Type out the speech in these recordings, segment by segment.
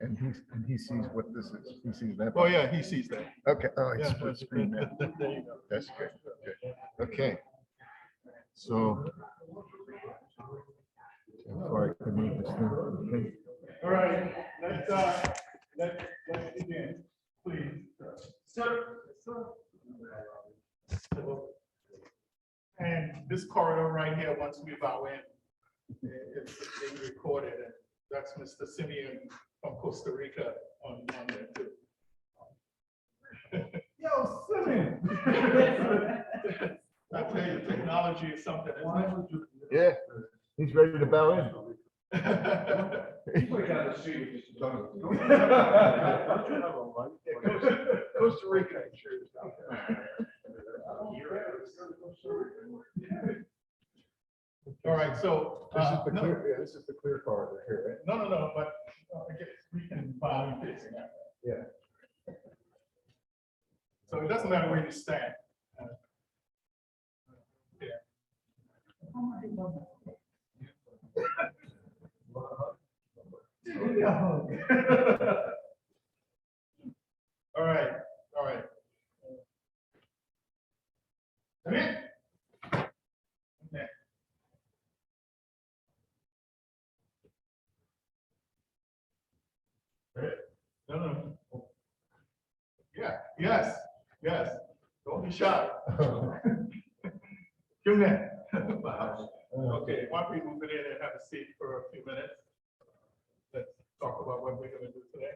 And he sees what this is. He sees that. Oh yeah, he sees that. Okay. Oh, it's Yeah, split screen now. there you go. That's good. Okay. So. Before I can move this thing. Okay. All right, let's begin, please. And this corridor right here, once we bow in, it's being recorded, and that's Mr. Simeon from Costa Rica on there too. Yo, Simeon! I tell you, technology is something, isn't it? Yeah, he's ready to bow in. Costa Rica, I'm sure. All right, so This is the clear. Yeah, this is the clear corridor here, no, but I guess we can bow and facing that. right? Yeah. So it doesn't matter where you stand. Yeah. All right. Come in. Okay. No. Yeah, yes. Don't be shy. Come in. Okay, why don't we move it in and have a seat for a few minutes? Let's talk about what we're going to do today.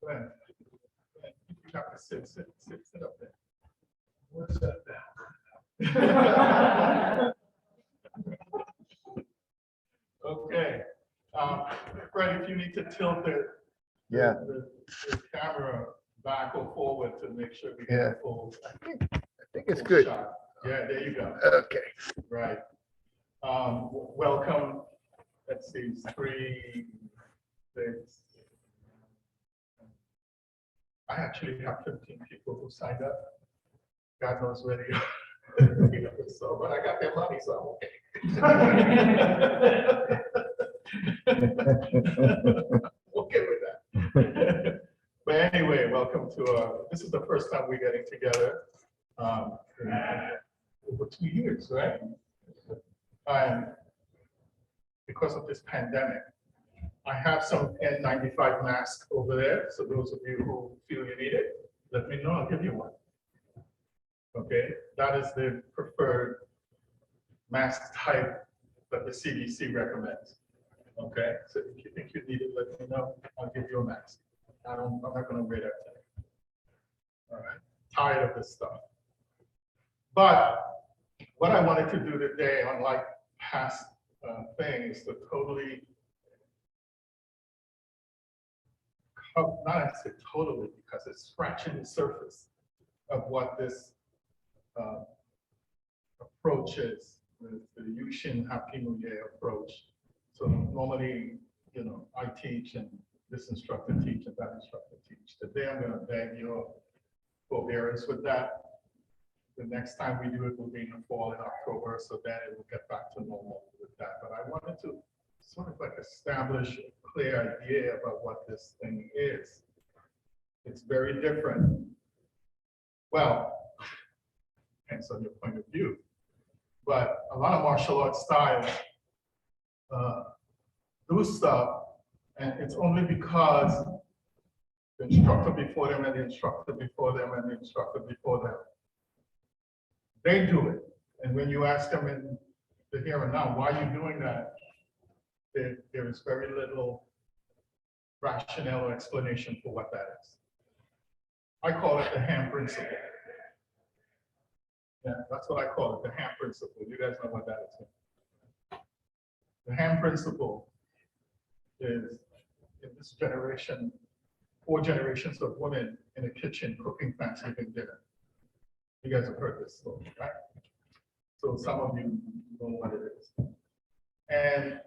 Go ahead. You have to sit up there. What's that now? Okay. Fred, if you need to tilt the camera back or forward to make sure we get a full. I think it's good. Shot. Yeah, there you go. Okay. Right. Welcome. Let's see, 3, 6. I actually have 15 people who signed up. God knows where they are. So, but I got their money, so I'm okay. Okay with that. But anyway, welcome to this is the first time we're getting together over 2 years, right? And because of this pandemic, I have some N95 masks over there. So those of you who feel you need it, let me know. I'll give you one. Okay, that is the preferred mask type that the CDC recommends. Okay, so if you think you need it, let me know. I'll give you a mask. I'm not going to wear that today. All right, tired of this stuff. But what I wanted to do today, unlike past things, to totally, not say totally, because it's scratching the surface of what this approach is, the Shin HapGi Mu Yae approach. So normally, I teach and this instructor teach and that instructor teach. Today I'm going to beg your forbearance with that. The next time we do it will be in the fall in October, so then it will get back to normal with that. But I wanted to sort of like establish a clear idea about what this thing is. It's very different. Well, depends on your point of view. But a lot of martial arts styles do stuff, and it's only because the instructor before them and the instructor before them and the instructor before them, they do it. And when you ask them in the here and now, why are you doing that? There is very little rationale or explanation for what that is. I call it the ham principle. Yeah, that's what I call it, the ham principle. You guys know what that is. The ham principle is, in this generation, 4 generations of women in a kitchen cooking Thanksgiving dinner. You guys have heard this story, right? So some of you know what it is. And,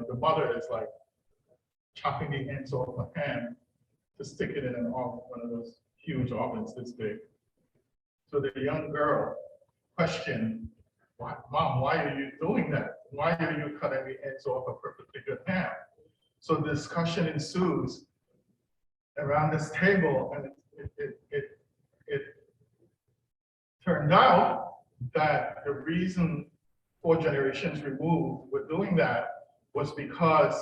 the mother is like chopping the ends off a ham to stick it in an oven, one of those huge ovens this big. So the young girl questioned, Mom, why are you doing that? Why are you cutting the ends off a perfectly good ham? So the discussion ensues around this table, and it turned out that the reason 4 generations removed were doing that was because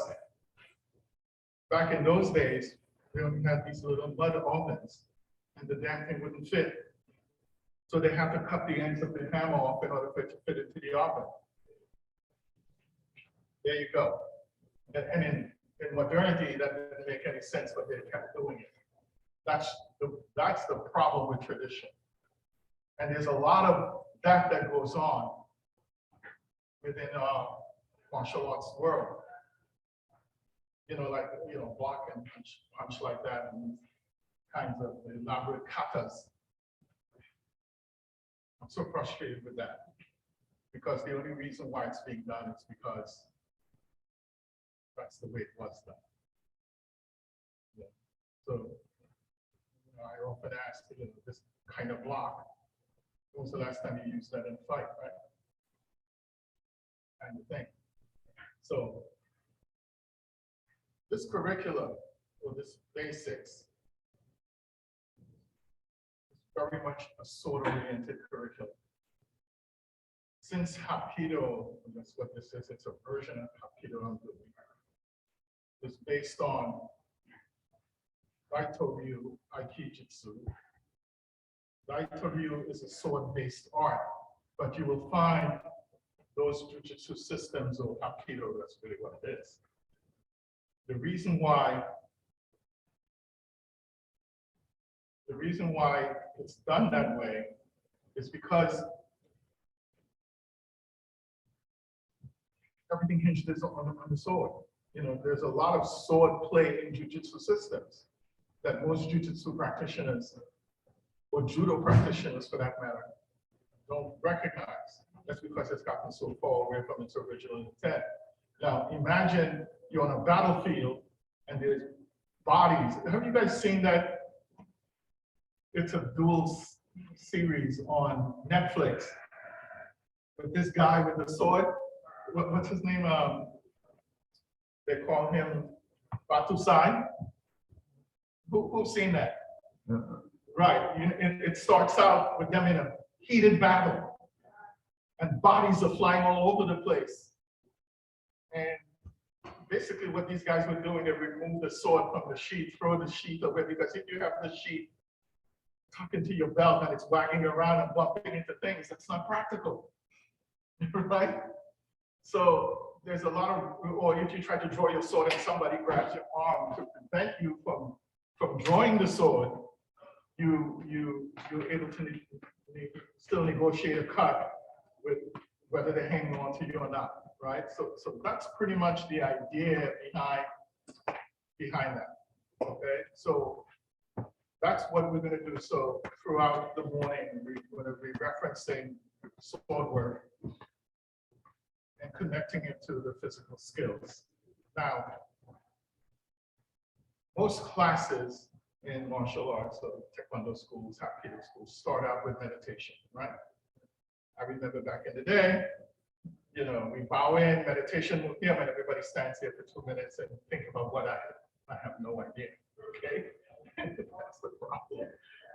back in those days, they only had these little mud ovens, and the damn thing wouldn't fit. So they have to cut the ends of the ham off in order for it to fit into the oven. There you go. And in modernity, that didn't make any sense, but they kept doing it. That's the problem with tradition. And there's a lot of that goes on within martial arts world. Like, block and punch like that, and kinds of elaborate katas. I'm so frustrated with that, because the only reason why it's being done is because that's the way it was done. Yeah. So I often ask, this kind of block, when was the last time you used that in a fight, right? Kind of thing. So this curriculum, or this basics, is very much a sword-oriented curriculum. Since Hapkido, that's what this is, it's a version of Hapkido I'm doing. It's based on Daito-ryu Aikijutsu. Daito-ryu is a sword-based art, but you will find those jujitsu systems or Hapkido, that's really what it is. The reason why it's done that way is because everything hinges on the sword. There's a lot of sword play in jujitsu systems that most jujitsu practitioners, or judo practitioners for that matter, don't recognize. That's because it's gotten so far away from its original intent. Now, imagine you're on a battlefield and there's bodies. Have you guys seen that? It's a dual series on Netflix with this guy with the sword. What's his name? They call him Batusai. Who's seen that? Right. It starts out with them in a heated battle, and bodies are flying all over the place. And basically what these guys were doing, they remove the sword from the sheath, throw the sheath away, because if you have the sheath tucked into your belt and it's wagging around and bumping into things, that's not practical, right? So there's a lot of, or if you try to draw your sword and somebody grabs your arm to prevent you from drawing the sword, you're able to still negotiate a cut with whether they're hanging on to you or not, right? So that's pretty much the idea behind that, okay? So that's what we're gonna do. So throughout the morning, we're gonna be referencing sword work and connecting it to the physical skills. Now, most classes in martial arts, so Taekwondo schools, Hapkido schools, start out with meditation, right? I remember back in the day, we bow in, meditation will him, and everybody stands here for 2 minutes and think about what I have no idea, okay? That's the problem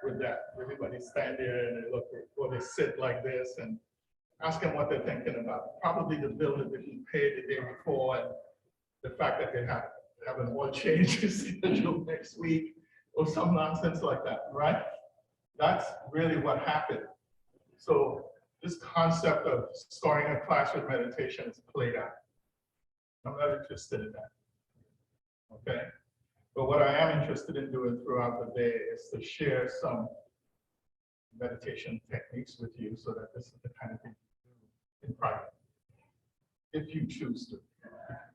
with that. Everybody stand there and they look, or they sit like this and ask them what they're thinking about. Probably the bill that they didn't pay the day before, and the fact that they have an oil change schedule next week, or some nonsense like that, right? That's really what happened. So this concept of starting a class with meditation is played out. I'm not interested in that, okay? But what I am interested in doing throughout the day is to share some meditation techniques with you, so that this is the kind of thing you do in private, if you choose to. If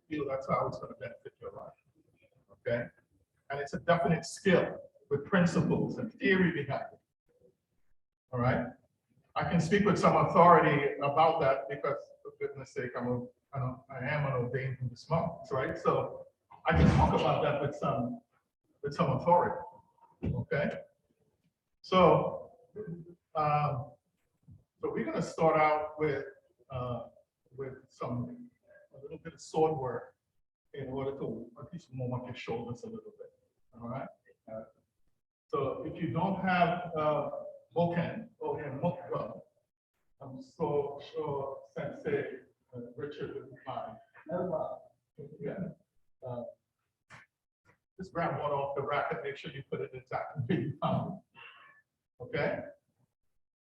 you feel that's how it's going to benefit your life, okay? And it's a definite skill with principles and theory behind it, all right? I can speak with some authority about that because, for goodness sake, I am an ordained Buddhist monk, right? So I can talk about that with some with some authority. Okay? So, so we're going to start out with a little bit of sword work in order to at least warm up your shoulders a little bit. All right. So if you don't have Moken or Mukwa, I'm so sure Sensei Richard would be fine. Yeah. Just grab one off the rack and make sure you put it exactly where you found it. Okay.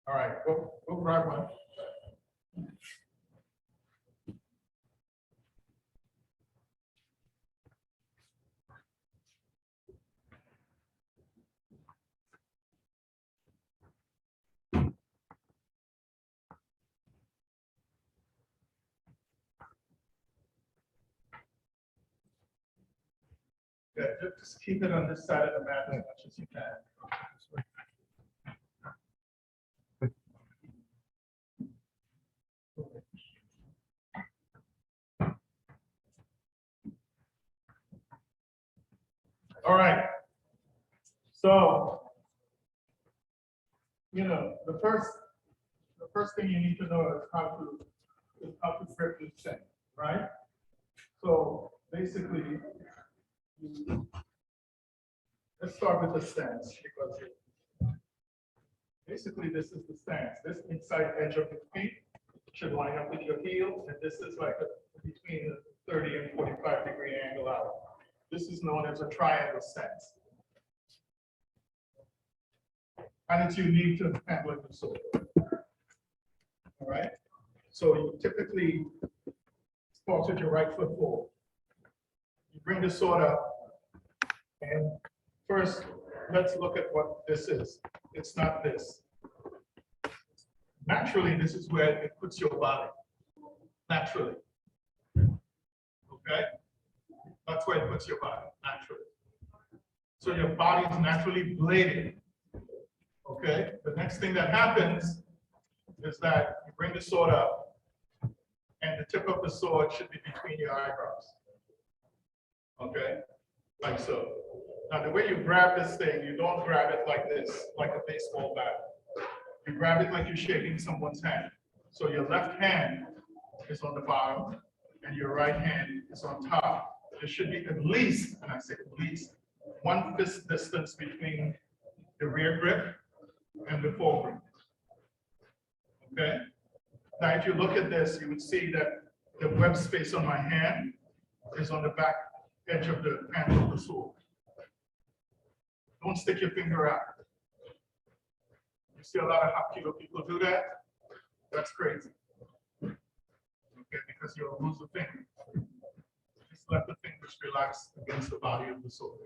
All right. Go grab one. Yeah, just keep it on this side of the mat as much as you can. All right. So, you know, the first thing you need to know is how to grip this thing, right? So basically, let's start with the stance, because basically this is the stance. This inside edge of your feet should line up with your heel, and this is like between a 30 and 45-degree angle out. This is known as a triangle stance. And it's unique to handling the sword. All right. So you typically start with your right foot forward. You bring the sword up, and first, let's look at what this is. It's not this. Naturally, this is where it puts your body. Naturally. Okay? That's where it puts your body, naturally. So your body is naturally bladed. Okay? The next thing that happens is that you bring the sword up, and the tip of the sword should be between your eyebrows. Okay? Like so. Now, the way you grab this thing, you don't grab it like this, like a baseball bat. You grab it like you're shaking someone's hand. So your left hand is on the bottom, and your right hand is on top. There should be at least, and I say at least, 1 fist distance between the rear grip and the foregrip. Okay? Now, if you look at this, you would see that the web space on my hand is on the back edge of the handle of the sword. Don't stick your finger out. You see a lot of HapGi people do that. That's crazy. Okay, because you'll lose the finger. Just let the fingers relax against the body of the sword.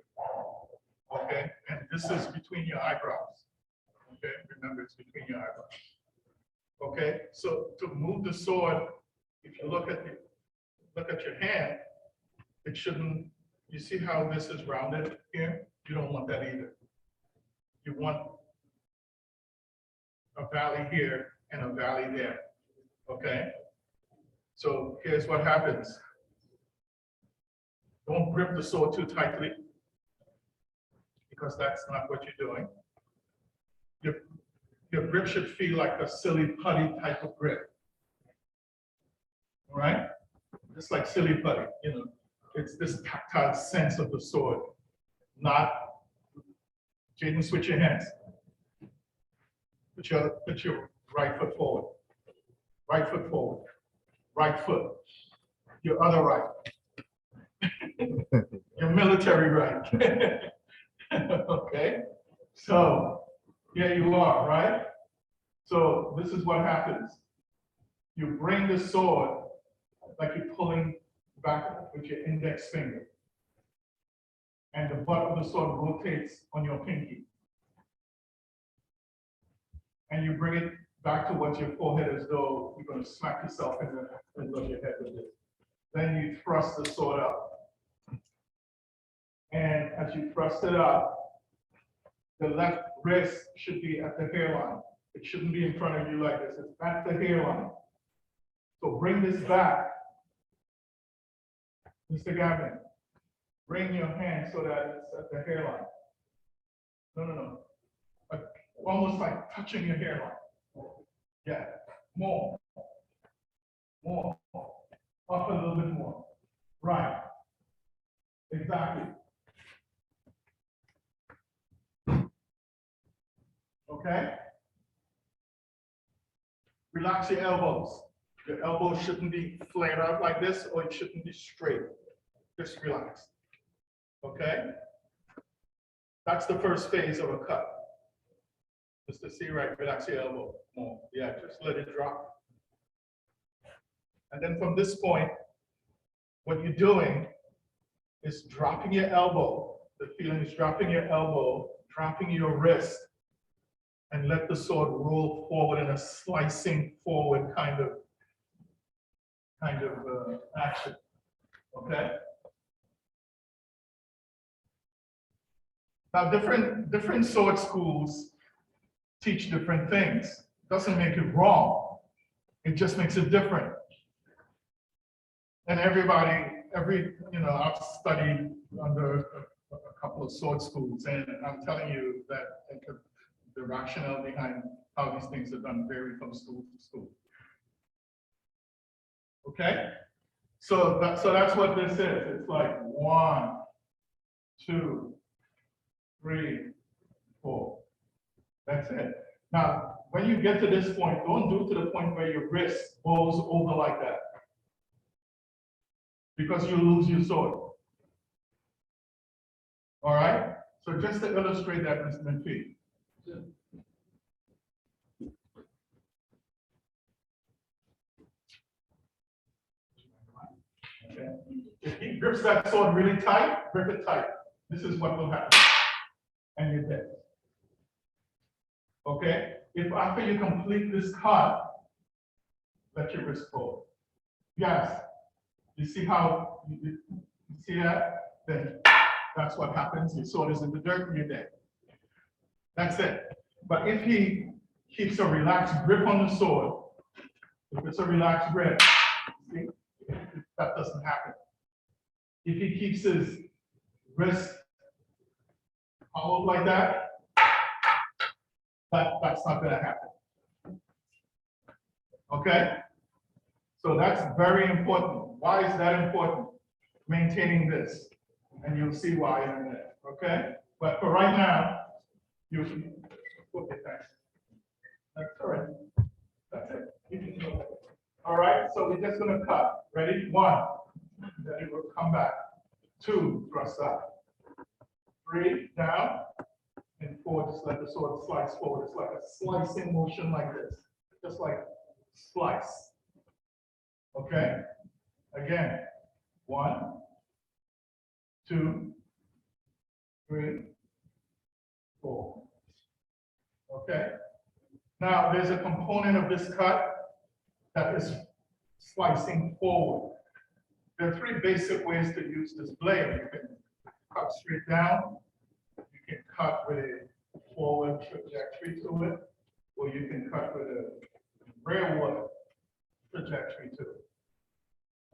Okay, and this is between your eyebrows. Okay, remember it's between your eyebrows. Okay, so to move the sword, if you look at your hand, it shouldn't. You see how this is rounded here? You don't want that either. You want a valley here and a valley there. Okay? So here's what happens. Don't grip the sword too tightly, because that's not what you're doing. Your grip should feel like a silly putty type of grip. All right? Just like silly putty, you know. It's this tactile sense of the sword, not, Jaden, switch your hands. Put your right foot forward. Right foot forward. Right foot. Your other right. Your military right. Okay? So, here you are, right? So, this is what happens. You bring the sword like you're pulling back with your index finger. And the butt of the sword rotates on your pinky. And you bring it back towards your forehead as though you're going to smack yourself in the middle of your head with it. Then you thrust the sword up. And as you thrust it up, the left wrist should be at the hairline. It shouldn't be in front of you like this. It's at the hairline. So bring this back. Mr. Gavin, bring your hand so that it's at the hairline. No. Almost like touching your hairline. Yeah, more. Up a little bit more. Right. Exactly. Okay? Relax your elbows. Your elbows shouldn't be flared out like this, or it shouldn't be straight. Just relax. Okay? That's the first phase of a cut. Just to see, right, relax your elbow more. Yeah, just let it drop. And then from this point, what you're doing is dropping your elbow. The feeling is dropping your elbow, dropping your wrist, and let the sword roll forward in a slicing forward kind of action. Okay? Now, different sword schools teach different things. Doesn't make it wrong. It just makes it different. And I've studied under a couple of sword schools, and I'm telling you that the rationale behind how these things are done vary from school to school. Okay? So that's what this is. It's like 1, 2, 3, 4. That's it. Now, when you get to this point, don't do it to the point where your wrist goes over like that, because you lose your sword. All right? So just to illustrate that, Mr. McPhee. Okay. If he grips that sword really tight, grip it tight. This is what will happen. And you're dead. Okay? If after you complete this cut, let your wrist go. Yes. You see how, you see that? Then that's what happens. Your sword is in the dirt and you're dead. That's it. But if he keeps a relaxed grip on the sword, if it's a relaxed grip, see, that doesn't happen. If he keeps his wrist hollowed like that, that's not going to happen. Okay? So that's very important. Why is that important? Maintaining this. And you'll see why in a minute. Okay? But for right now, you can okay, thanks. That's all right. That's it. You can go. All right, so we're just going to cut. Ready? 1. Then it will come back. 2, thrust up. 3, down. And 4, just let the sword slice forward. It's like a slicing motion like this. Just like slice. Okay? Again. 1, 2, 3, 4. Okay? Now, there's a component of this cut that is slicing forward. There are 3 basic ways to use this blade. You can cut straight down, you can cut with a forward trajectory to it, or you can cut with a rearward trajectory to it.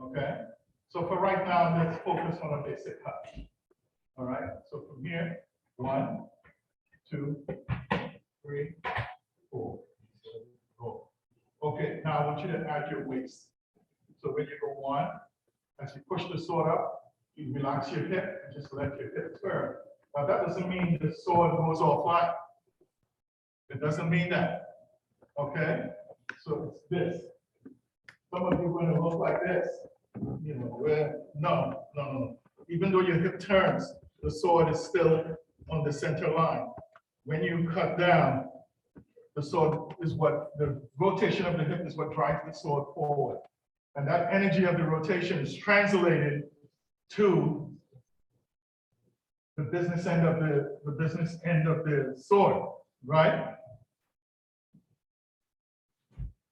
Okay? So for right now, let's focus on a basic cut. All right? So from here, 1, 2, 3, 4. Go. Okay, now I want you to add your waist. So when you go 1, as you push the sword up, you relax your hip and just let your hip turn. Now that doesn't mean the sword goes all flat. It doesn't mean that. Okay? So it's this. Some of you are going to look like this. You know, where no. Even though your hip turns, the sword is still on the center line. When you cut down, the sword is what, the rotation of the hip is what drives the sword forward. And that energy of the rotation is translated to the business end of the sword, right?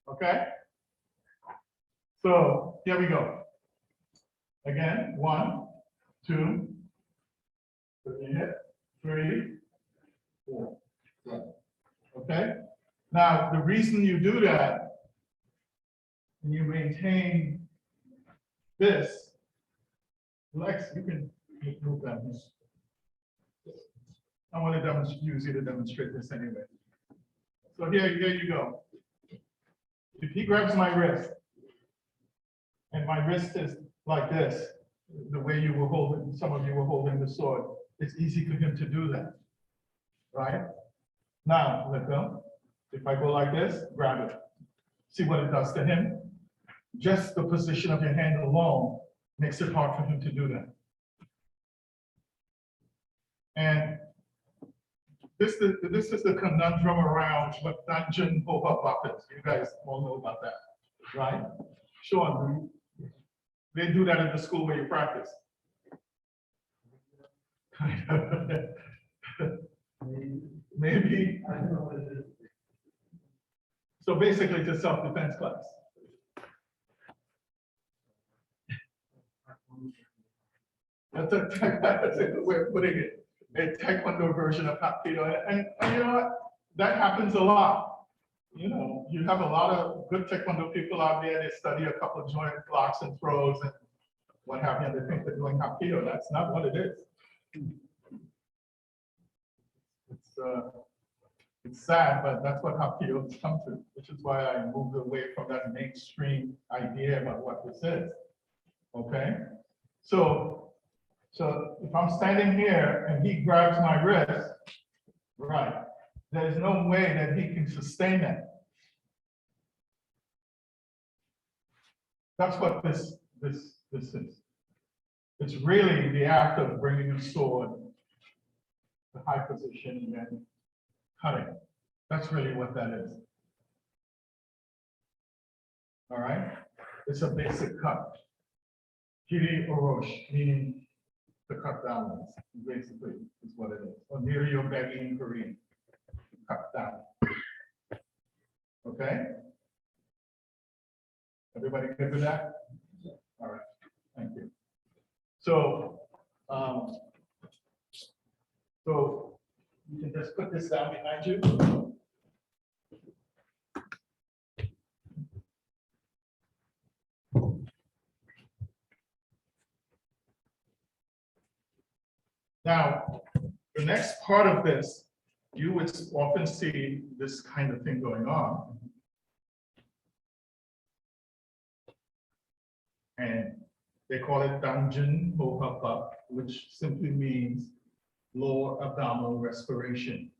Okay? So here we go. Again, 1, 2, 3, 4. Okay? Now, the reason you do that, and you maintain this, Lex, you can move that. I want to use you to demonstrate this anyway. So here you go. If he grabs my wrist, and my wrist is like this, the way you were holding, some of you were holding the sword, it's easy for him to do that, right? Now, let go. If I go like this, grab it. See what it does to him? Just the position of your hand alone makes it hard for him to do that. And this is the conundrum around what dungeon pop-up is. You guys all know about that, right? Sean, they do that at the school where you practice. Maybe. I don't know what it is. So basically, it's a self-defense class. That's a good way of putting it. A taekwondo version of hapkido, and you know what? That happens a lot. You know, you have a lot of good taekwondo people out there. They study a couple of joint blocks and throws and what have you. And they think they're doing hapkido. That's not what it is. It's sad, but that's what hapkido has come to, which is why I moved away from that mainstream idea about what this is. Okay, so if I'm standing here and he grabs my wrist, right, there's no way that he can sustain that. That's what this is. It's really the act of bringing a sword to high position and cutting. That's really what that is. All right, it's a basic cut. Kiri orosh, meaning to cut downwards, basically, is what it is. Or Nirio Begi in Korean, cut down. Okay? Everybody good with that? All right, thank you. So you can just put this down behind you. Now, the next part of this, you would often see this kind of thing going on. And they call it Danjin Mohapa, which simply means lower abdominal respiration.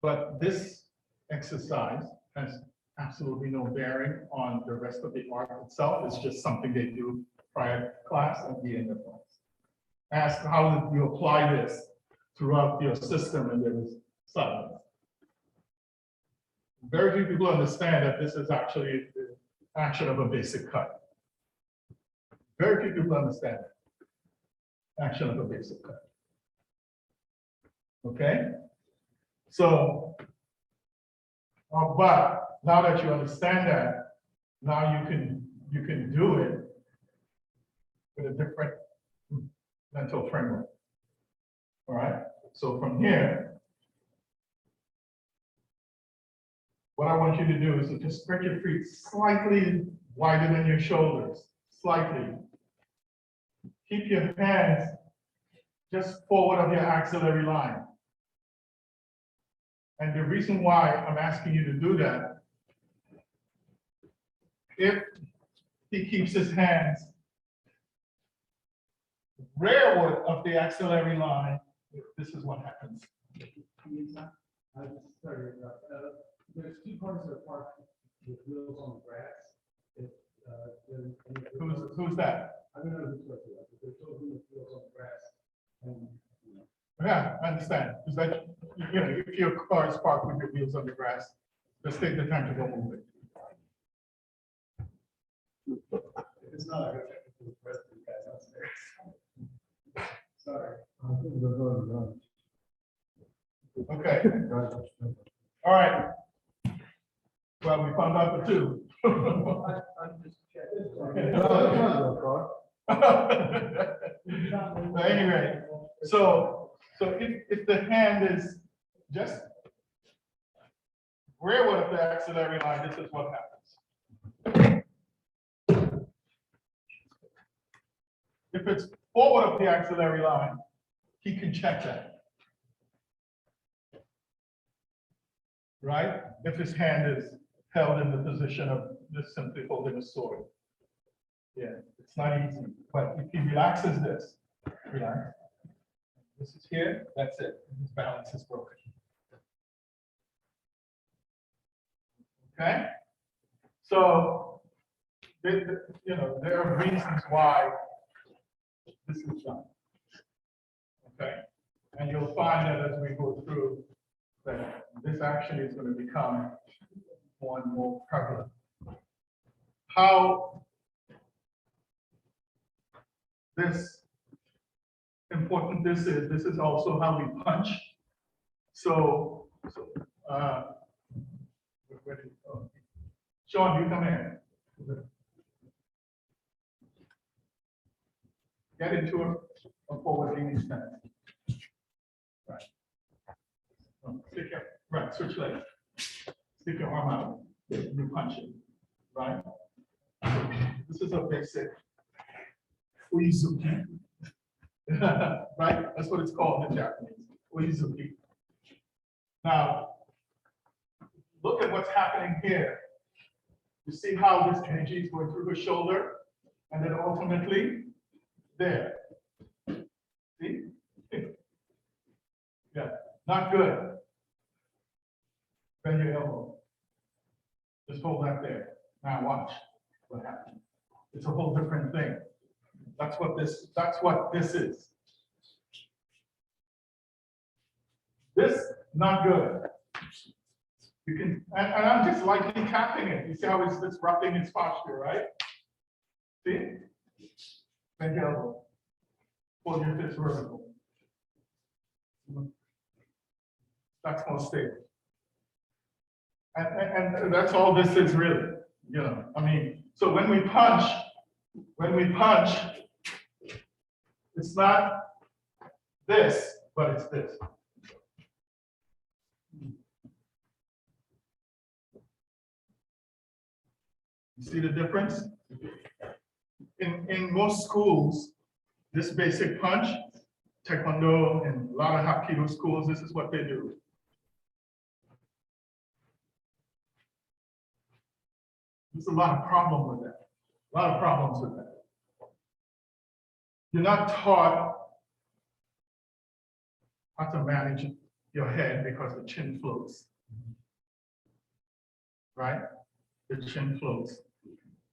But this exercise has absolutely no bearing on the rest of the art itself. It's just something they do prior to class at the end of class. Ask how you apply this throughout your system, and there is silence. Very few people understand that this is actually the action of a basic cut. Very few people understand it. Action of a basic cut. Okay? So, but now that you understand that, now you can do it with a different mental framework. All right? So from here, what I want you to do is to just spread your feet slightly wider than your shoulders, slightly. Keep your hands just forward of your axillary line. And the reason why I'm asking you to do that, if he keeps his hands rearward of the axillary line, this is what happens. There's two parts of the park with wheels on the grass. Who's that? I don't know who's supposed to, but there's children with wheels on the grass. And, you know, Yeah, I understand. Is that, you know, if your car is parked with your wheels on the grass, just take the time to go move it. if it's not, I go check with the rest of you guys upstairs. Sorry. Okay. All right. Well, we found out the two. I'm just checking. At any rate, so if the hand is just rearward of the axillary line, this is what happens. If it's forward of the axillary line, he can check that. right? If his hand is held in the position of just simply holding a sword. Yeah, it's not easy, but if he relaxes this, relax. This is here, that's it, his balance is broken. Okay? So, there are reasons why this is done. Okay? And you'll find that as we go through, that this actually is going to become more and more prevalent. How important this is also how we punch. So where did it go? Sean, you come in. Get into a forward leaning stance. Right. Right, switch legs. Stick your arm out. You punch it. Right? This is a basic uizuki. Right? That's what it's called in Japanese. Uizuki. Now, look at what's happening here. You see how this energy is going through the shoulder and then ultimately there. See? Yeah, not good. Bend your elbow. Just hold that there. Now watch what happens. It's a whole different thing. That's what this is. This, not good. You can, and I'm just lightly tapping it. You see how it's disrupting its posture, right? See? Bend your elbow. Hold your fist vertical. That's more stable. And that's all this is really, I mean, so when we punch, it's not this, but it's this. You see the difference? In most schools, this basic punch, Taekwondo and a lot of Hapkido schools, this is what they do. There's a lot of problem with that. A lot of problems with that. You're not taught how to manage your head because the chin floats. Right? The chin floats.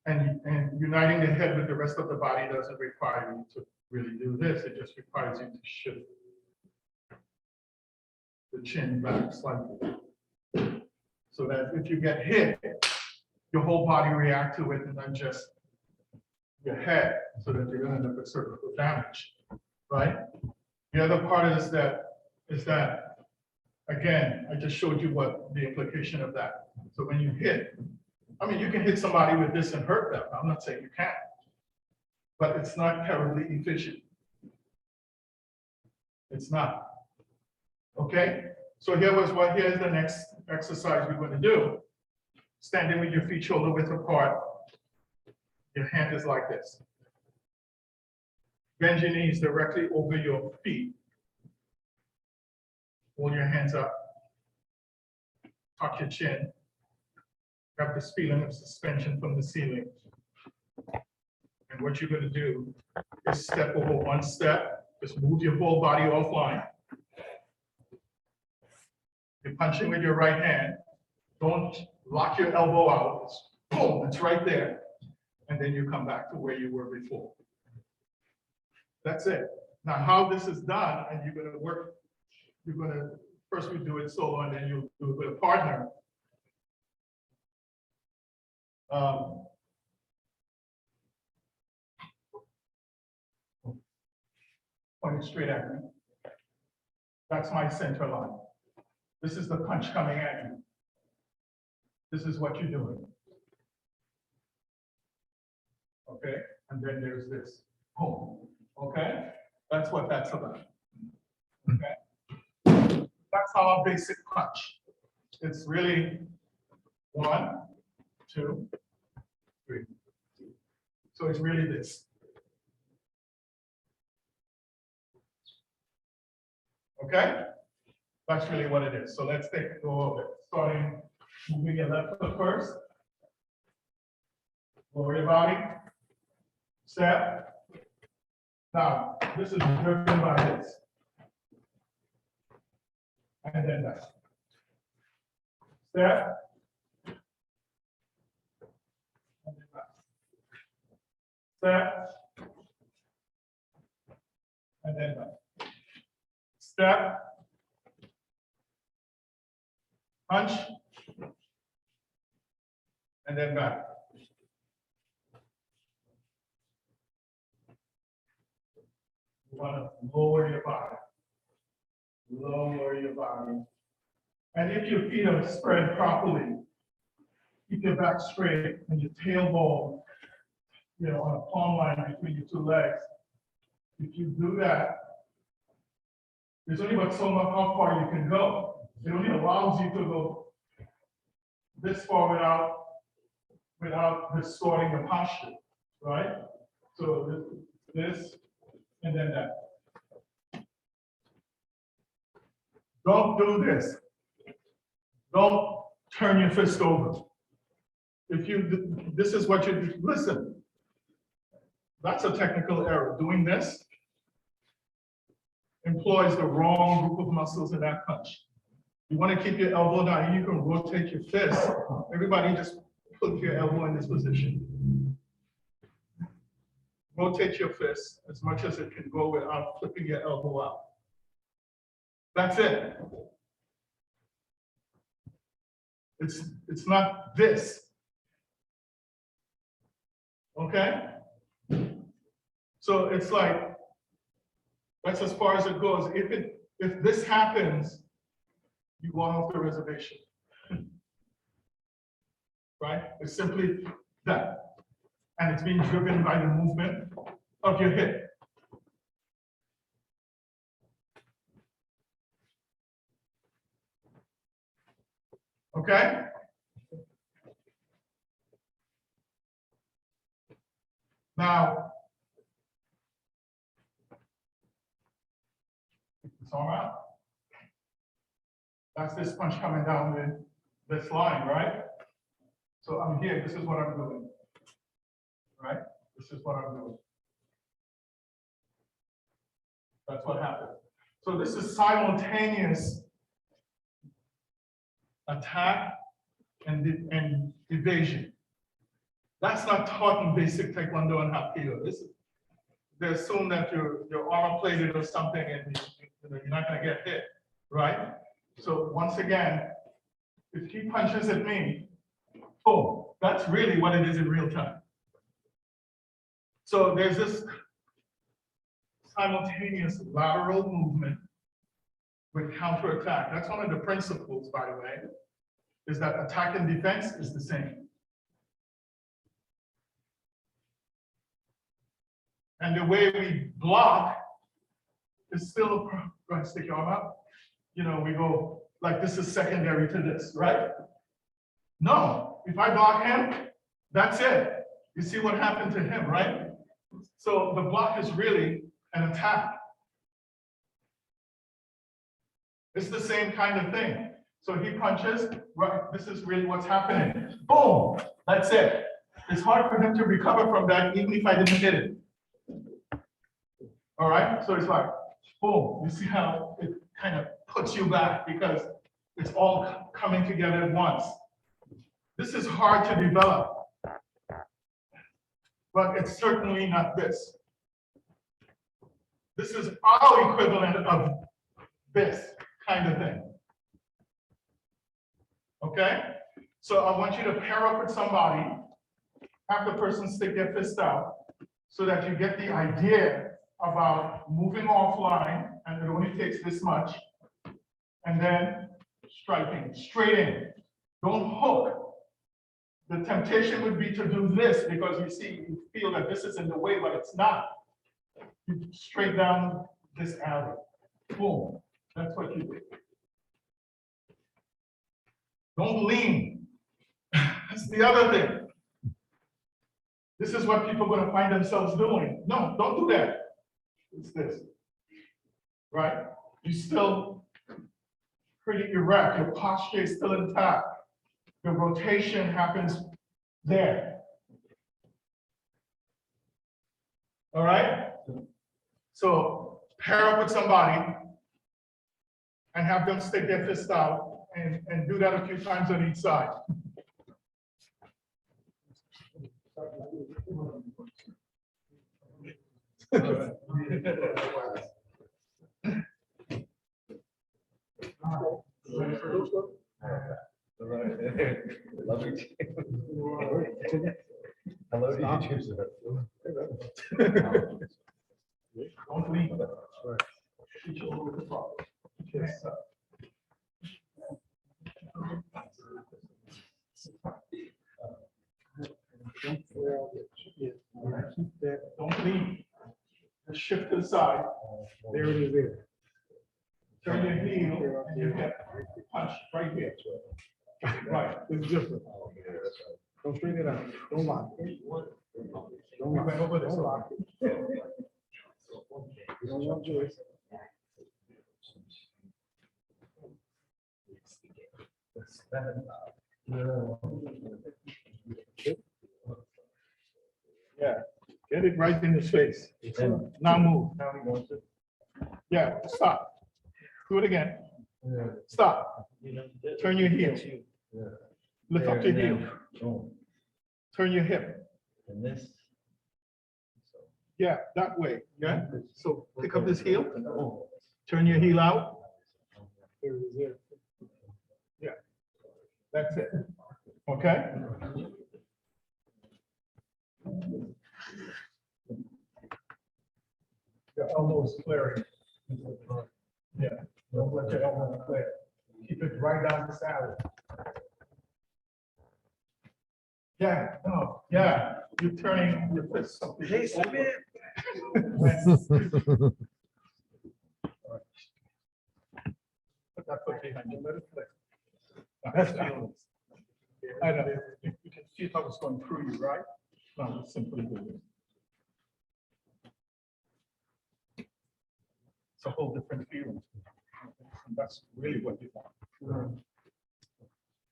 And uniting the head with the rest of the body doesn't require you to really do this. It just requires you to shift the chin back slightly. So that if you get hit, your whole body react to it and not just your head, so that you're going to end up with cervical damage, right? The other part is that, again, I just showed you what the implication of that. So when you hit, I mean, you can hit somebody with this and hurt them. I'm not saying you can't, but it's not terribly efficient. It's not. Okay? So here's the next exercise we're going to do. Standing with your feet shoulder width apart. Your hand is like this. Bend your knees directly over your feet. Hold your hands up. Tuck your chin. Have this feeling of suspension from the ceiling. And what you're going to do is step over one step. Just move your whole body offline. You're punching with your right hand. Don't lock your elbow out. It's, boom, it's right there. And then you come back to where you were before. That's it. Now, how this is done, and you're going to work, first we do it solo, and then you'll do it with a partner. Point it straight at me. That's my center line. This is the punch coming at you. This is what you're doing. Okay, and then there's this. Boom. Okay, that's what that's about. Okay, that's our basic punch. It's really 1, 2, 3. So it's really this. Okay, That's really what it is. So let's go over it. Starting, moving your left foot first. Lower your body. Step. Now, this is driven by this. And then that. Step. And then that. Step. And then that. Step. Punch. And then back. You want to lower your body. Lower your body. And if your feet are spread properly, keep your back straight and your tailbone, on a palm line between your two legs. If you do that, there's only about so much how far you can go. It only allows you to go this far without distorting the posture, right? So this and then that. Don't do this. Don't turn your fist over. This is what you do. Listen, that's a technical error. Doing this employs the wrong group of muscles in that punch. You want to keep your elbow down, you can rotate your fist. Everybody just put your elbow in this position. Rotate your fist as much as it can go without flipping your elbow out. That's it. It's not this. Okay? So it's like, that's as far as it goes. If this happens, you go off the reservation. Right? It's simply that. And it's being driven by the movement of your hip. Okay? Now, this arm out. That's this punch coming down this line, right? So I'm here, this is what I'm doing. Right? This is what I'm doing. That's what happened. So this is simultaneous attack and evasion. That's not taught in basic Taekwondo and HapGi. They assume that your armor plated or something and you're not going to get hit, right? So once again, if he punches at me, boom, that's really what it is in real time. So there's this simultaneous lateral movement with counterattack. That's one of the principles, by the way, is that attack and defense is the same. And the way we block is still, go ahead, stick your arm out. We go like this is secondary to this, right? No, if I block him, that's it. You see what happened to him, right? So the block is really an attack. It's the same kind of thing. So he punches, right? This is really what's happening. Boom, that's it. It's hard for him to recover from that even if I didn't hit it. All right, so it's like, boom, you see how it kind of puts you back because it's all coming together at once. This is hard to develop, but it's certainly not this. This is our equivalent of this kind of thing. Okay? So I want you to pair up with somebody, have the person stick their fist out so that you get the idea about moving offline, and it only takes this much, and then striking straight in. Don't hook. The temptation would be to do this because you feel that this is in the way, but it's not. You straight down this alley. Boom. That's what you do. Don't lean. That's the other thing. This is what people are going to find themselves doing. No, don't do that. It's this. Right? You still pretty erect. Your posture is still intact. Your rotation happens there. All right? So pair up with somebody and have them stick their fist out and do that a few times on each side. Hello, YouTube. Don't leave. Teach over with the problem. Yes, sir. Don't leave. Just shift to the side. There it is there. Turn your heel and your hip. Punch right here. Right. It's different. Don't straighten it out. Don't lock it. We went over this. Don't lock it. You don't want Joyce. Yeah, get it right in his face. Now move. Yeah, stop. Do it again. Stop. Turn your heel. Lift up your heel. Turn your hip. And this. Yeah, that way. Yeah. So pick up this heel. Turn your heel out. There it is there. Yeah. That's it. Okay? Your elbows flaring. Yeah. Don't let your elbow flare. Keep it right down the salad. Yeah, no, yeah. You're turning your fist something. Hey, Put that foot behind you, let it flip. That's feelings. I know, you can see how it's going through you, right? No, just simply do it. It's a whole different feeling. And that's really what you want.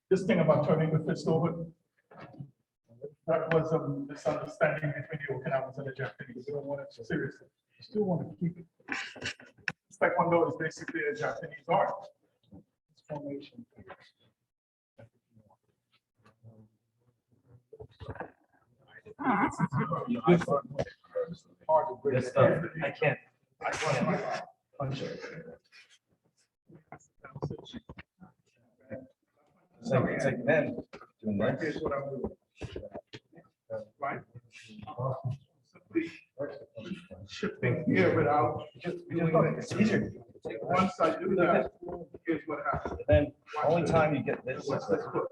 This thing about turning the fist over, that was a misunderstanding between the Okinawans and the Japanese. You don't want it seriously. You still want to keep it. Taekwondo is basically a Japanese art. It's formation. Hard to break. This stuff, I can't punch it. It's like men doing Right, this. here's what I'm doing. Right? Simply shifting here without just doing It's this. easier. Once I do that, here's what happens. But then only time you get this is What's this foot?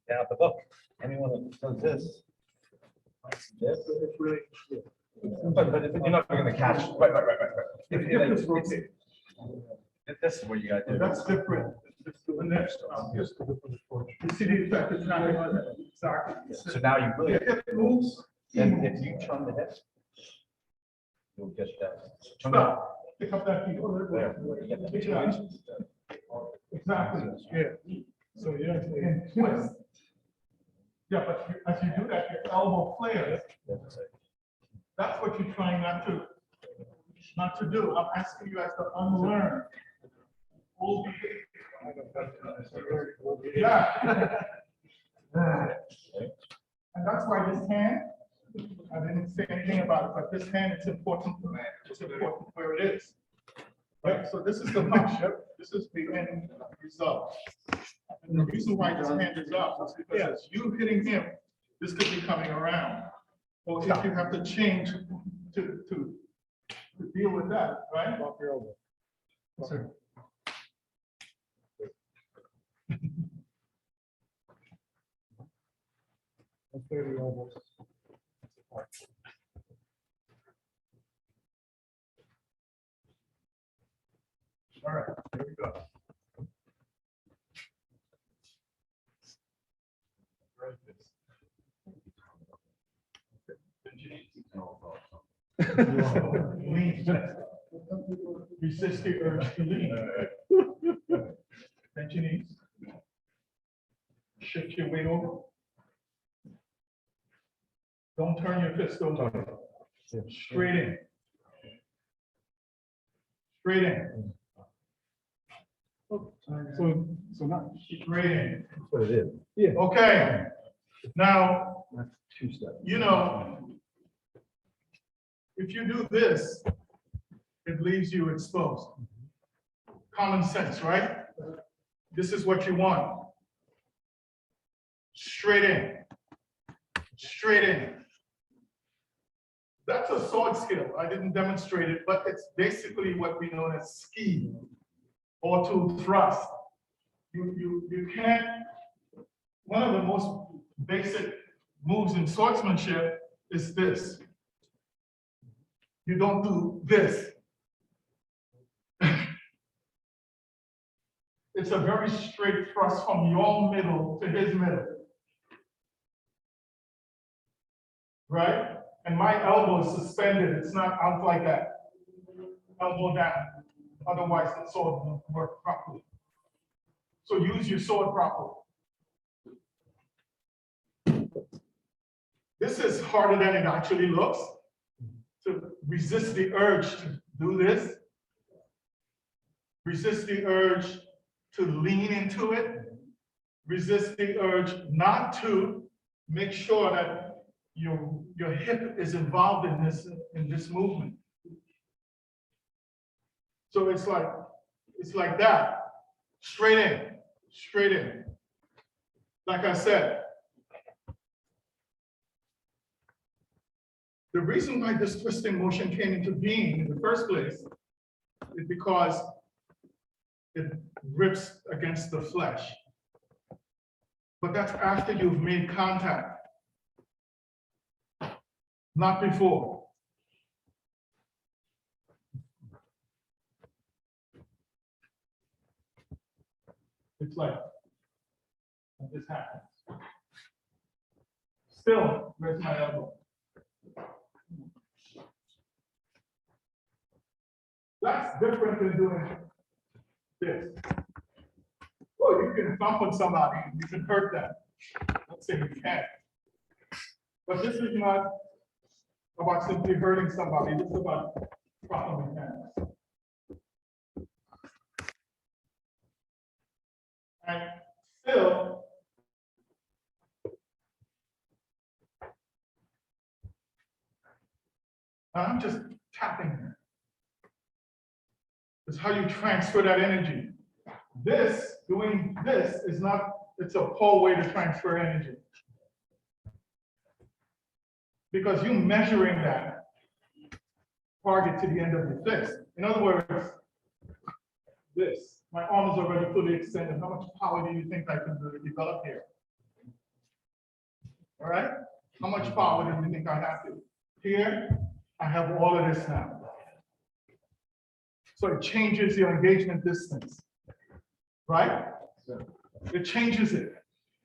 down at the book. Anyone that does this. This. It's really. But if you're not going to catch. Right. If you just rotate. This is what you got to do. That's different. Just doing this. Just you see the effect it's having on it. Exactly. So now you really, If it moves, and if you turn the hip, you'll get that. Turn the- stop. Pick up that heel. There, you get the Pick it two up. inches. Exactly. Yeah. So you actually and twist. Yeah, but as you do that, your elbow flares. That's what you're trying not to do. I'm asking you as to unlearn old behavior. Yeah. And that's why this hand, I didn't say anything about it, but this hand is important. It's important where it is. Right, so this is the posture. This is the end result. And the reason why this hand is up is because as you hitting him, this could be coming around. Or if you have to change to deal with that, right? Off your elbow. Sir. Let's clear the elbows. All right, here we go. Right, this. Lean. Resist the urge to lean. Bend your knees. Shift your weight over. Don't turn your fist over. Straight in. Straight in. So not. Straight in. That's what it is. Yeah. Okay. Now, That's two steps. you know, if you do this, it leaves you exposed. Common sense, right? This is what you want. Straight in. Straight in. That's a sword skill. I didn't demonstrate it, but it's basically what we know as ski or to thrust. You can't, one of the most basic moves in swordsmanship is this. You don't do this. It's a very straight thrust from your middle to his middle. Right? And my elbow is suspended. It's not out like that. Elbow down. Otherwise, the sword won't work properly. So use your sword properly. This is harder than it actually looks. To resist the urge to do this. Resist the urge to lean into it. Resist the urge not to. Make sure that your hip is involved in this movement. So it's like that. Straight in, straight in. Like I said, the reason why this twisting motion came into being in the first place is because it rips against the flesh. But that's after you've made contact. Not before. It's like this happens. Still, where's my elbow? That's different than doing this. Oh, you can bump on somebody, you can hurt them. Let's say you can. But this is not about simply hurting somebody, this is about proper mechanics. And still, I'm just tapping here. It's how you transfer that energy. This, doing this is not, it's a poor way to transfer energy. Because you're measuring that target to the end of your fist. In other words, this, my arm is already fully extended. How much power do you think I can develop here? All right? How much power do you think I have to? Here, I have all of this now. So it changes your engagement distance, right? It changes it.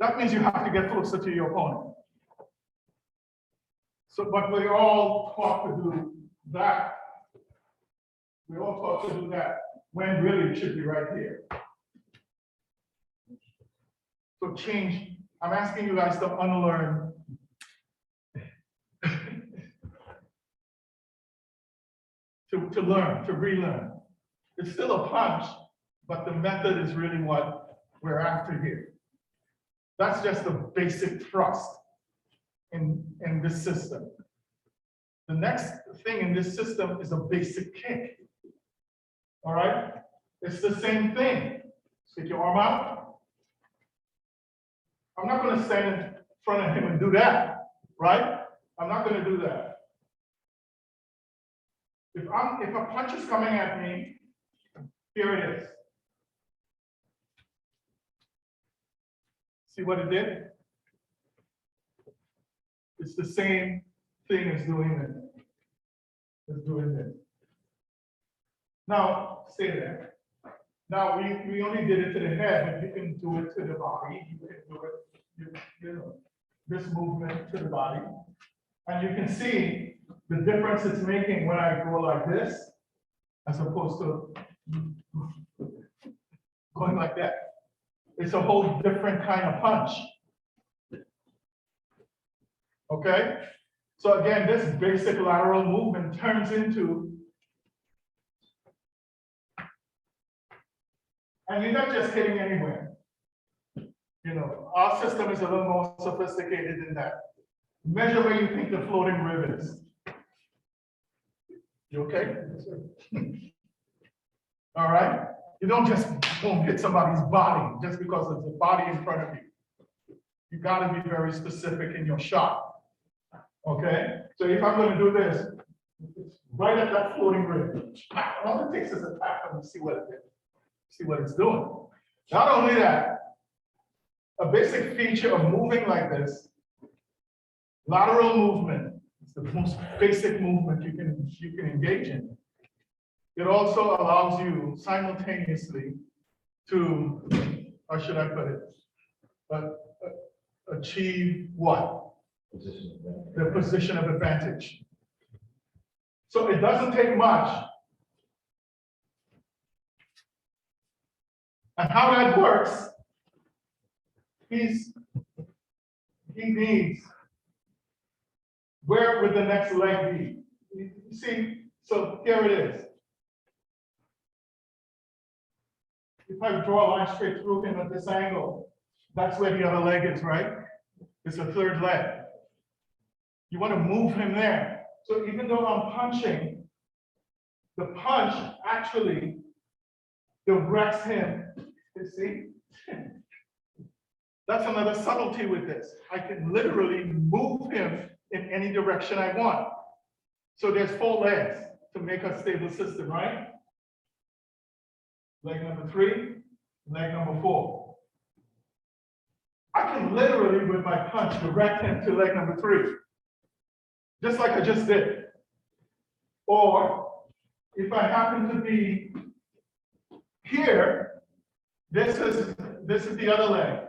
That means you have to get closer to your opponent. So, but we're all taught to do that. We're all taught to do that when really it should be right here. So change. I'm asking you guys to unlearn. to learn, to relearn. It's still a punch, but the method is really what we're after here. That's just the basic thrust in this system. The next thing in this system is a basic kick. All right? It's the same thing. Stick your arm out. I'm not going to stand in front of him and do that, right? I'm not going to do that. If a punch is coming at me, here it is. See what it did? It's the same thing as doing this. Now, stay there. Now, we only did it to the head, but you can do it to the body. You can do it, you know, this movement to the body. And you can see the difference it's making when I go like this, as opposed to going like that. it's a whole different kind of punch. Okay? So again, this basic lateral movement turns into, and you're not just hitting anywhere. You know, our system is a little more sophisticated than that. Measure where you think the floating rib is. You okay? All right? You don't just hit somebody's body just because there's a body in front of you. You gotta be very specific in your shot. Okay? So if I'm gonna do this, it's right at that floating rib. All it takes is a tap and see what it is. See what it's doing. Not only that, a basic feature of moving like this, lateral movement, is the most basic movement you can engage in. It also allows you simultaneously to, how should I put it, achieve what? The position of advantage. So it doesn't take much. And how that works, he needs, where would the next leg be? You see, so here it is. If I draw a line straight through him at this angle, that's where the other leg is, right? It's the third leg. You want to move him there. So even though I'm punching, the punch actually directs him. You see? That's another subtlety with this. I can literally move him in any direction I want. So there's 4 legs to make a stable system, right? Leg number 3, leg number 4. I can literally, with my punch, direct him to leg number 3, just like I just did. Or if I happen to be here, this is the other leg.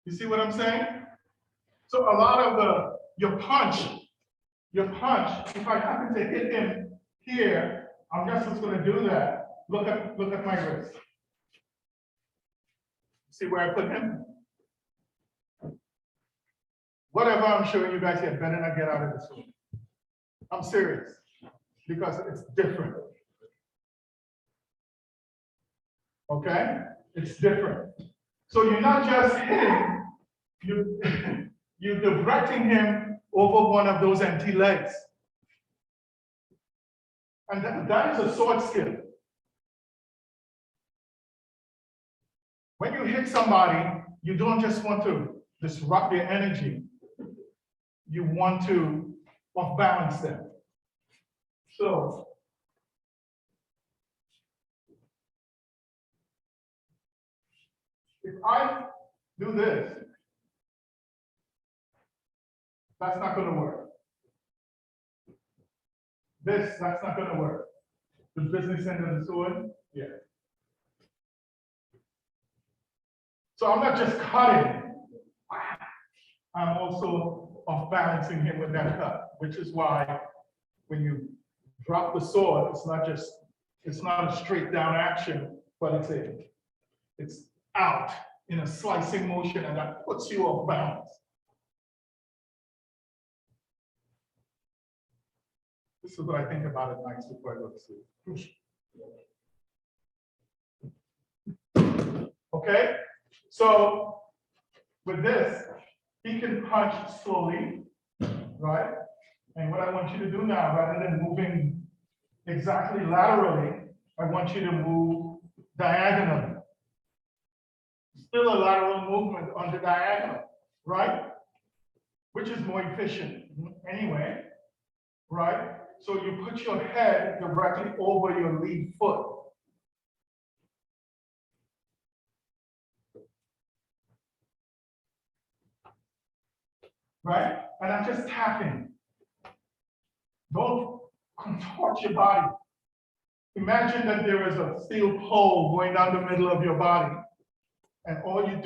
You see what I'm saying? So a lot of your punch, if I happen to hit him here, I'm just going to do that. Look at my wrist. See where I put him? Whatever I'm showing you guys here, better not get out of this room. I'm serious, because it's different. Okay? It's different. So you're not just hitting, you're directing him over one of those empty legs. And that is a sword skill. When you hit somebody, you don't just want to disrupt their energy. You want to off-balance them. So, if I do this, that's not going to work. That's not going to work. The business end of the sword, yeah. So I'm not just cutting. I'm also off-balancing him with that cut, which is why when you drop the sword, it's not a straight down action, but it's out in a slicing motion, and that puts you off balance. This is what I think about at night before I go to sleep. Okay, so with this, he can punch slowly, right? And what I want you to do now, rather than moving exactly laterally, I want you to move diagonally. Still a lateral movement on the diagonal, right? Which is more efficient anyway, right? So you put your head directly over your lead foot. Right? And I'm just tapping. Don't contort your body. Imagine that there is a steel pole going down the middle of your body, and all you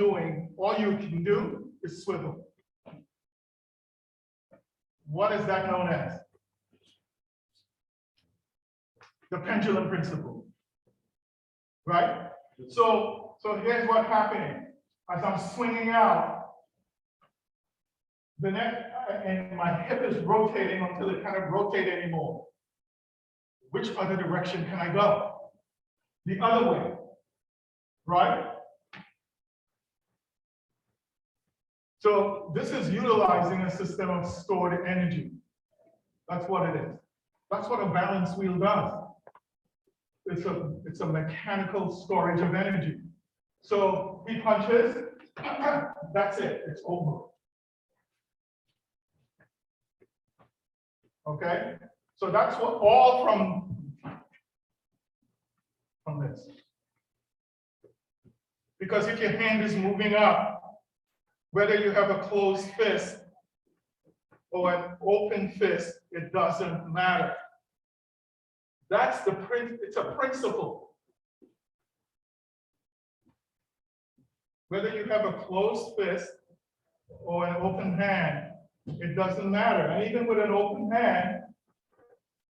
can do is swivel. What is that known as? The pendulum principle. right? So here's what's happening. As I'm swinging out, the neck and my hip is rotating until it can't rotate anymore. Which other direction can I go? The other way, right? So this is utilizing a system of stored energy. That's what it is. That's what a balance wheel does. It's a mechanical storage of energy. So he punches, that's it, it's over. Okay, so that's what all from this. Because if your hand is moving up, whether you have a closed fist or an open fist, it doesn't matter. That's it's a principle. Whether you have a closed fist or an open hand, it doesn't matter. And even with an open hand,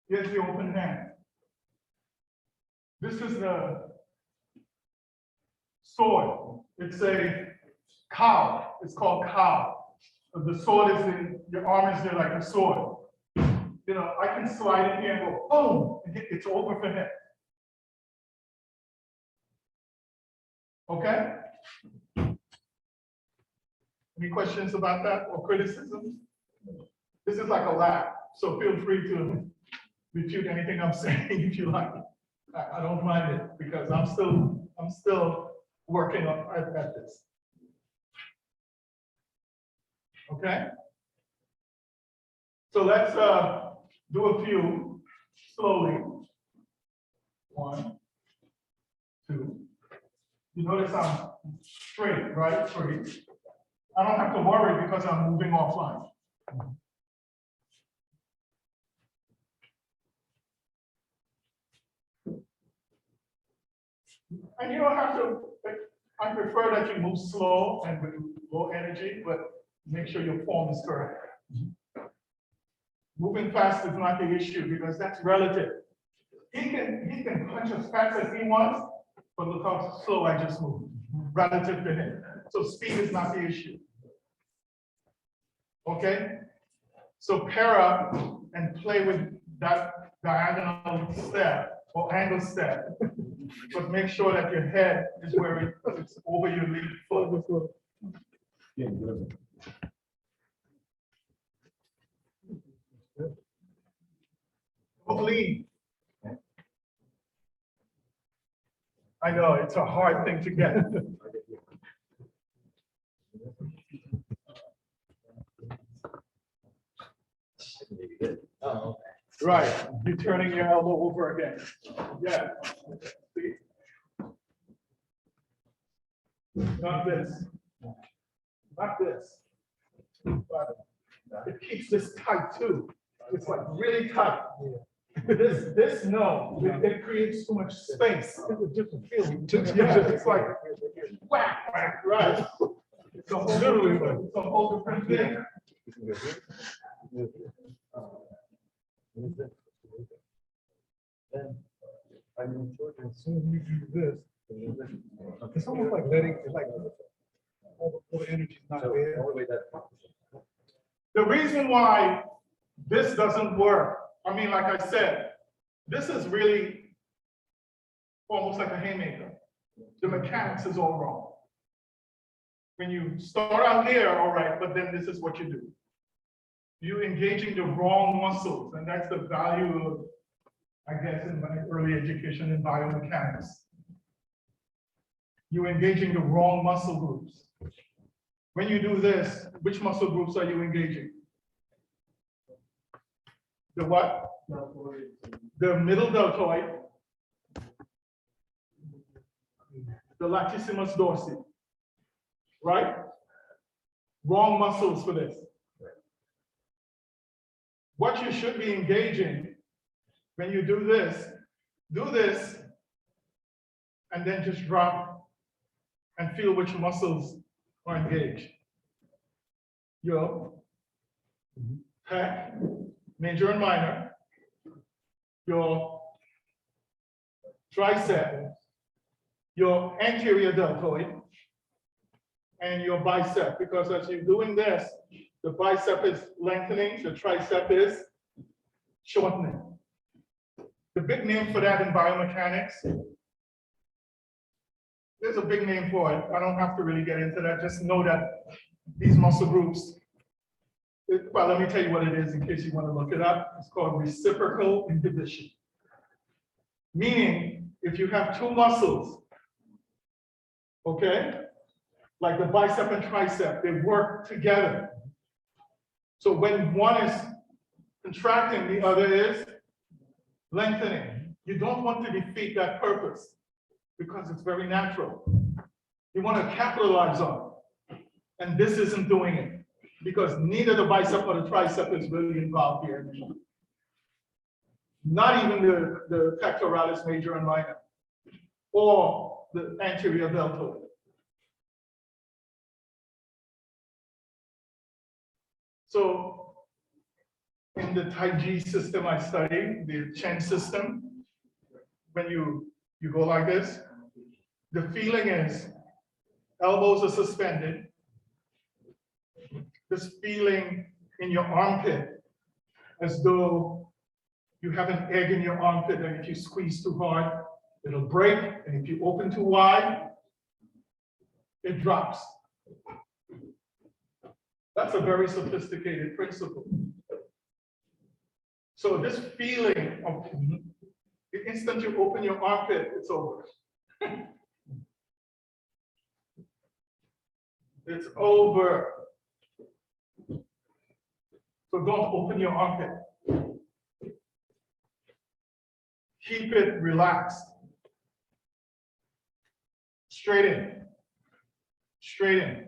here's the open hand. This is the sword. It's a cow. It's called cow. The sword is your arm is there like a sword. You know, I can slide in here and go, boom, and it's over for him. Okay? Any questions about that or criticism? This is like a lab, so feel free to refute anything I'm saying if you like. I don't mind it because I'm still working at this. Okay? So let's do a few slowly. 1, 2. You notice I'm straight, right? Straight. I don't have to worry because I'm moving offline. And you don't have to, I prefer that you move slow and with low energy, but make sure your form is correct. Moving fast is not the issue because that's relative. He can punch as fast as he wants, but look how slow I just moved relative to him. So speed is not the issue. Okay? So pair up and play with that diagonal step or angle step, but make sure that your head is where it's over your lead foot. Don't lean. I know, it's a hard thing to get. Right, you're turning your elbow over again. Yeah. See? Not this. Not this. But it keeps this tight too. It's like really tight. This no, it creates too much space. It's a different feeling. Yeah, it's like whack, whack, right. It's a whole different thing. Then I'm sure as soon as you do this, it's almost like letting it like all the energy is not there. The reason why this doesn't work, I mean, like I said, this is really almost like a haymaker. The mechanics is all wrong. When you start out here, all right, but then this is what you do. You're engaging the wrong muscles, and that's the value of, I guess, in my early education in biomechanics. You're engaging the wrong muscle groups. When you do this, which muscle groups are you engaging? The what? The middle deltoid, the latissimus dorsi, right? Wrong muscles for this. What you should be engaging when you do this, and then just drop and feel which muscles are engaged. Your pec, major and minor, your tricep, your anterior deltoid and your bicep, because as you're doing this, the bicep is lengthening, the tricep is shortening. The big name for that in biomechanics, there's a big name for it. I don't have to really get into that. Just know that these muscle groups, well, let me tell you what it is in case you want to look it up. It's called reciprocal inhibition. Meaning, if you have two muscles, okay, like the bicep and tricep, they work together. So when one is contracting, the other is lengthening. You don't want to defeat that purpose because it's very natural. You want to capitalize on it. And this isn't doing it because neither the bicep or the tricep is really involved here. Not even the pectoralis major and minor or the anterior deltoid. So in the Tai Chi system I study, the Chen system, when you go like this, the feeling is elbows are suspended. This feeling in your armpit, as though you have an egg in your armpit, and if you squeeze too hard, it'll break, and if you open too wide, it drops. That's a very sophisticated principle. So this feeling of the instant you open your armpit, it's over. It's over. So don't open your armpit. Keep it relaxed. Straight in. Straight in.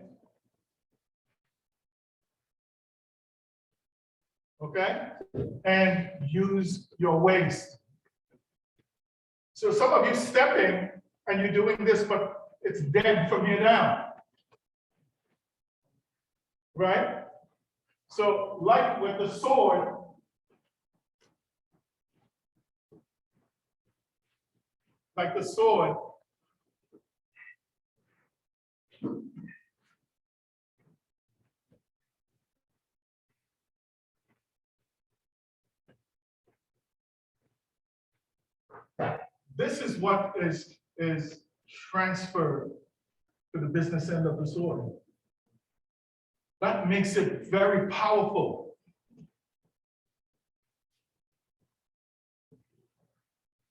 Okay? And use your waist. So some of you stepping and you're doing this, but it's dead from here down. Right? So like with the sword, this is what is transferred to the business end of the sword. That makes it very powerful.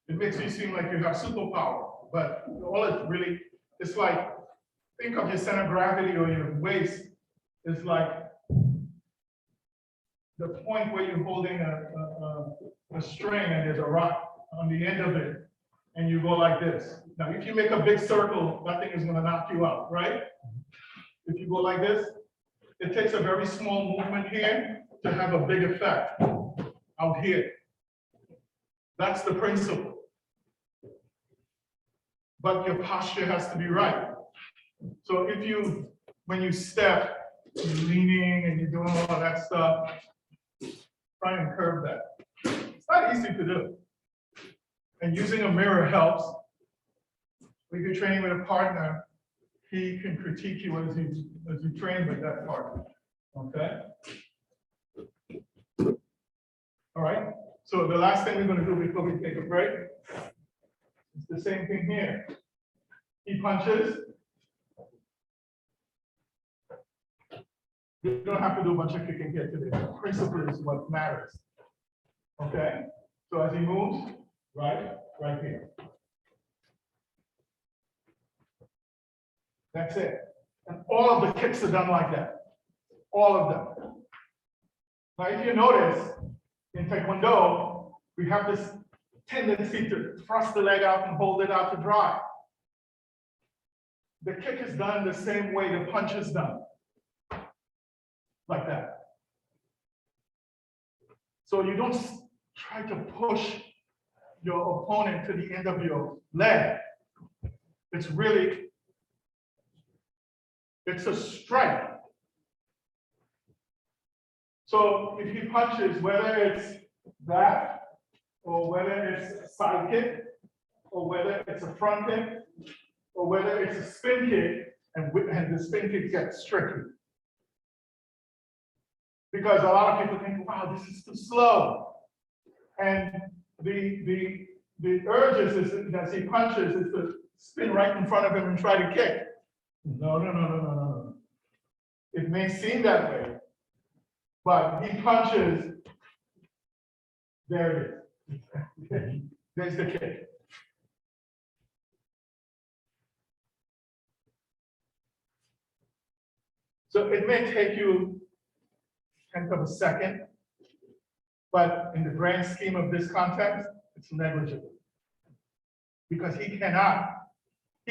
It makes you seem like you have superpower, but all it really, it's like, think of your center of gravity or your waist is like the point where you're holding a string and there's a rock on the end of it, and you go like this. Now, if you make a big circle, that thing is going to knock you out, right? If you go like this, it takes a very small movement here to have a big effect out here. That's the principle. But your posture has to be right. So if you, when you step, you're leaning and you're doing all of that stuff, try and curve that. It's not easy to do. And using a mirror helps. If you're training with a partner, he can critique you as you train with that partner. Okay? All right. So the last thing we're going to do before we take a break is the same thing here. He punches. You don't have to do a bunch of kicking here today. The principle is what matters. Okay? So as he moves, right here. That's it. And all of the kicks are done like that. All of them. Now, if you notice, in Taekwondo, we have this tendency to thrust the leg out and hold it out to dry. The kick is done the same way the punch is done. Like that. So you don't try to push your opponent to the end of your leg. It's really, it's a strike. So if he punches, whether it's that, or whether it's a side kick, or whether it's a front kick, or whether it's a spin kick and the spin kick gets tricky. Because a lot of people think, wow, this is too slow. And the urges is, as he punches is to spin right in front of him and try to kick. No. It may seem that way, but he punches, there it is. There's the kick. So it may take you a tenth of a second, but in the grand scheme of this context, it's negligible. Because he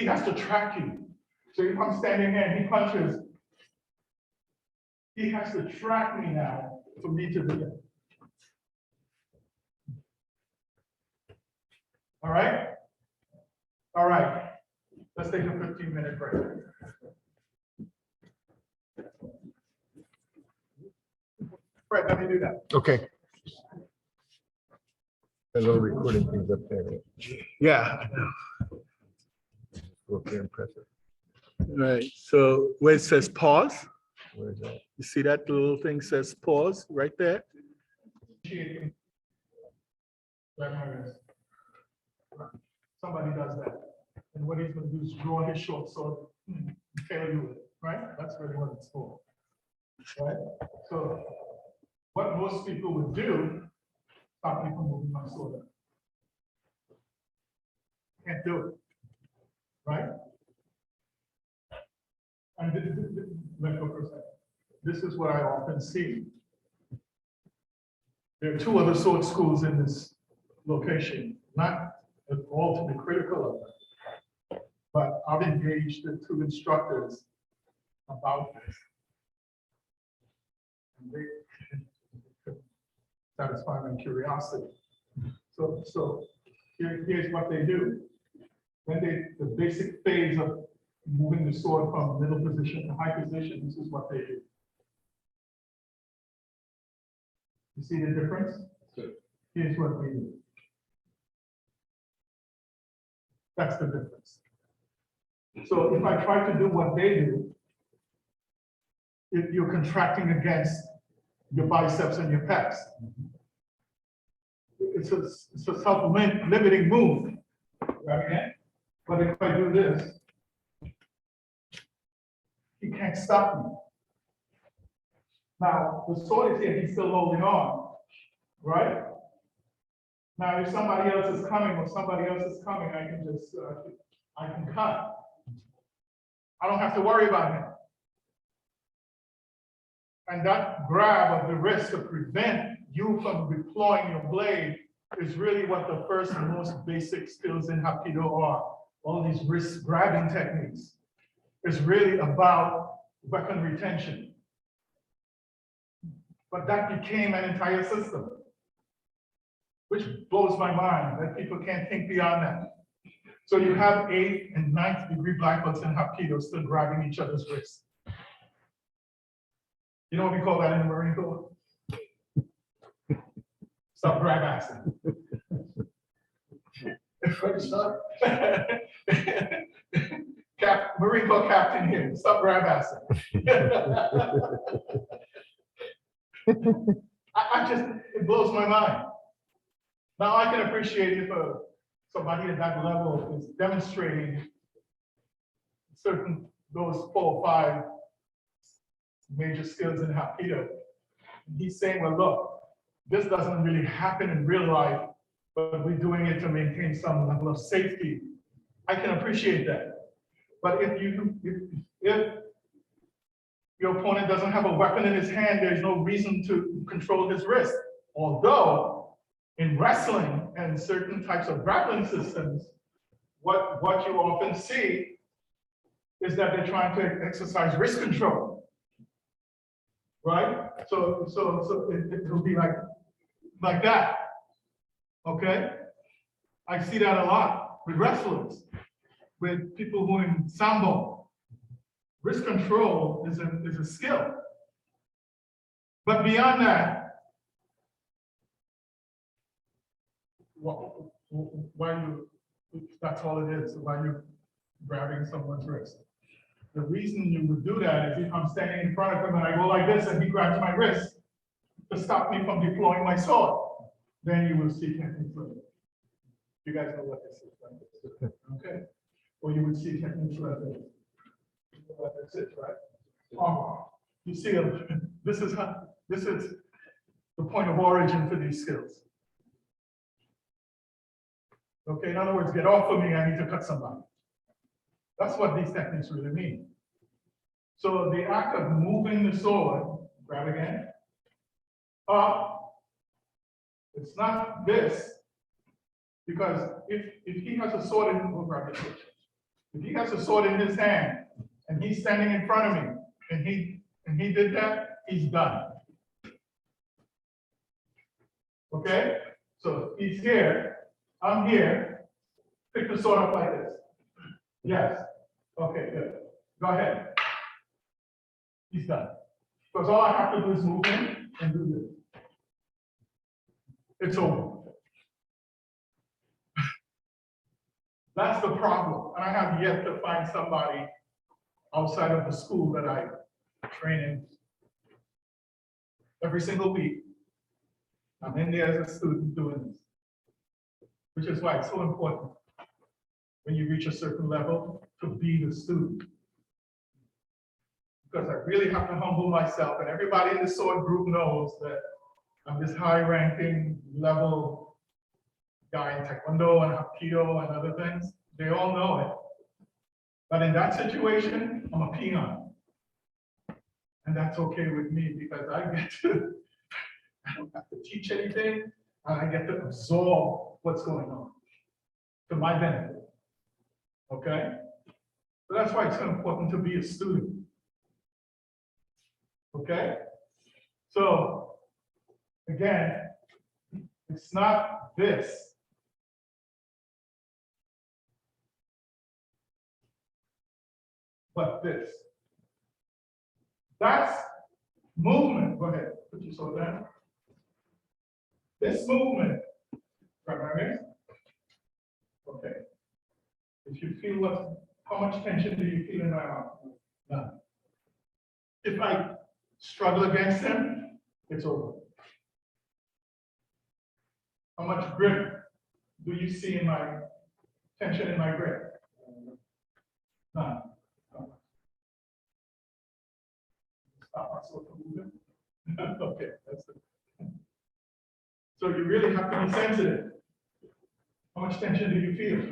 has to track you. So if I'm standing here and he punches, he has to track me now for me to do it. All right? All right. Let's take a 15-minute break. Fred, let me do that. Okay. A little recording things up there. Yeah. Okay, impressive. Right. So where it says pause, Where is that? you see that little thing says pause right there? Somebody does that. And what he's going to do is draw his short sword and tail you with it, right? That's really what it's for. Right? So what most people would do, stop me from moving my sword up. Can't do it. Right? And let go for a second. This is what I often see. There are two other sword schools in this location, not at all to be critical of them, but I've engaged the two instructors about this. And they satisfy my curiosity. So here's what they do. The basic phase of moving the sword from middle position to high position, this is what they do. You see the difference? Here's what we do. That's the difference. So if I try to do what they do, if you're contracting against your biceps and your pecs, it's a self-limiting move, right? Again. But if I do this, he can't stop me. Now, the sword is here, he's still holding on, right? Now, if somebody else is coming or somebody else is coming, I can just, I can cut. I don't have to worry about him. And that grab of the wrist to prevent you from deploying your blade is really what the first and most basic skills in Hapkido are. All these wrist grabbing techniques is really about weapon retention. But that became an entire system, which blows my mind that people can't think beyond that. So you have 8th and 9th degree black belts in Hapkido still grabbing each other's wrists. You know what we call that in the Marine Corps? Stop grab assing. Marine Corps captain here, stop grab assing. I just, it blows my mind. Now I can appreciate if somebody at that level is demonstrating those 4 or 5 major skills in Hapkido. He's saying, well, look, this doesn't really happen in real life, but we're doing it to maintain some level of safety. I can appreciate that. But if your opponent doesn't have a weapon in his hand, there's no reason to control his wrist. Although in wrestling and certain types of grappling systems, what you often see is that they're trying to exercise wrist control, right? So it'll be like that, okay? I see that a lot with wrestlers, with people who are in sambo. Wrist control is a skill. But beyond that, why you, that's all it is, why you grabbing someone's wrist. The reason you would do that is if I'm standing in front of him and I go like this and he grabs my wrist to stop me from deploying my sword, then you will see techniques like this. You guys know what this is, right? Okay. Or you would see techniques like this. You know what this is, right? You see, this is the point of origin for these skills. Okay, in other words, get off of me, I need to cut somebody. That's what these techniques really mean. So the act of moving the sword, grab again, up, it's not this, because if he has a sword in, we'll grab the sword. If he has a sword in his hand and he's standing in front of me and he did that, he's done. Okay? So he's here, I'm here, pick the sword up like this. Yes. Okay, good. Go ahead. He's done. Because all I have to do is move in and do this. It's over. That's the problem. And I have yet to find somebody outside of the school that I train in every single week. I'm in there as a student doing this, which is why it's so important when you reach a certain level to be the student. Because I really have to humble myself, and everybody in the sword group knows that I'm this high-ranking level guy in Taekwondo and Hapkido and other things. They all know it. But in that situation, I'm a peon. And that's okay with me because I don't have to teach anything, and I get to absorb what's going on to my benefit. Okay? So that's why it's so important to be a student. Okay? So, again, it's not this. But this. That's movement. Go ahead, put your sword down. This movement, right? Okay. If you feel how much tension do you feel in my arm? None. If I struggle against him, it's over. How much grip do you see in my tension in my grip? None. Stop myself from moving. Okay, that's it. So you really have to be sensitive. How much tension do you feel?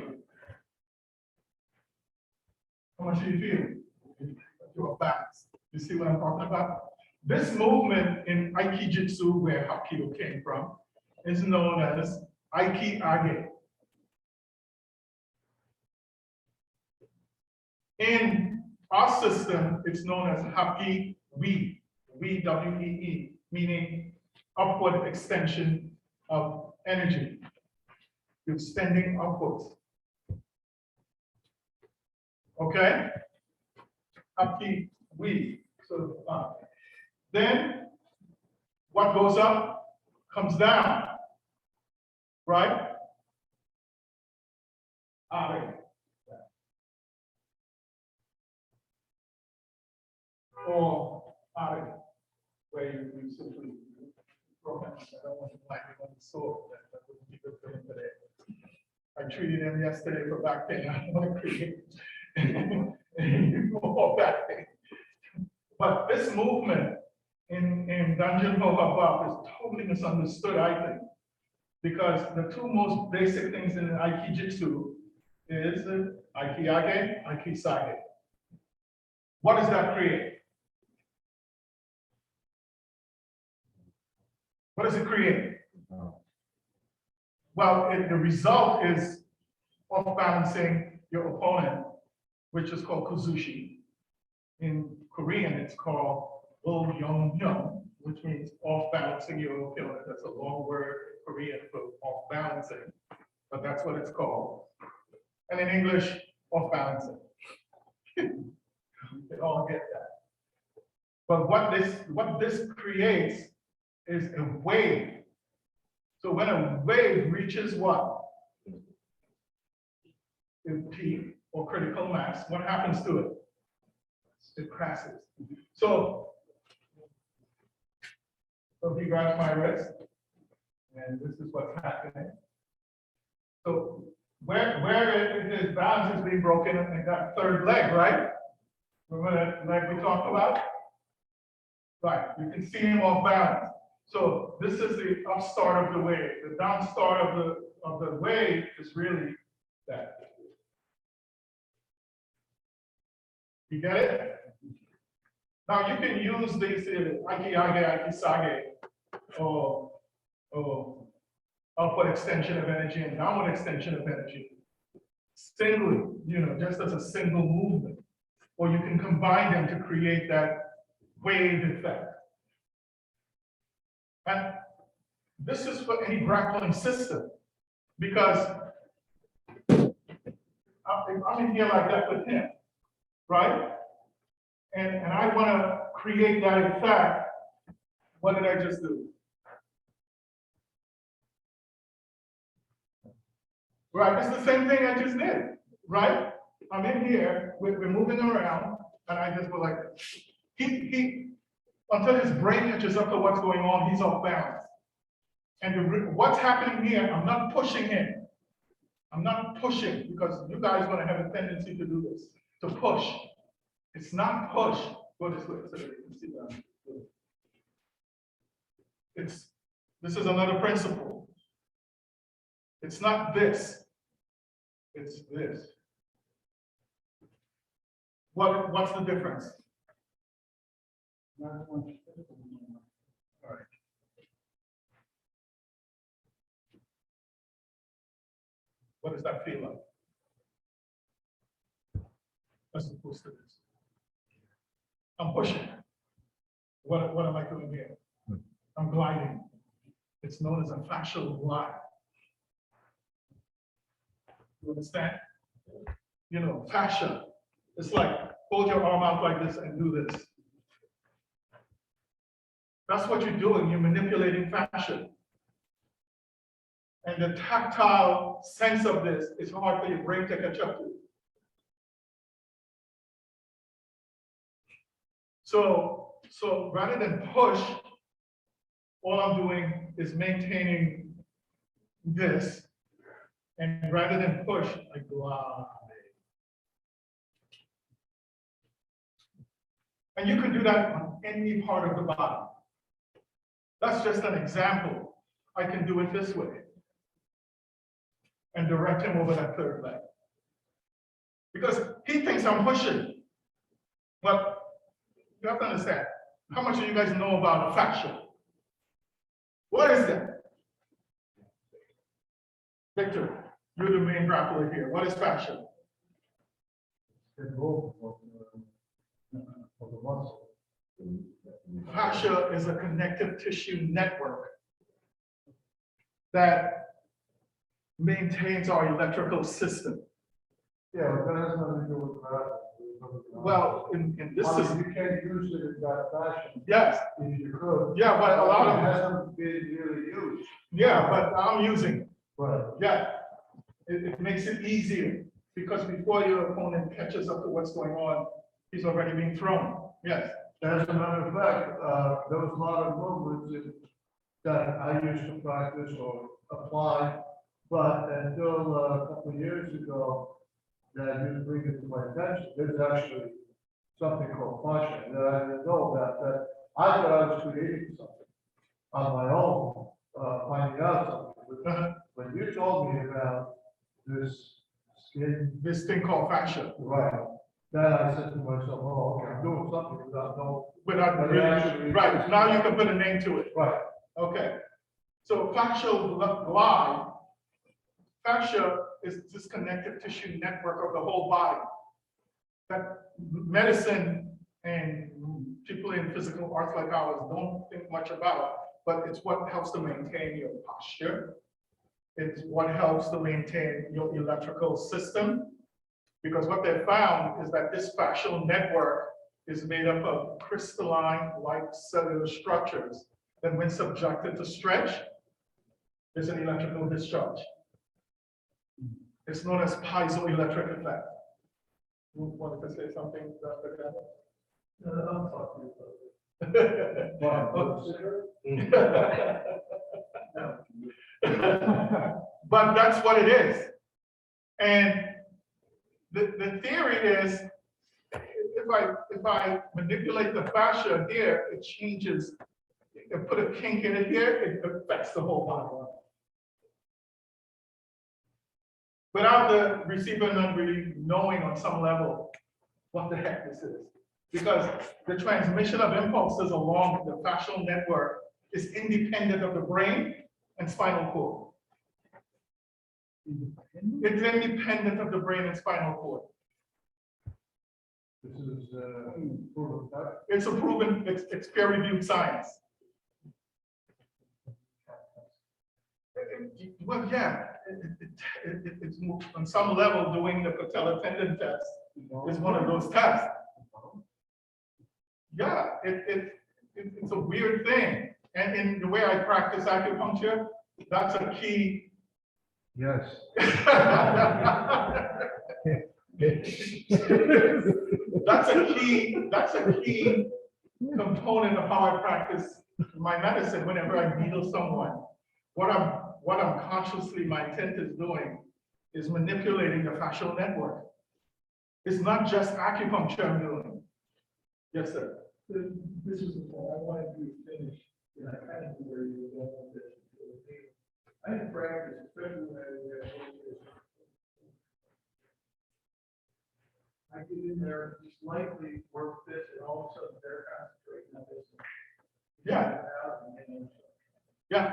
How much do you feel? Your backs. You see what I'm talking about? This movement in Aikijitsu, where Hapkido came from, is known as Ikage. In our system, it's known as HapGi Mu Yae, meaning upward extension of energy. You're extending upwards. Okay? HapGi Mu. So then what goes up comes down, right? Or where you simply throw him. I don't want to black him on the sword. That wouldn't be good for him today. I treated him yesterday for back pain. I don't want to create more back pain. But this movement in Dungeon Ho Habab is totally misunderstood, I think, because the two most basic things in Aikijitsu is Aikiyage, Aikisage. What does that create? What does it create? Well, the result is off balancing your opponent, which is called kuzushi. In Korean, it's called o yong yong, which means off balancing your opponent. That's a long word in Korean for off balancing, but that's what it's called. And in English, off balancing. They all get that. But what this creates is a wave. So when a wave reaches what? In P, or critical mass, what happens to it? It crashes. So he grabs my wrist, and this is what's happening. So where his balance is being broken and that third leg, right? Remember that leg we talked about? Right, you can see him off balance. So this is the upstart of the wave. The downstart of the wave is really that. You get it? Now you can use these Ikisage, or upward extension of energy and downward extension of energy singly, just as a single movement. Or you can combine them to create that wave effect. And this is for any grappling system, because I'm in here like that with him, right? And I want to create that effect. What did I just do? Right, it's the same thing I just did, right? I'm in here, we're moving around, and I just go like, until his brain catches up to what's going on, he's off balance. And what's happening here, I'm not pushing him. I'm not pushing, because you guys are going to have a tendency to do this, to push. It's not push. Go this way so that you can see that. This is another principle. It's not this. It's this. What's the difference? All right. What does that feel like? As opposed to this. I'm pushing. What am I doing here? I'm gliding. It's known as a fascial glide. You understand? Fascia. It's like hold your arm out like this and do this. That's what you're doing. You're manipulating fascia. And the tactile sense of this is hard for your brain to catch up to. So rather than push, all I'm doing is maintaining this. And rather than push, I glide. And you can do that on any part of the body. That's just an example. I can do it this way and direct him over that third leg. Because he thinks I'm pushing. But you have to understand, how much do you guys know about fascia? What is that? Victor, you're the main grappler here. What is fascia? Fascia is a connective tissue network that maintains our electrical system. Yeah, but that has nothing to do with that. Well, in this system, You can't use it in that fashion. yes, If you could. yeah, but a lot It of hasn't been really used. yeah, but I'm using it. Right. Yeah, it makes it easier because before your opponent catches up to what's going on, he's already being thrown. Yes. As a matter of fact, there was a lot of movements that I used to practice or apply, but until a couple of years ago, that I didn't bring it to my attention. There's actually something called fascia that I didn't know about. That I thought I was creating something on my own, finding out something. But when you told me about this skin, This thing called fascia. right, then I said to myself, oh, okay, I'm doing something without knowing. Without But really, actually- right, now you can put a name to it. Right. Okay. So fascial glide, fascia is this connective tissue network of the whole body that medicine and people in physical arts like ours don't think much about, but it's what helps to maintain your posture. It's what helps to maintain your electrical system. Because what they found is that this fascial network is made up of crystalline-like cellular structures that when subjected to stretch, there's an electrical discharge. It's known as piezoelectric effect. You wanted to say something, Dr. Gavin? I'll talk to you about it. But that's what it is. And the theory is, if I manipulate the fascia here, it changes. If I put a kink in it here, it affects the whole body. Without the receiver not really knowing on some level what the heck this is. Because the transmission of impulses along the fascial network is independent of the brain and spinal cord. It's independent of the brain and spinal cord. This is proven fact. It's a proven, it's peer-reviewed science. Well, yeah, it's on some level doing the patella tendon test is one of those tests. Yeah, it's a weird thing. And in the way I practice acupuncture, that's a key. Yes. That's a key component of how I practice my medicine whenever I needle someone. What I'm consciously, my intent is doing is manipulating the fascial network. It's not just acupuncture I'm doing. Yes, sir. This is the point I wanted you to finish, and I kind of knew where you were going with this. I in practice, especially when I get in there, just lightly work this, and all of a sudden they're concentrating on this. Yeah. Yeah.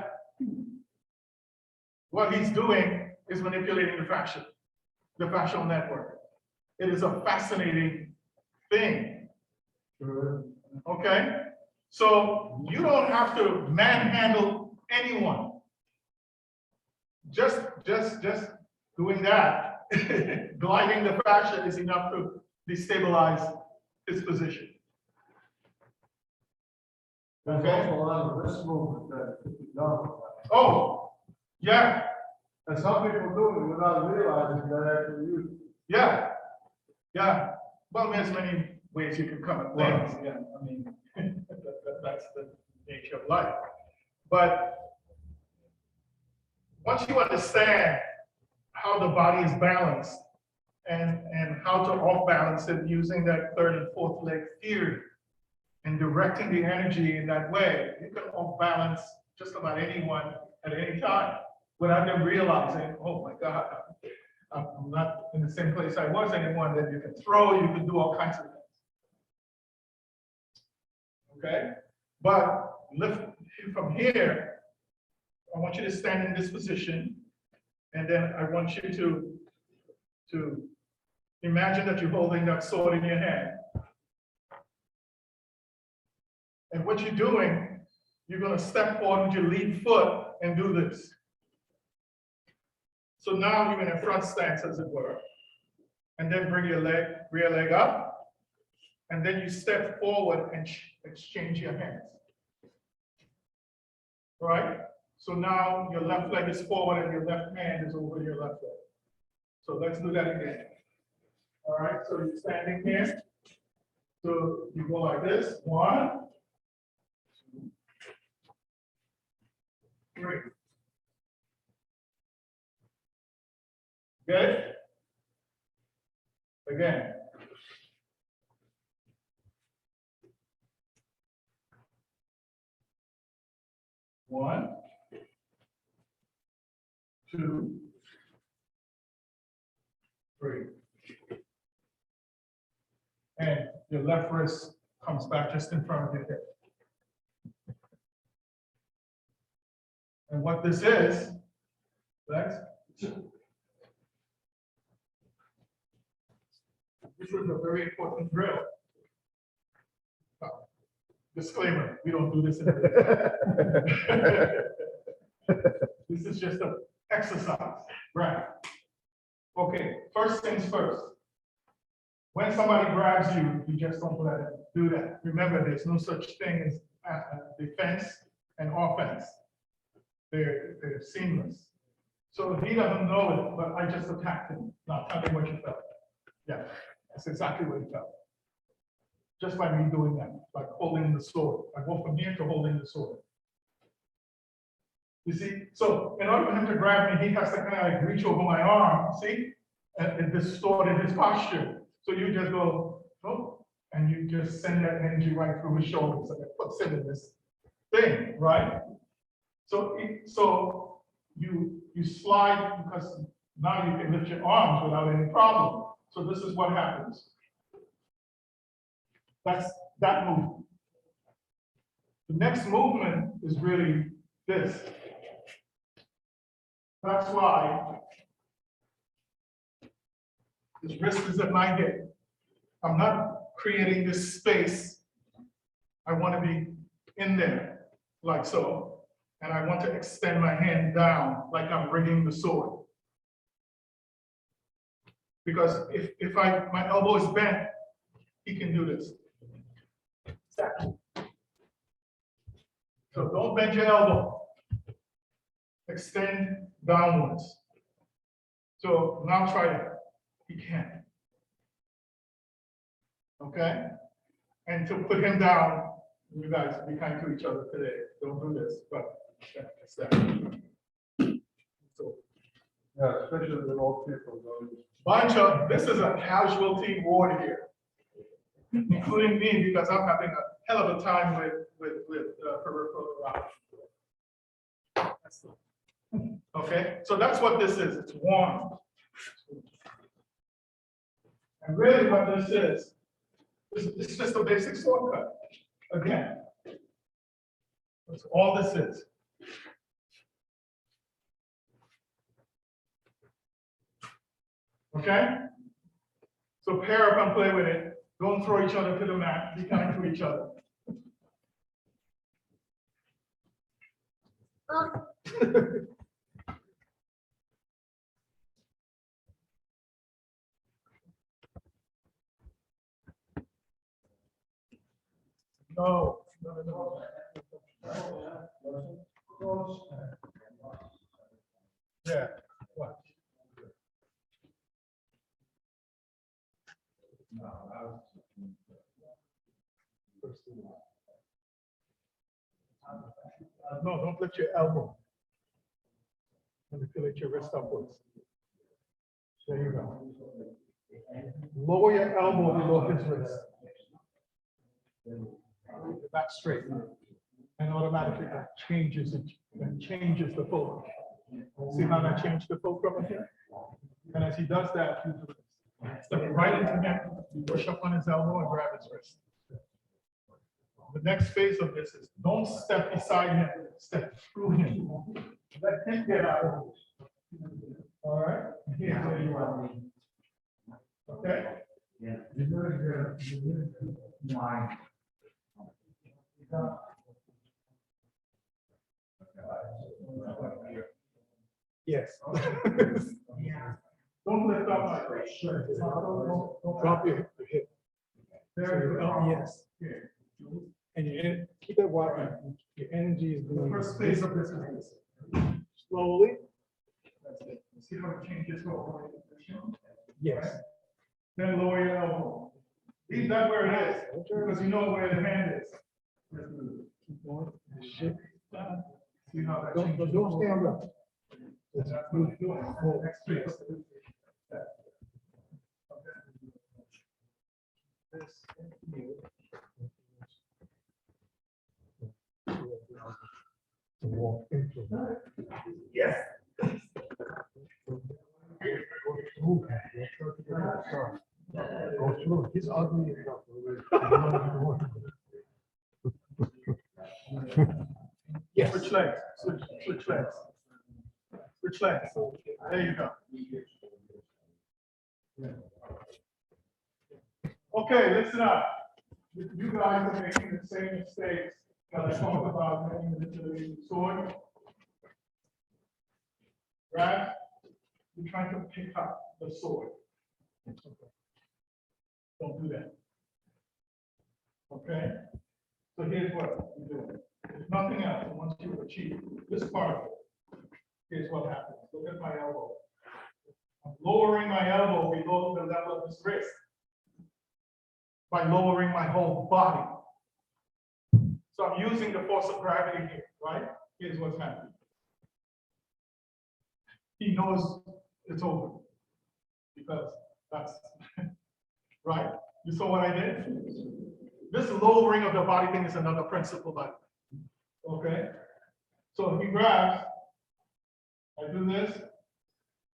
What he's doing is manipulating the fascial network. It is a fascinating thing. Sure. Okay? So you don't have to manhandle anyone. Just doing that, gliding the fascia is enough to destabilize his position. There's Okay. also a lot of wrist movement that could be done. Oh, yeah, And some people do it without realizing that actually use it. yeah, yeah. Well, there's many ways you can come at things. Yeah, I mean, that's the nature of life. But once you understand how the body is balanced and how to off-balance it using that third and fourth leg theory and directing the energy in that way, you can off-balance just about anyone at any time without them realizing, oh my God, I'm not in the same place I was anymore. Then you can throw, you can do all kinds of things. Okay? But lift from here, I want you to stand in this position, and then I want you to imagine that you're holding that sword in your hand. And what you're doing, you're going to step forward with your lead foot and do this. So now you're in a front stance, as it were. And then bring your rear leg up. And then you step forward and exchange your hands. All right? So now your left leg is forward and your left hand is over your left leg. So let's do that again. All right, so you're standing here. So you go like this. 1, 2, 3. Good? Again. One, 2, 3. And your left wrist comes back just in front of your hip. And what this is, this is a very important drill. Disclaimer, we don't do this in This is just an exercise, right? Okay, first things first. When somebody grabs you, you just don't let them do that. Remember, there's no such thing as defense and offense. They're seamless. So he doesn't know it, but I just attacked him. Now tell me what you felt. Yeah. That's exactly what it felt. Just by me doing that, like holding the sword. I go from here to holding the sword. You see, so in order for him to grab me, he has to kind of like reach over my arm, see? And it distorted his posture. So you just go, oh, and you just send that energy right through his shoulders and it puts him in this thing, right? So you slide because now you can lift your arms without any problem. So this is what happens. That's that movement. The next movement is really this. That's why this wrist is at my hip. I'm not creating this space. I want to be in there, like so. And I want to extend my hand down like I'm bringing the sword. Because if my elbow is bent, he can do this. So don't bend your elbow. Extend downwards. So now try it. He can't. Okay? And to put him down, you guys be kind to each other today. Don't do this, but that's that. So, Yeah, especially with old people. this is a casualty ward here, including me, because I'm having a hell of a time with peripheral neuropathy. Okay, so that's what this is. It's warm. And really what this is just a basic sword cut. Again, that's all this is. Okay? So pair up and play with it. Don't throw each other to the mat. Be kind to each other. No. Yeah. What? No, don't lift your elbow. Manipulate your wrist upwards. There you go. Lower your elbow below his wrist. Your back straight. And automatically that changes it. That changes the fulcrum. See how that changed the fulcrum here? And as he does that, you step right into him, you push up on his elbow and grab his wrist. The next phase of this is don't step beside him, step through him. Let him get out of it. All right? Here's where you are. Okay? Yeah. Yes. Don't lift up my right shirt. Don't drop your hip. There you go. Yes. And you keep it walking. Your energy is doing. The first phase of this is this. Slowly. That's it. See how it changes over position? Yes. Then lower your elbow. Leave that where it is, because you know where the hand is. Keep going. See how that changes. Don't stand up. Next phase. Yes. Go through. He's ugly. Yes. Switch legs. Switch legs. Switch legs. There you go. Okay, listen up. You guys are making the same mistakes that I talked about when manipulating the sword. Grab. You're trying to pick up the sword. Don't do that. Okay? So here's what you do. There's nothing else. And once you achieve this part of it, here's what happens. Look at my elbow. I'm lowering my elbow below the level of his wrist. by lowering my whole body. So I'm using the force of gravity here, right? Here's what's happening. He knows it's over because that's right. You saw what I did? This lowering of the body thing is another principle, but okay. So he grabs, I do this.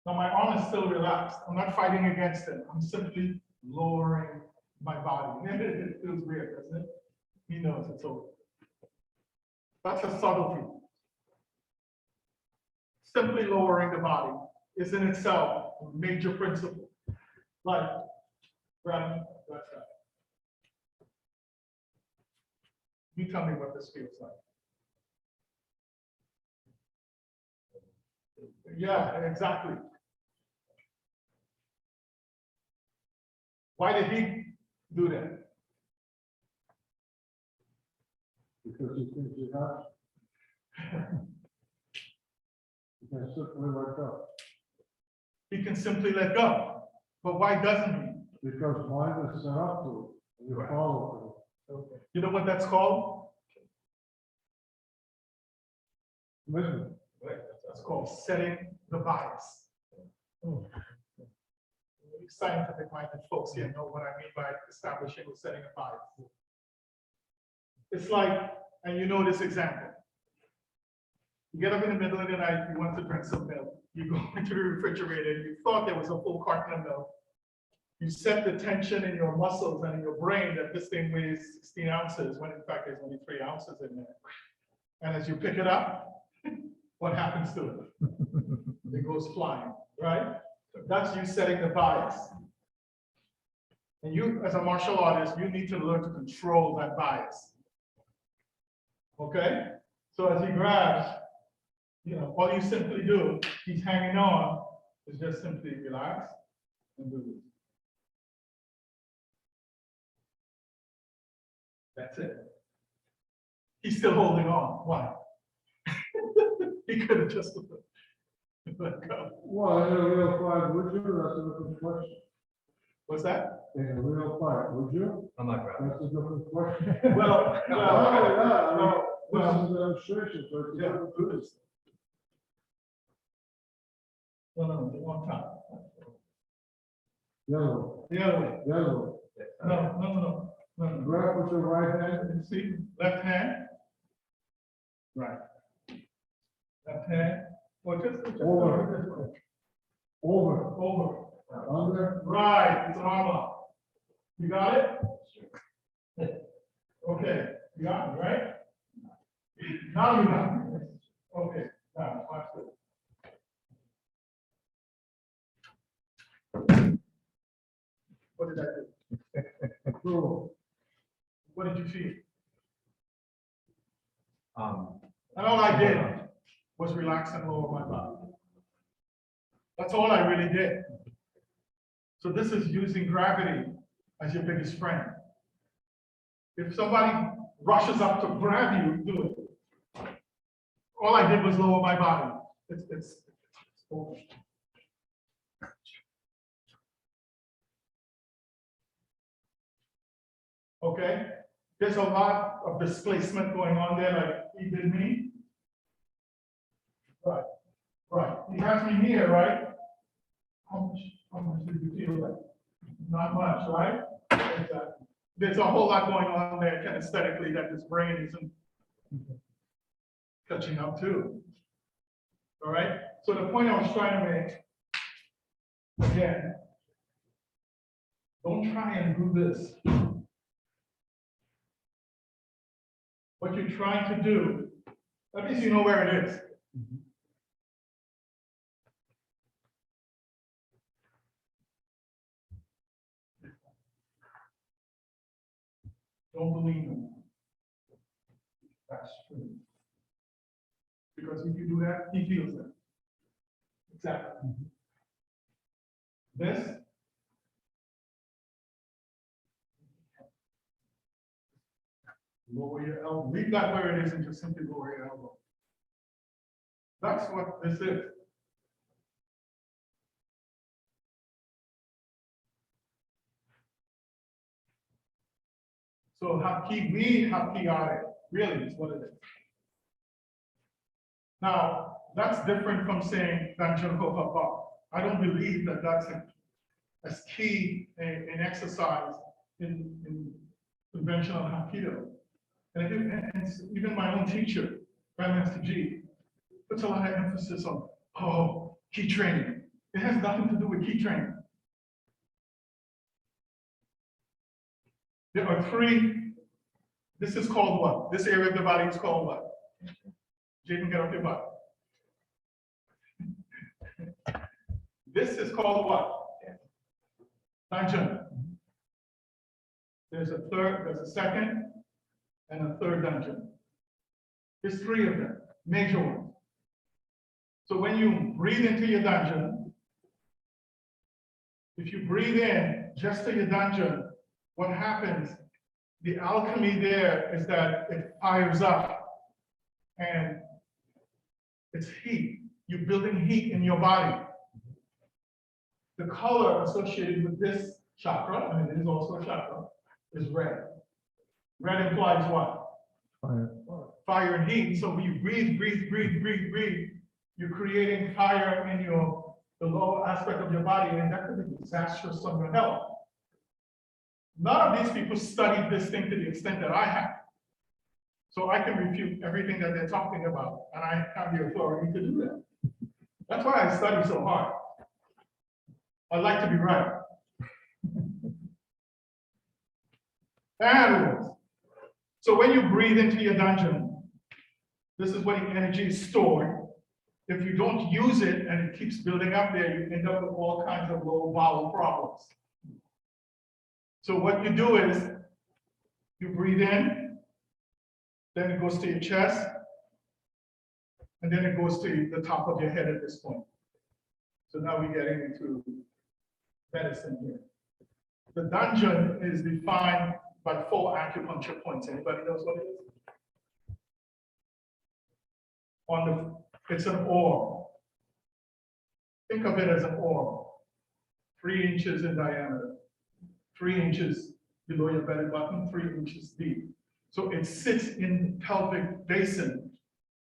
Now my arm is still relaxed. I'm not fighting against it. I'm simply lowering my body. It feels weird, doesn't it? He knows it's over. That's a subtlety. Simply lowering the body is in itself a major principle. Like, grab that. You tell me what this feels like. Yeah, exactly. Why did he do that? Because he thinks he has. He can simply let go. He can simply let go. But why doesn't he? Because mind is set up to it, and you Right. follow You know what that's called? it. Listen, That's called setting the bias. Scientific-minded folks here know what I mean by establishing or setting a bias. It's like, and you know this example. You get up in the middle of the night, you want to drink some milk. You go into the refrigerator, you thought there was a full carton of milk. You set the tension in your muscles and in your brain that this thing weighs 16 ounces, when in fact there's only 3 ounces in there. And as you pick it up, what happens to it? It goes flying, right? That's you setting the bias. And you, as a martial artist, you need to learn to control that bias. Okay? So as he grabs, all you simply do, he's hanging on, is just simply relax and do this. That's it. He's still holding on. Why? He could have just let go. well, in a real fight, would you? That's a different question. What's that? In a real fight, would you? I'm not grabbing. That's a different question. Well, This is an illustration, so it's a yeah, different do question. this. No, one time. The other one, The other way. the other one. No. Grab with your right hand. You see, left hand. Right. Left hand. Or just Over. Over, Over. under. Right, it's an arm up. You got it? Okay, you got it, right? Now you got it. Okay, now watch this. What did I do? Cool. What did you feel? Um, And all I did was relax and lower my body. That's all I really did. So this is using gravity as your biggest friend. If somebody rushes up to grab you, do it. All I did was lower my body. It's over. Okay? There's a lot of displacement going on there, like he did me. Right. He has me here, right? How much did you feel like? Not much, right? Exactly. There's a whole lot going on there kinesthetically that this brain isn't catching up to. All right? So the point I was trying to make, again, don't try and do this. What you're trying to do, at least you know where it is. Don't believe him. That's true. Because if you do that, he feels that. Exactly. This. Lower your elbow. Leave that where it is and just simply lower your elbow. That's what this is. So HapGi Yae really is what it is. Now, that's different from saying Danjun Ho Hapa. I don't believe that that's as key in exercise in conventional Hapkido. And even my own teacher, Grandmaster G, puts a lot of emphasis on, key training. It has nothing to do with key training. There are three, this is called what? This area of the body is called what? Jaden, get off your butt. This is called what? Dungeon. There's a second, and a third dungeon. There's three of them, major ones. So when you breathe into your dungeon, if you breathe in just to your dungeon, what happens, the alchemy there is that it fires up and it's heat. You're building heat in your body. The color associated with this chakra, and it is also a chakra, is red. Red implies what? Fire. Fire and heat. So when you breathe, you're creating fire in the lower aspect of your body, and that could be disastrous on your health. None of these people studied this thing to the extent that I have. So I can refute everything that they're talking about, and I have the authority to do that. That's why I study so hard. I like to be right. And so when you breathe into your dungeon, this is where the energy is stored. If you don't use it and it keeps building up there, you end up with all kinds of low bowel problems. So what you do is you breathe in, then it goes to your chest, and then it goes to the top of your head at this point. So now we're getting into medicine here. The dungeon is defined by 4 acupuncture points. Anybody knows what it is? It's an orb. Think of it as an orb, 3 inches in diameter, 3 inches below your belly button, 3 inches deep. So it sits in the pelvic basin,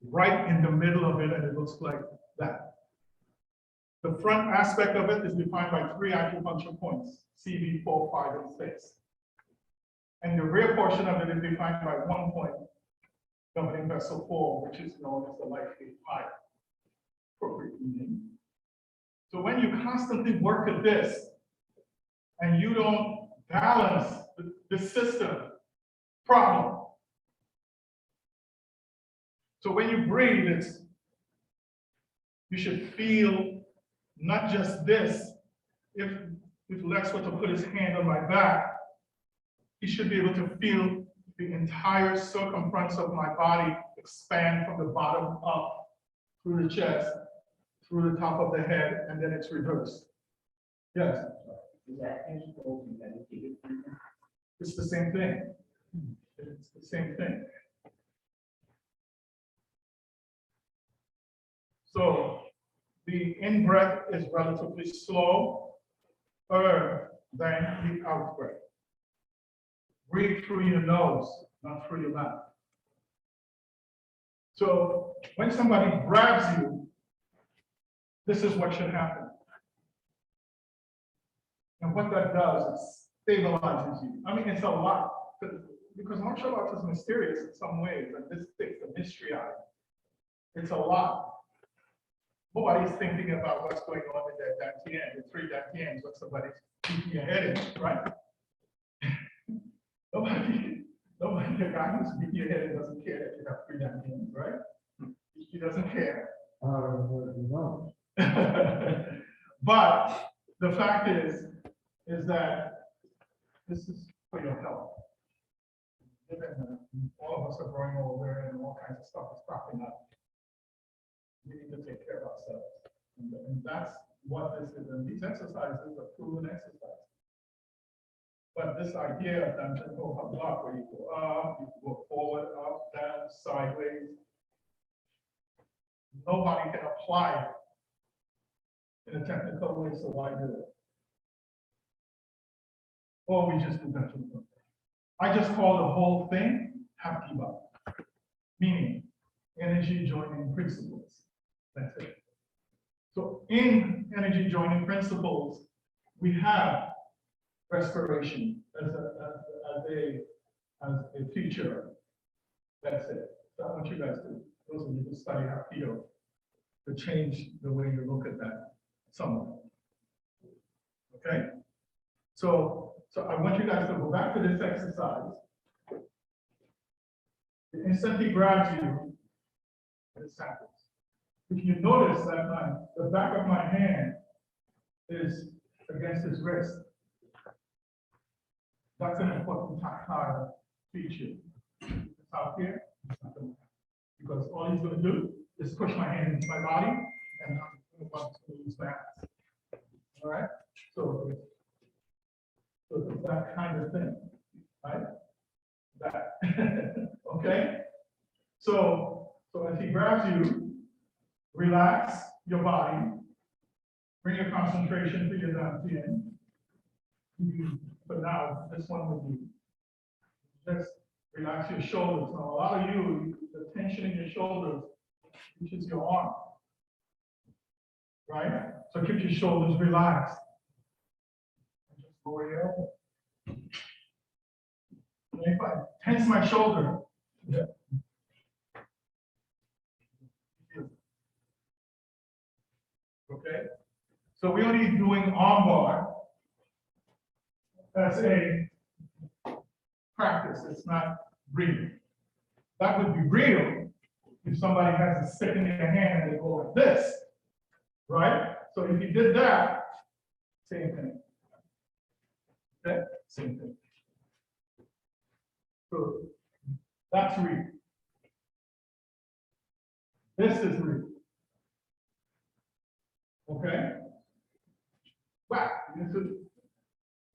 right in the middle of it, and it looks like that. The front aspect of it is defined by 3 acupuncture points, CV, 4, 5, and 6. And the rear portion of it is defined by 1 point, governing vessel 4, which is known as the life gate 5, appropriate meaning. So when you constantly work at this, and you don't balance the system, problem. So when you breathe, you should feel not just this. If Lex were to put his hand on my back, he should be able to feel the entire circumference of my body expand from the bottom up through the chest, through the top of the head, and then it's reversed. Yes? It's the same thing. It's the same thing. So the in-breath is relatively slower than the out-breath. Breathe through your nose, not through your mouth. So when somebody grabs you, this is what should happen. And what that does is stabilizes you. I mean, it's a lot, because martial arts is mysterious in some ways, and this takes the mystery out of it. It's a lot. Nobody's thinking about what's going on in their dantian, the 3 dantians, what somebody's keeping your head in, right? Nobody, the guy who's beating your head in doesn't care that you have 3 dantians, right? He doesn't care. No. But the fact is that this is for your health. All of us are growing older and all kinds of stuff is cropping up. We need to take care of ourselves. And that's what this is. And these exercises are proven exercises. But this idea of Danjun Ho block, where you go up, you go forward, up, down, sideways, nobody can apply it in a technical way, so why do it? Or we just do Danjun Ho. I just call the whole thing HapGi Mu, meaning energy joining principles. That's it. So in energy joining principles, we have respiration as a feature. That's it. So I want you guys to, those of you who study Hapkido, to change the way you look at that somewhat. Okay? So I want you guys to go back to this exercise. The instant he grabs you, it happens. If you notice that the back of my hand is against his wrist, that's an important tactile feature. It's out here, because all he's going to do is push my hand into my body, and I'm going to lose balance. All right? So it's that kind of thing, right? That. Okay? So as he grabs you, relax your body, bring your concentration to your dantian. But now, this one would be just relax your shoulders. Now, a lot of you, the tension in your shoulders reaches your arm, right? So keep your shoulders relaxed. Just go here. If I tense my shoulder, yeah. Okay, so we're only doing arm bar as a practice. It's not real. That would be real if somebody has a stick in their hand and they go like this, right? So if you did that, same thing. Okay, same thing. So that's real. This is real. Okay? Wow, this is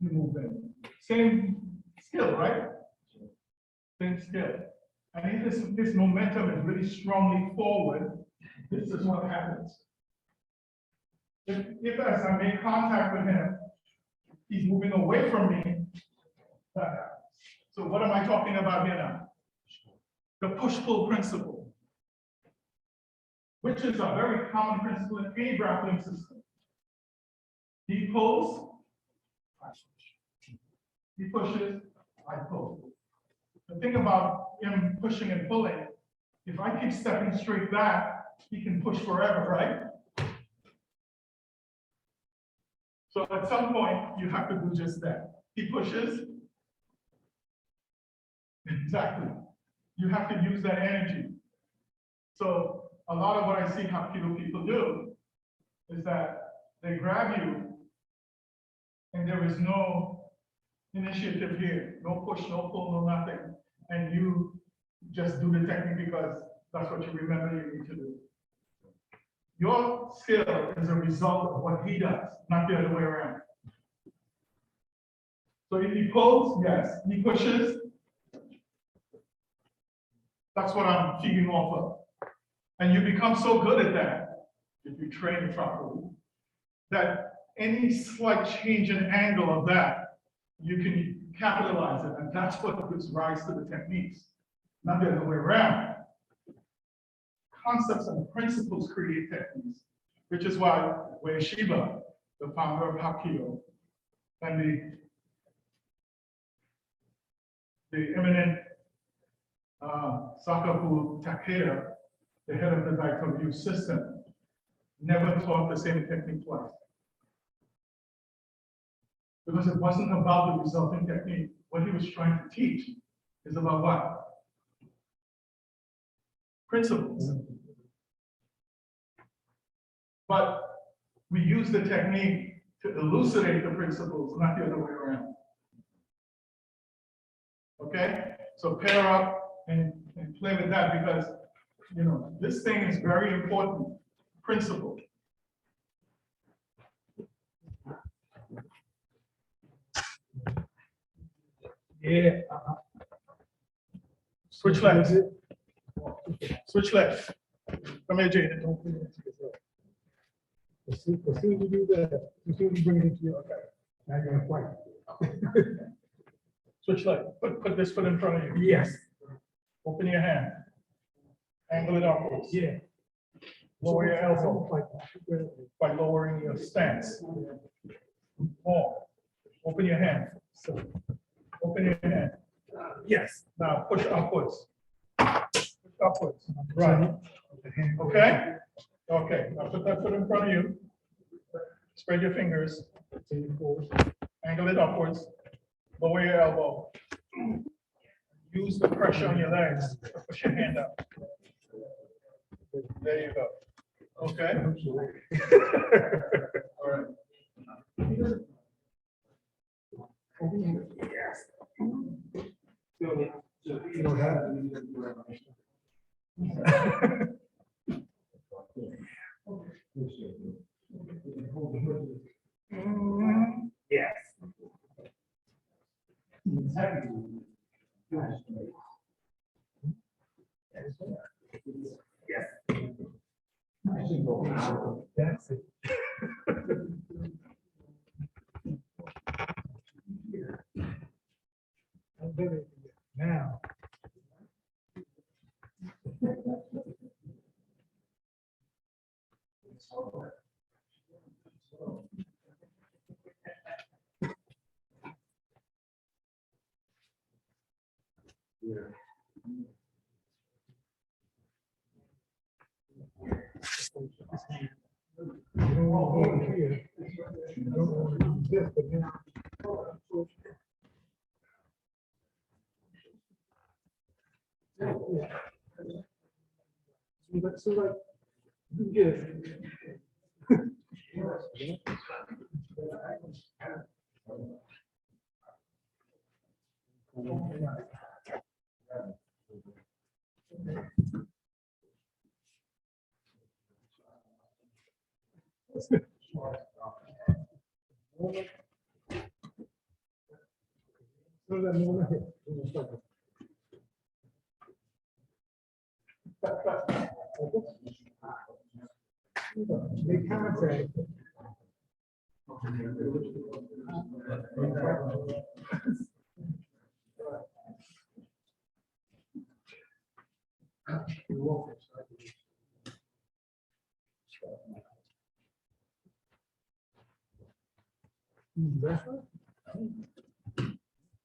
you move in. Same skill, right? Same skill. And if this momentum is really strongly forward, this is what happens. If as I make contact with him, he's moving away from me, that happens. So what am I talking about here now? The push-pull principle, which is a very common principle in any grappling system. He pulls, I push. He pushes, I pull. The thing about him pushing and pulling, if I keep stepping straight back, he can push forever, right? So at some point, you have to do just that. He pushes. Exactly. You have to use that energy. So a lot of what I see Hapkido people do is that they grab you and there is no initiative here, no push, no pull, no nothing. And you just do the technique because that's what you remember you need to do. Your skill is a result of what he does, not the other way around. So if he pulls, yes. He pushes, that's what I'm feeding off of. And you become so good at that, if you train it properly, that any slight change in angle of that, you can capitalize it. And that's what gives rise to the techniques, not the other way around. Concepts and principles create techniques, which is why Shiba, the founder of Hapkido, and the eminent Sakabu Takeda, the head of the Daito system, never taught the same technique twice. Because it wasn't about the resulting technique. What he was trying to teach is about what? Principles. But we use the technique to elucidate the principles, not the other way around. Okay? So pair up and play with that because, you know, this thing is very important. Principle. Yeah. Switch legs. Switch legs. Come here, Jaden. Don't bring it to yourself. As soon as you do that, as soon as you bring it into your, okay, now you're gonna fight. Switch leg. Put this foot in front of you. Yes. Open your hand. Angle it upwards. Yeah. Lower your elbow Like, by lowering your stance. More. Open your hand. So, open your hand. yes. Now push upwards. Push upwards. Right. Okay? Okay. Now put that foot in front of you. Spread your fingers. Angle it upwards. Lower your elbow. Use the pressure on your legs to push your hand up. There you go. Okay? All right. You don't have to. Yes. That's it. I'm better now. You don't want to go here. You don't want to do this, but now. Yeah. So like, you get it. So that moment here. Make contact.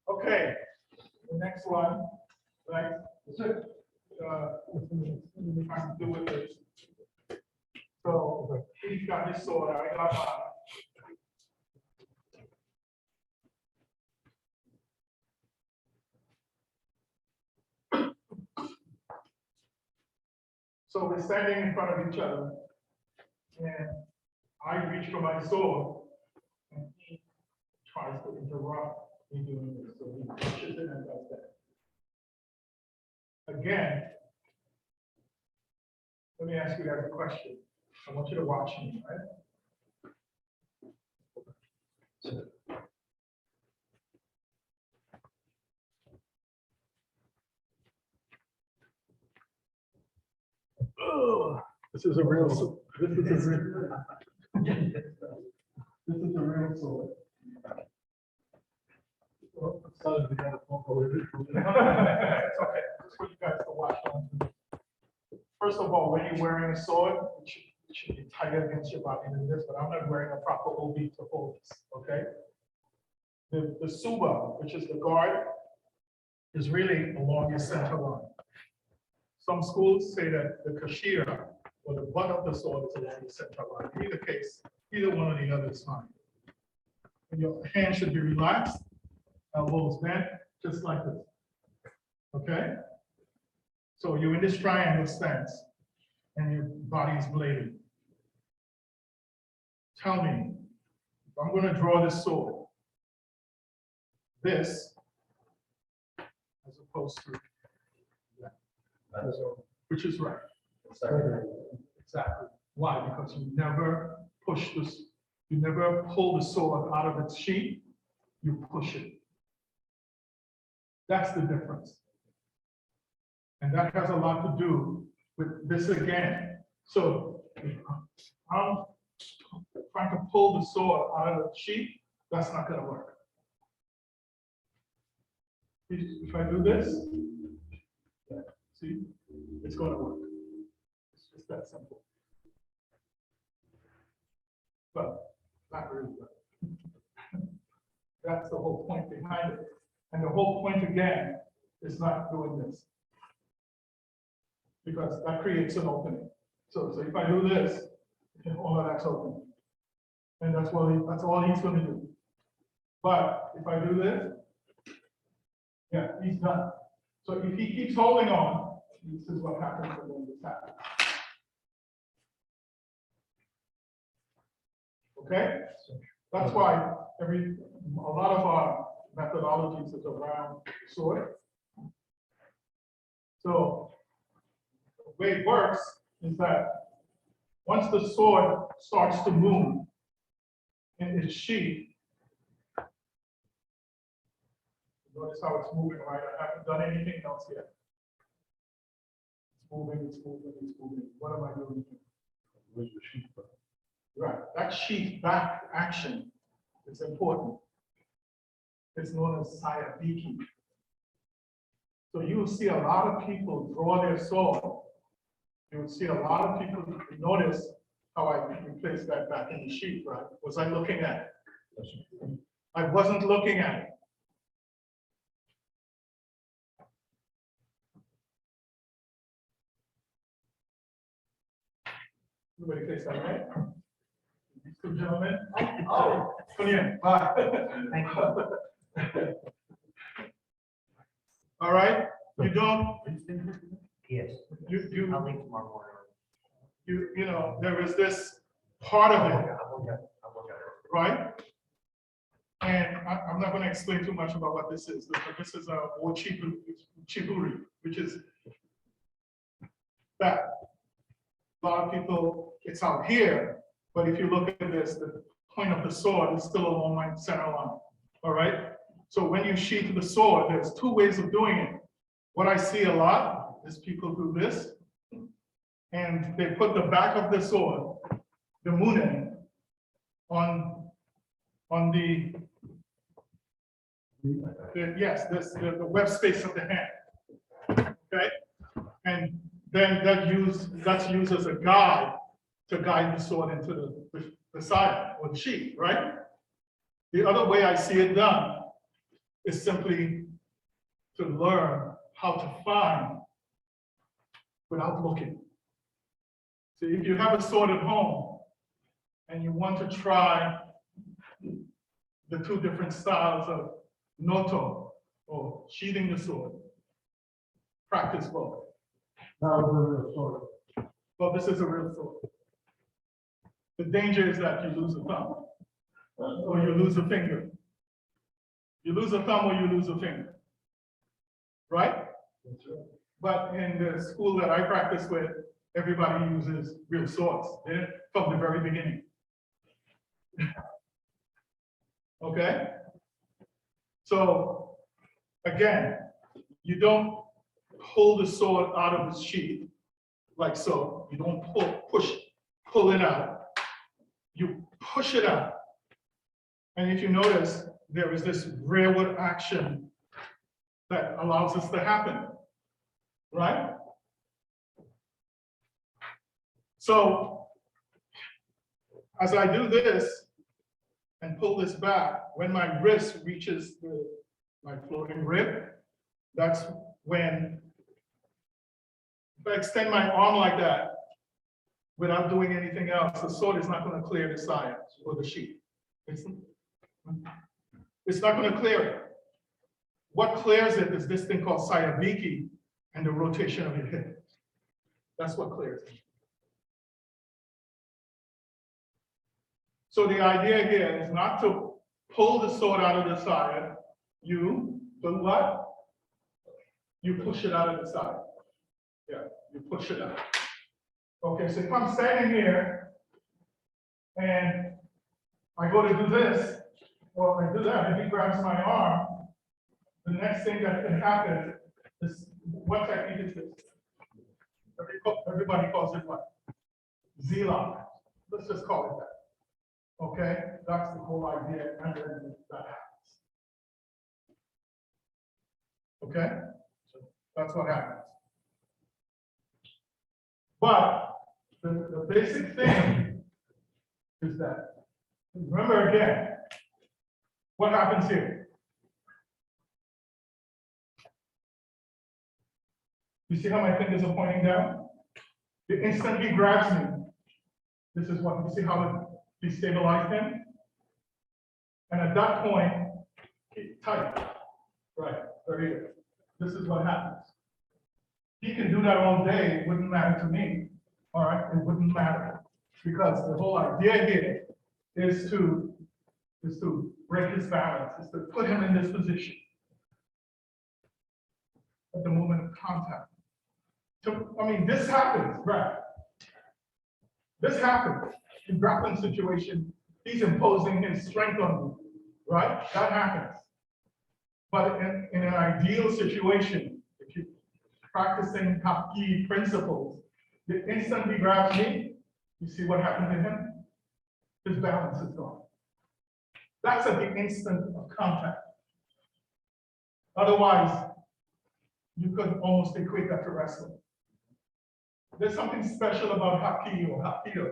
Okay. The next one, right? Has to do with this. So he's got his sword, I got mine. So we're standing in front of each other, and I reach for my sword, and he tries to interrupt me doing this, so he pushes it and does that. Again, let me ask you guys a question. I want you to watch me, right? Oh, this is a real sword. This is a real sword. It's okay. That's what you guys can watch on. First of all, when you're wearing a sword, it should be tighter against your body than this, but I'm not wearing a proper OB to hold this, okay? The suba, which is the guard, is really along your center line. Some schools say that the kashira, or the butt of the sword, is along the center line. In either case, either one or the other is fine. And your hand should be relaxed, elbows bent, just like this. Okay? So you're in this triangle stance, and your body is bladed. Tell me, if I'm going to draw this sword, this, as opposed to that, which is right. Exactly. Why? Because you never push this, you never pull the sword out of its sheath, you push it. That's the difference. And that has a lot to do with this again. So if I'm trying to pull the sword out of the sheath, that's not going to work. If I do this, yeah, see, it's going to work. It's just that simple. But not really. That's the whole point behind it. And the whole point again is not doing this. Because that creates an opening. So if I do this, all of that's open. And that's all he's going to do. But if I do this, yeah, he's done. So if he keeps holding on, this is what happens when this happens. Okay? That's why a lot of our methodologies is around sword. So the way it works is that once the sword starts to move in its sheath, notice how it's moving, right? I haven't done anything else yet. It's moving, it's moving, it's moving. What am I doing here? Where's the sheath back? Right, that sheath back action is important. It's known as Sayabiki. So you will see a lot of people draw their sword. You will see a lot of people notice how I replaced that back in the sheath, right? Was I looking at it? I wasn't looking at it. Everybody face that way? These two gentlemen? Oh, come here. Bye. Thank you. All right, you don't. Yes. You I'll leave tomorrow morning. you know, there is this part of it, right? And I'm not going to explain too much about what this is. This is a chiburi, which is that. A lot of people, it's out here, but if you look at this, the point of the sword is still along my center line. All right. So when you sheath the sword, there's two ways of doing it. What I see a lot is people do this, and they put the back of the sword, the mune, on the the web space of the hand. Okay, and then that's used as a guide to guide the sword into the side or the sheath, right? The other way I see it done is simply to learn how to find without looking. So if you have a sword at home and you want to try the two different styles of noto or sheathing the sword, practice both. That was a real sword. Well, this is a real sword. The danger is that you lose a thumb or you lose a finger. You lose a thumb or you lose a finger, right? But in the school that I practice with, everybody uses real swords from the very beginning. Okay? So, again, you don't pull the sword out of its sheath like so. You don't pull it out. You push it out. And if you notice, there is this rearward action that allows this to happen, right? So, as I do this and pull this back, when my wrist reaches my floating rib, that's when, if I extend my arm like that, without doing anything else, the sword is not going to clear the side or the sheath. It's not going to clear it. What clears it is this thing called Sayabiki and the rotation of your hip. That's what clears it. So the idea here is not to pull the sword out of the side. You do what? You push it out of the side. Yeah, you push it out. Okay, so if I'm standing here and I go to do this, or I do that, and he grabs my arm, the next thing that can happen is, what technique is this? Everybody calls it what? Z-lock. Let's just call it that. Okay, that's the whole idea, and then that happens. Okay? So that's what happens. But the basic thing is that, remember again, what happens here? You see how my fingers are pointing down? The instant he grabs me, this is what, you see how it destabilized him? And at that point, keep tight. Right, very good. This is what happens. He can do that all day, it wouldn't matter to me. All right, it wouldn't matter. Because the whole idea here is to break his balance, is to put him in this position at the moment of contact. So, I mean, this happens, right? This happens in grappling situation. He's imposing his strength on you, right? That happens. But in an ideal situation, if you're practicing HapGi principles, the instant he grabs me, you see what happened to him? His balance is gone. That's at the instant of contact. Otherwise, you could almost equate that to wrestling. There's something special about HapGi or HapGi.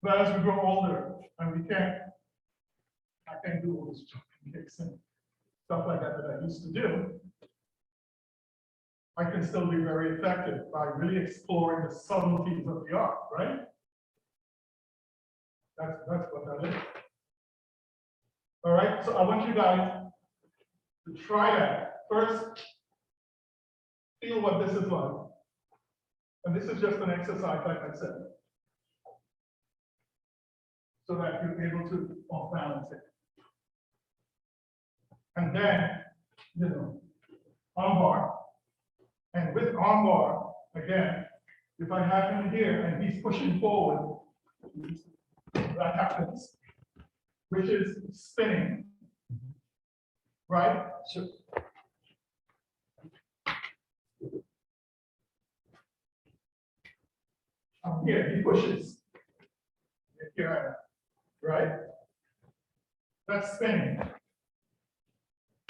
But as we grow older, and I can't do all this jumping kicks and stuff like that I used to do, I can still be very effective by really exploring the subtleties of the art, right? That's what that is. All right, so I want you guys to try that. First, feel what this is like. And this is just an exercise, like I said, so that you're able to off-balance it. And then, armbar. And with armbar, again, if I have him here and he's pushing forward, that happens, which is spinning, right? So, here, he pushes. Here I am, right? That's spinning.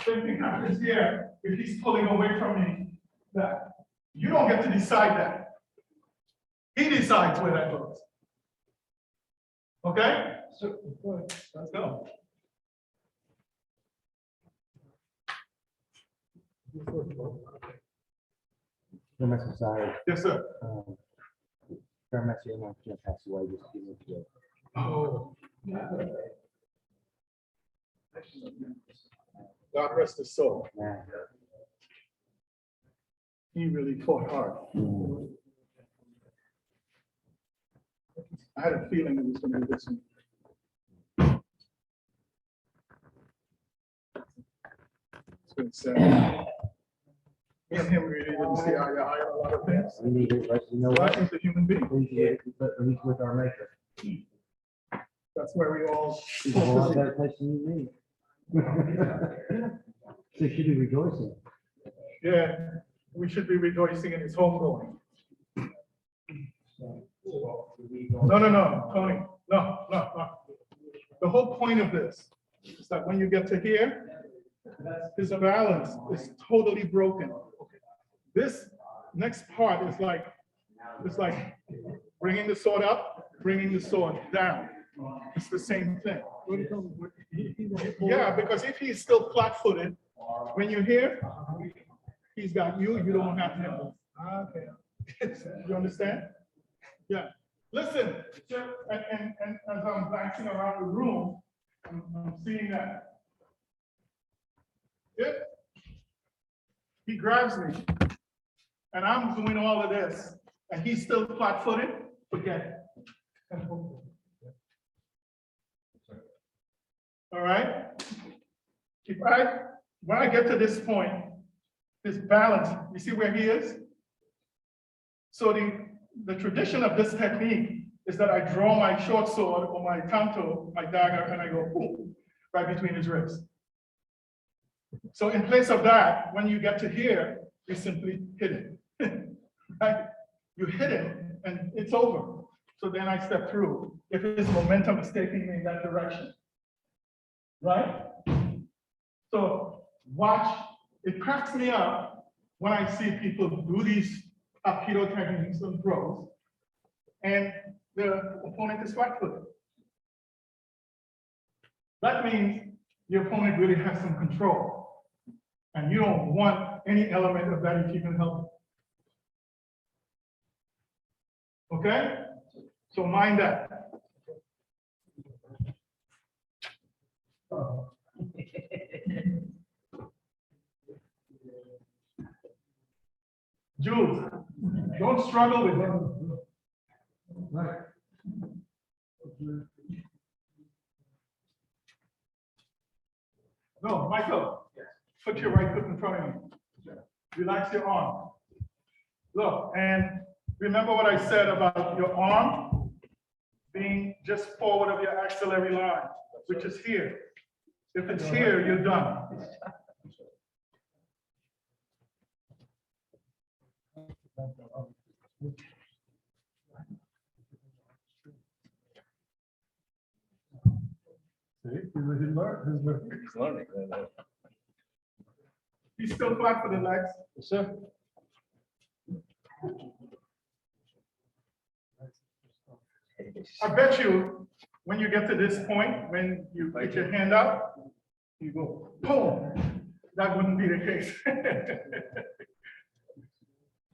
Same thing happens here. If he's pulling away from me, that you don't get to decide that. He decides where that goes. Okay? So let's go. Mr. Sorry, Yes, sir. Grandmaster Yama just passed away just a few weeks ago. Oh. God rest his soul. Man. He really fought hard. I had a feeling it was going to be this one. It's been sad. Me and him really didn't see eye to eye on a lot of things. We need it, but you know So what? he's a human being. We need it with our maker. That's where we all. He's a whole lot better place than you need. So you should be rejoicing. Yeah, we should be rejoicing in his homegoing. No, Tony, no. The whole point of this is that when you get to here, his balance is totally broken. This next part is like, it's like bringing the sword up, bringing the sword down. It's the same thing. Yeah, because if he's still flat-footed, when you're here, he's got you, you don't have him. Okay. You understand? Yeah. Listen, and as I'm glancing around the room, I'm seeing that if he grabs me and I'm doing all of this and he's still flat-footed, forget it. All right? When I get to this point, this balance, you see where he is? So the tradition of this technique is that I draw my short sword or my tanto, my dagger, and I go boom, right between his ribs. So in place of that, when you get to here, you simply hit it. Right? You hit it and it's over. So then I step through if his momentum is taking me in that direction. Right? So watch, it cracks me up when I see people do these Aikido techniques and throws, and the opponent is flat-footed. That means your opponent really has some control, and you don't want any element of that if you can help it. Okay? So mind that. Jules, don't struggle with them. Right. No, Michael, put your right foot in front of you. Relax your arm. Look, and remember what I said about your arm being just forward of your axillary line, which is here. If it's here, you're done. See, he learned. He's learning. He's still flat for the legs. Yes, sir. I bet you, when you get to this point, when you put your hand up, you go, boom. That wouldn't be the case.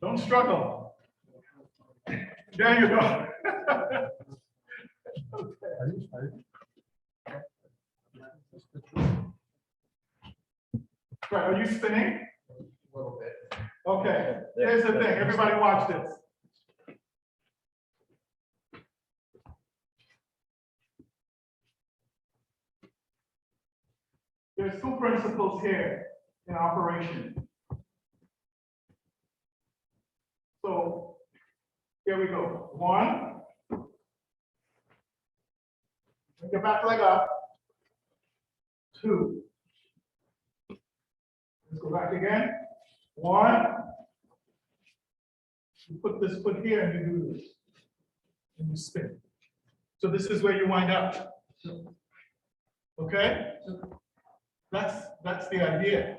Don't struggle. There you go. Right, are you spinning? A little bit. Okay, here's the thing, everybody watch this. There's two principles here in operation. So here we go. One, bring your back leg up. Two. Let's go back again. One. You put this foot here and you do this. And you spin. So this is where you wind up. Okay? That's the idea.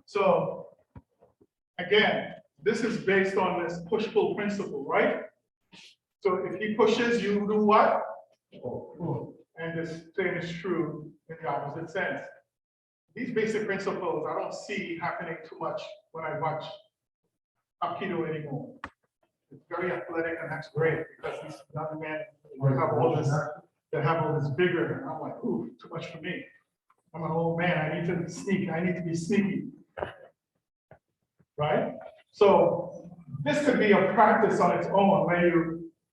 So again, this is based on this push-pull principle, right? So if he pushes, you do what? Pull. And this same is true in the opposite sense. These basic principles I don't see happening too much when I watch Aikido anymore. It's very athletic and that's great because these young men have all this, they have all this vigor. And I'm like, ooh, too much for me. I'm an old man, I need to sneak, I need to be sneaky. Right? So this could be a practice on its own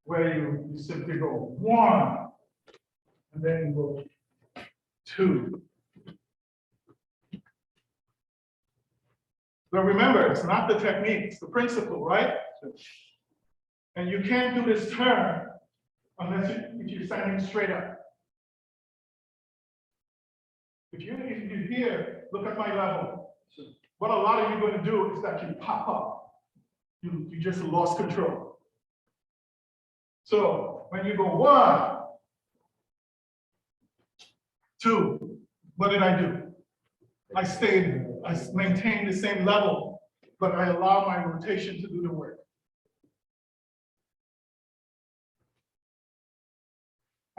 where you simply go one, and then you go two. But remember, it's not the technique, it's the principle, right? And you can't do this turn unless if you're standing straight up. If you're here, look at my level. What a lot of you are going to do is that you pop up. You just lost control. So when you go one, two, what did I do? I maintained the same level, but I allow my rotation to do the work.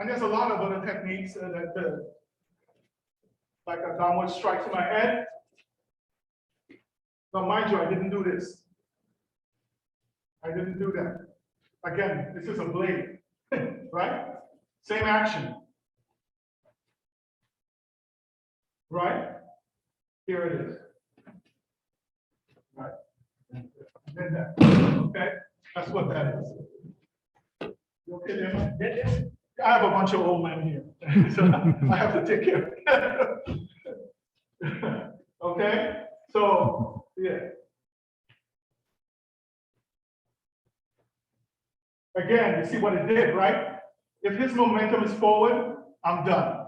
And there's a lot of other techniques like a downward strike to my head. Now, mind you, I didn't do this. I didn't do that. Again, this is a blade, right? Same action. Right? Here it is. Right. And then that. Okay? That's what that is. You okay there, man? I have a bunch of old men here, so I have to take care of it. Okay? So, yeah. Again, you see what it did, right? If his momentum is forward, I'm done.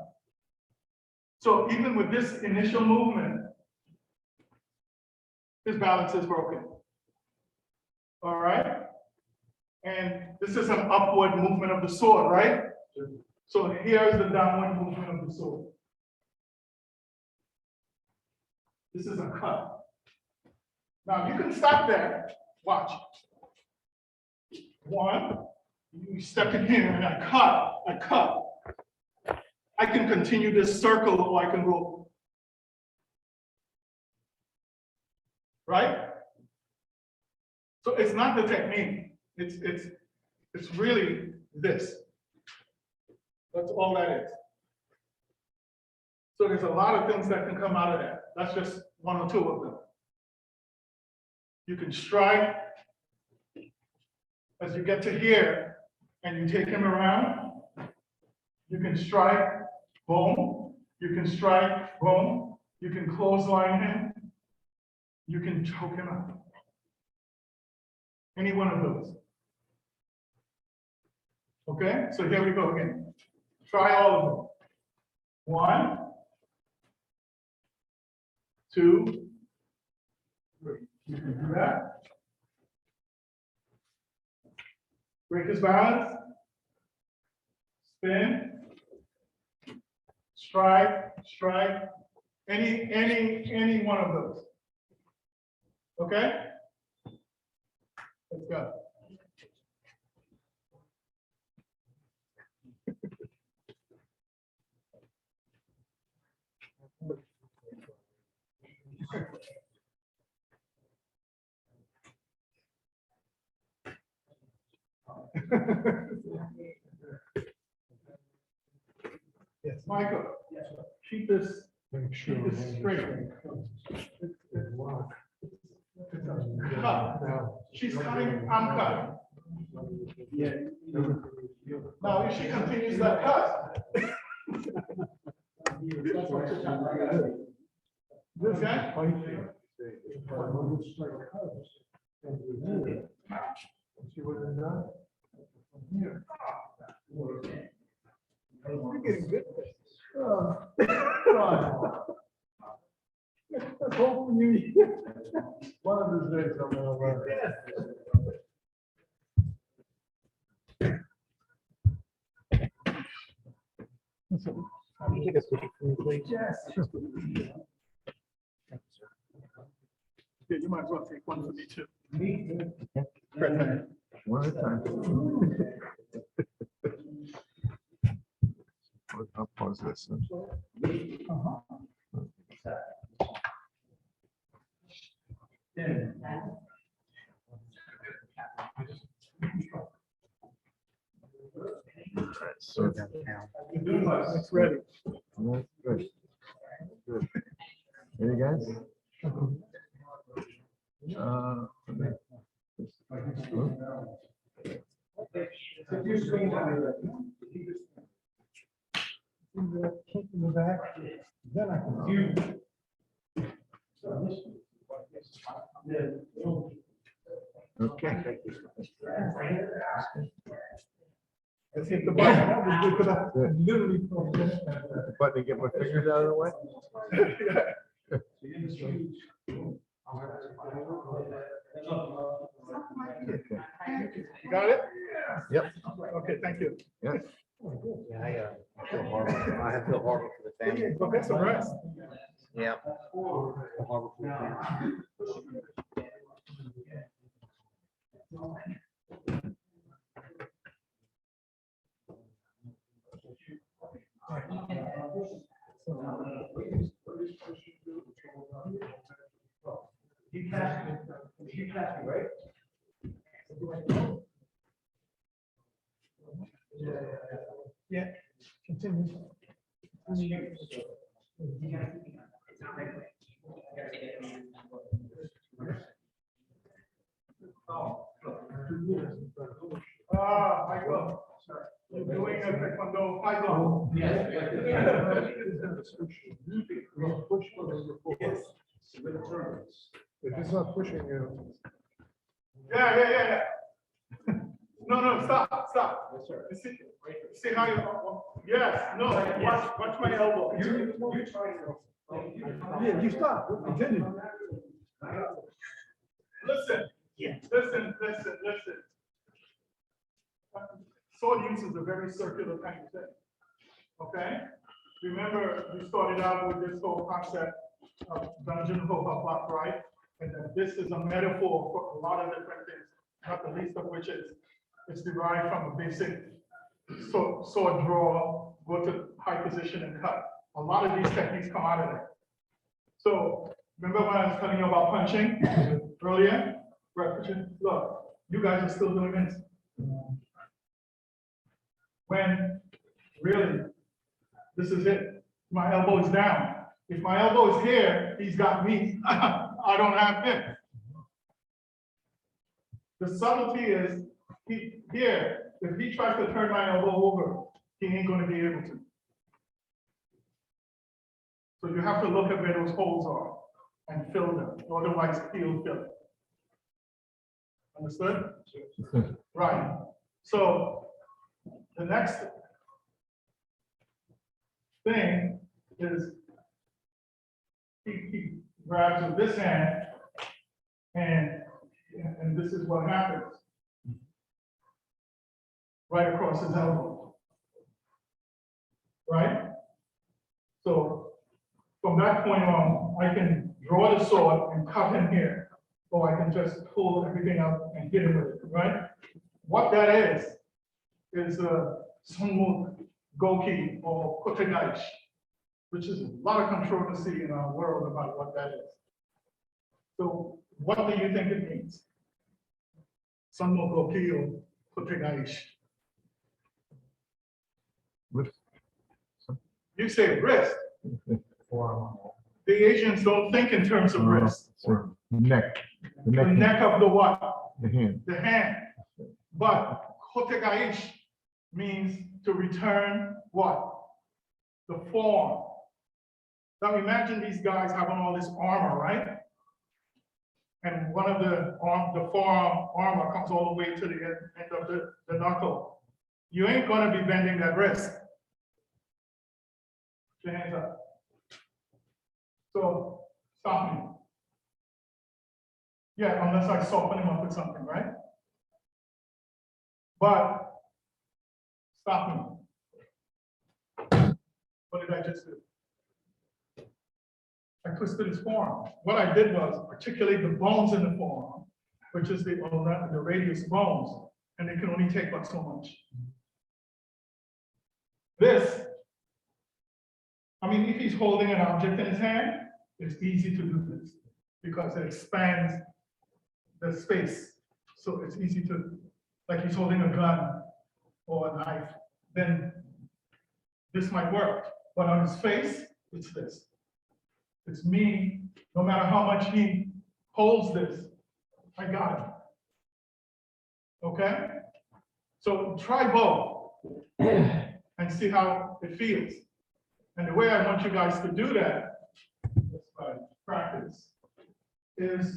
So even with this initial movement, his balance is broken. All right? And this is an upward movement of the sword, right? So here's the downward movement of the sword. This is a cut. Now you can stop there. Watch. One, you step in here and I cut. I can continue this circle or I can go. Right? So it's not the technique. It's really this. That's all that is. So there's a lot of things that can come out of that. That's just one or two of them. You can strike as you get to here and you take him around. You can strike, boom. You can strike, boom. You can clothesline him. You can choke him out. Any one of those. Okay, so here we go again. Try all of them. 1, 2, 3. You can do that. Break his balance. Spin. Strike. Any one of those. Okay? Let's go. Yes, Michael. Yes, keep this. Make sure. Keep this straight. Cut. She's cutting, I'm cutting. Yeah. Now, if she continues that cut. Okay? See what they've done? Here. You're getting good. Let's hope you. One of these days I'm gonna learn. Can you take a picture for me, please? Yes. Yeah, you might as well take one for me too. One at a time. I'll pause this. So It's ready. good. Good. Ready, guys? Kick in the back, then I can. Okay. Let's hit the button. That was good, 'cause I literally. Button to get my fingers out of the way. Okay. You got it? Yep. Okay, thank you. Yeah. Yeah, I feel horrible. I feel horrible for the family. Go get some rest. Yeah. I feel horrible for the family. Right? Yeah, continue. Michael, you're doing a taekwondo python. Yes. If it's not pushing you. Yeah. No, stop. Yes, sir. See how you, yes, no, watch my elbow. Yeah, you stop, continue. Listen. Sword use is a very circular kind of thing. Okay? Remember, we started out with this whole concept dungeon hookup up, right? And that this is a metaphor for a lot of different things, not the least of which is it's derived from a basic sword draw, go to high position and cut. A lot of these techniques come out of that. So remember when I was telling you about punching earlier? Repetition. Look, you guys are still doing this. When really, this is it. My elbow is down. If my elbow is here, he's got me. I don't have him. The subtlety is here. If he tries to turn my elbow over, he ain't going to be able to. So you have to look at where those holes are and fill them. Otherwise, he'll fill it. Understood? Right. So the next thing is he grabs with this hand, and this is what happens. Right across his elbow. Right? So from that point on, I can draw the sword and cut him here, or I can just pull everything out and hit him with it, right? What that is a Sunmuk Goki or Kotegaishi, which is a lot of controversy in our world about what that is. So what do you think it means? Sunmuk Goki or Kotegaishi? You say wrist. The Asians don't think in terms of wrist. Neck. The The neck. neck of the what? The hand. The hand. But kotegaish means to return what? The form. Now imagine these guys having all this armor, right? And one of the forearm armor comes all the way to the end of the knuckle. You ain't gonna be bending that wrist. Put your hands up. So stop me. Yeah, unless I soften him up with something, right? But stop me. What did I just do? I twisted his forearm. What I did was articulate the bones in the forearm, which is the radius bones, and they can only take but so much. This, I mean, if he's holding an object in his hand, it's easy to do this because it expands the space. So it's easy to, like he's holding a gun or a knife, then this might work. But on his face, it's this. It's me, no matter how much he holds this, I got him. Okay? So try both and see how it feels. And the way I want you guys to do that, just by practice, is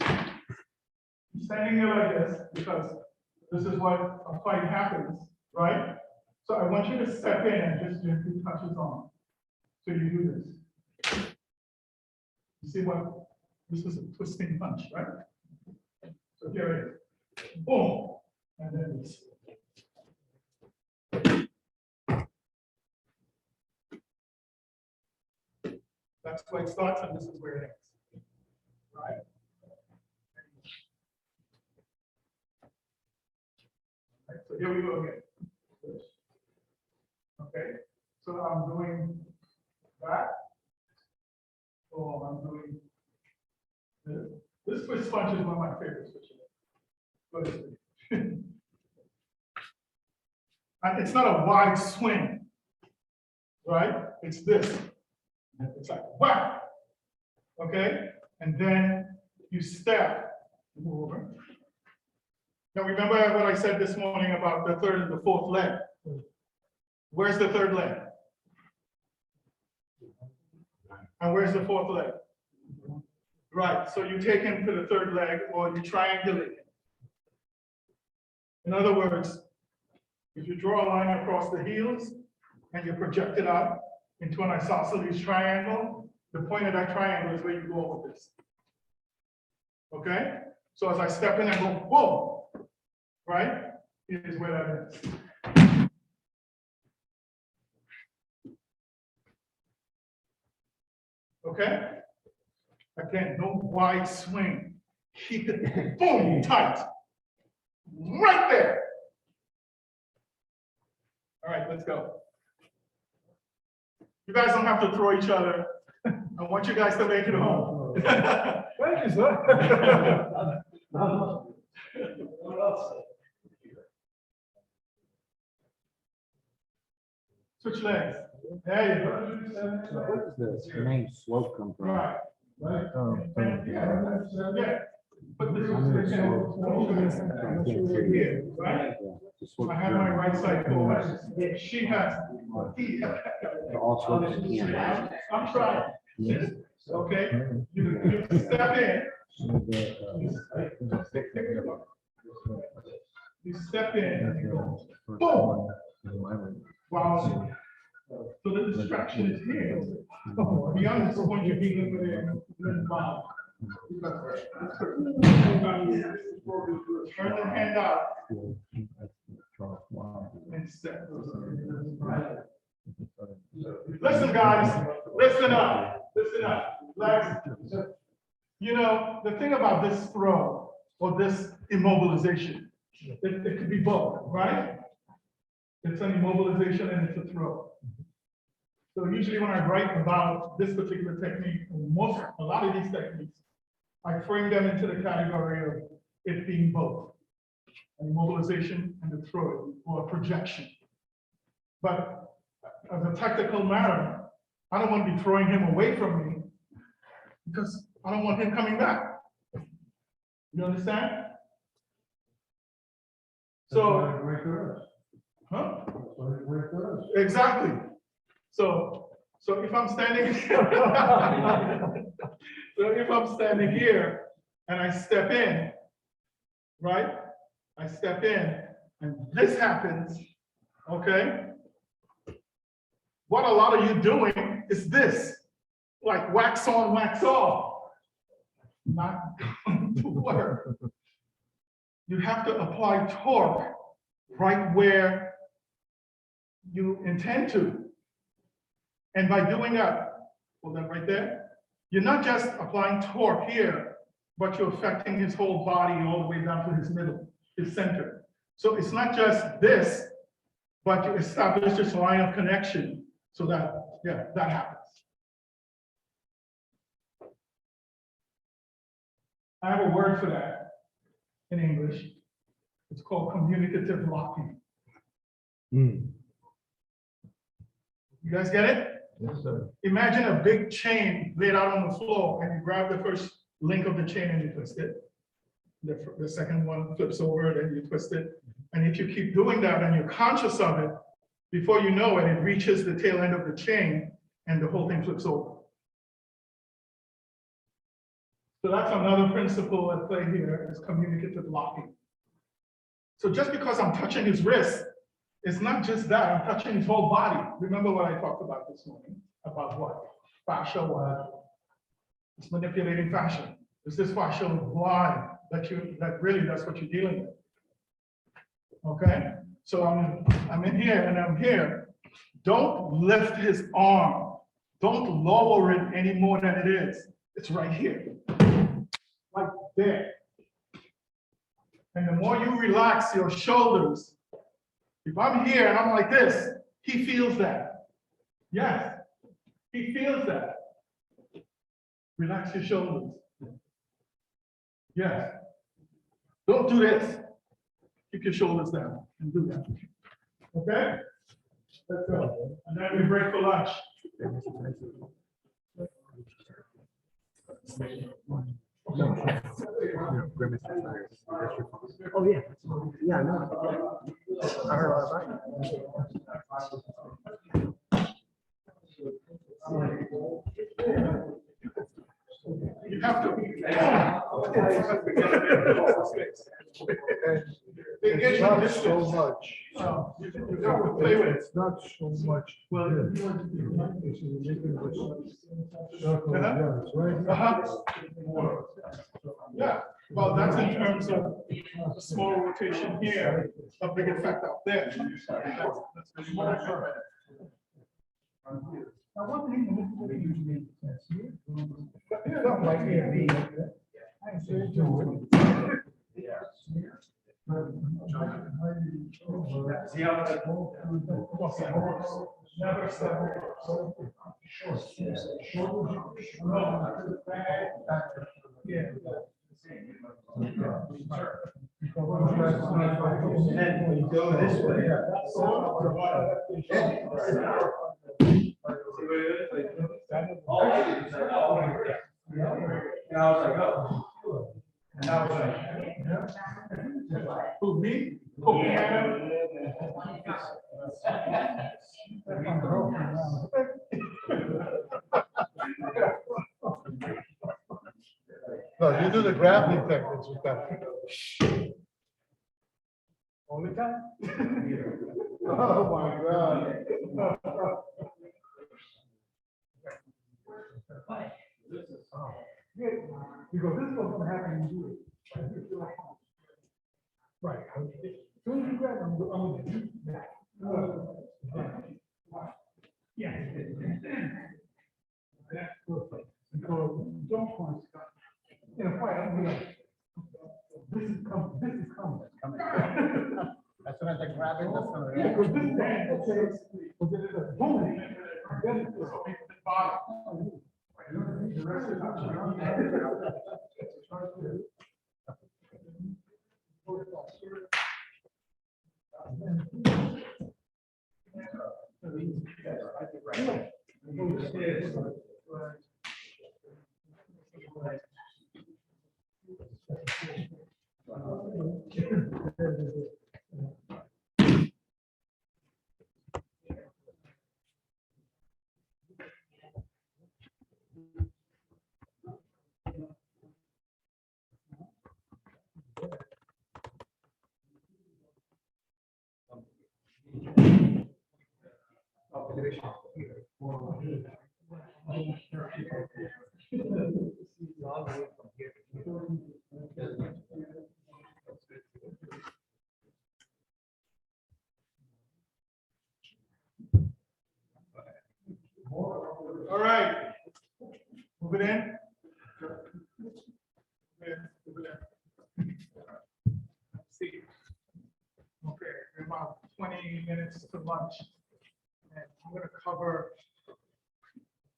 standing there like this, because this is what a fight happens, right? So I want you to step in and just gently touch his arm. So you do this. You see what? This is a twisting punch, right? So here it is. Boom. And then this. That's where it starts, and this is where it ends. Right? Right, so here we go again. Okay, so I'm doing that. Oh, I'm doing this. This twist punch is one of my favorites. And it's not a wide swing, right? It's this. It's like whack. Okay, and then you step, move over. Now remember what I said this morning about the third and the fourth leg. Where's the third leg? And where's the fourth leg? Right, so you take him to the third leg or you triangulate him. In other words, if you draw a line across the heels and you project it out into an isosceles triangle, the point of that triangle is where you go with this. Okay? So as I step in and go, boom, right? Here's where that is. Okay? Again, no wide swing. Keep it boom tight. Right there. All right, let's go. You guys don't have to throw each other. I want you guys to make it home. Thank you, sir. Switch legs. There you go. Where does the name slope come from? Right. Right? Yeah. But this I'm gonna is slope. here, right? Yeah, the slope I have my right side forward. She has. all slopes can. I'm trying. Okay, you step in, you step in and you go, boom. Wow. So the distraction is here. Beyond this point, you're dealing with it. Wow. Turn the hand out and step. Listen, guys, listen up, listen up. Relax. You know, the thing about this throw or this immobilization, it could be both, right? It's an immobilization and it's a throw. So usually when I write about this particular technique, a lot of these techniques, I frame them into the category of it being both, an immobilization and a throw or a projection. But as a tactical matter, I don't want to be throwing him away from me because I don't want him coming back. You understand? So, huh? Exactly. So if I'm standing, here and I step in, right? I step in and this happens, okay? What a lot of you doing is this, like wax on, wax off. Not going to work. You have to apply torque right where you intend to. And by doing that, hold that right there, you're not just applying torque here, but you're affecting his whole body all the way down to his middle, his center. So it's not just this, but you establish this line of connection so that, yeah, that happens. I have a word for that in English. It's called communicative locking. You guys get it? Yes, sir. Imagine a big chain laid out on the floor and you grab the first link of the chain and you twist it. The second one flips over and you twist it. And if you keep doing that and you're conscious of it, before you know it, it reaches the tail end of the chain and the whole thing flips over. So that's another principle at play here is communicative locking. So just because I'm touching his wrist, it's not just that, I'm touching his whole body. Remember what I talked about this morning? About what? Fascia, what? It's manipulating fascia. It's this fascial line that really that's what you're dealing with. Okay? So I'm in here and I'm here. Don't lift his arm. Don't lower it any more than it is. It's right here. Right there. And the more you relax your shoulders, if I'm here and I'm like this, he feels that. Yes, he feels that. Relax your shoulders. Yes. Don't do this. Keep your shoulders down and do that. Okay? Let's go. And then we break for lunch. Oh, yeah. Yeah, I know. I heard all about You have to. It's not so much. You have to play with it. It's not so much. Well, this. This is ridiculous. Circle, yeah, it's right. Yeah, well, that's in terms of a small rotation here, a big effect out there. That's really what I meant. I wasn't even manipulating this year. Something like that. I ain't saying do it. See how that Never stop. Yeah. And then when you go this way. And I was like, oh. And I was like. Who, me? Oh, No, you do the gravity techniques with that. All the time. Oh, my God. Yeah, because this is what's gonna happen when you do it. Right. As soon as you grab them, I'm gonna do that. Yeah. That's perfect. Because you don't want to. In a way, I'm like, this is coming. As soon as I grab it, that's gonna. Yeah, because this band, okay, but then it's a boom. Then it's a bottom. The rest is all right. Move it in. Move it in. See. Okay, we're about 20 minutes to lunch. And I'm gonna cover a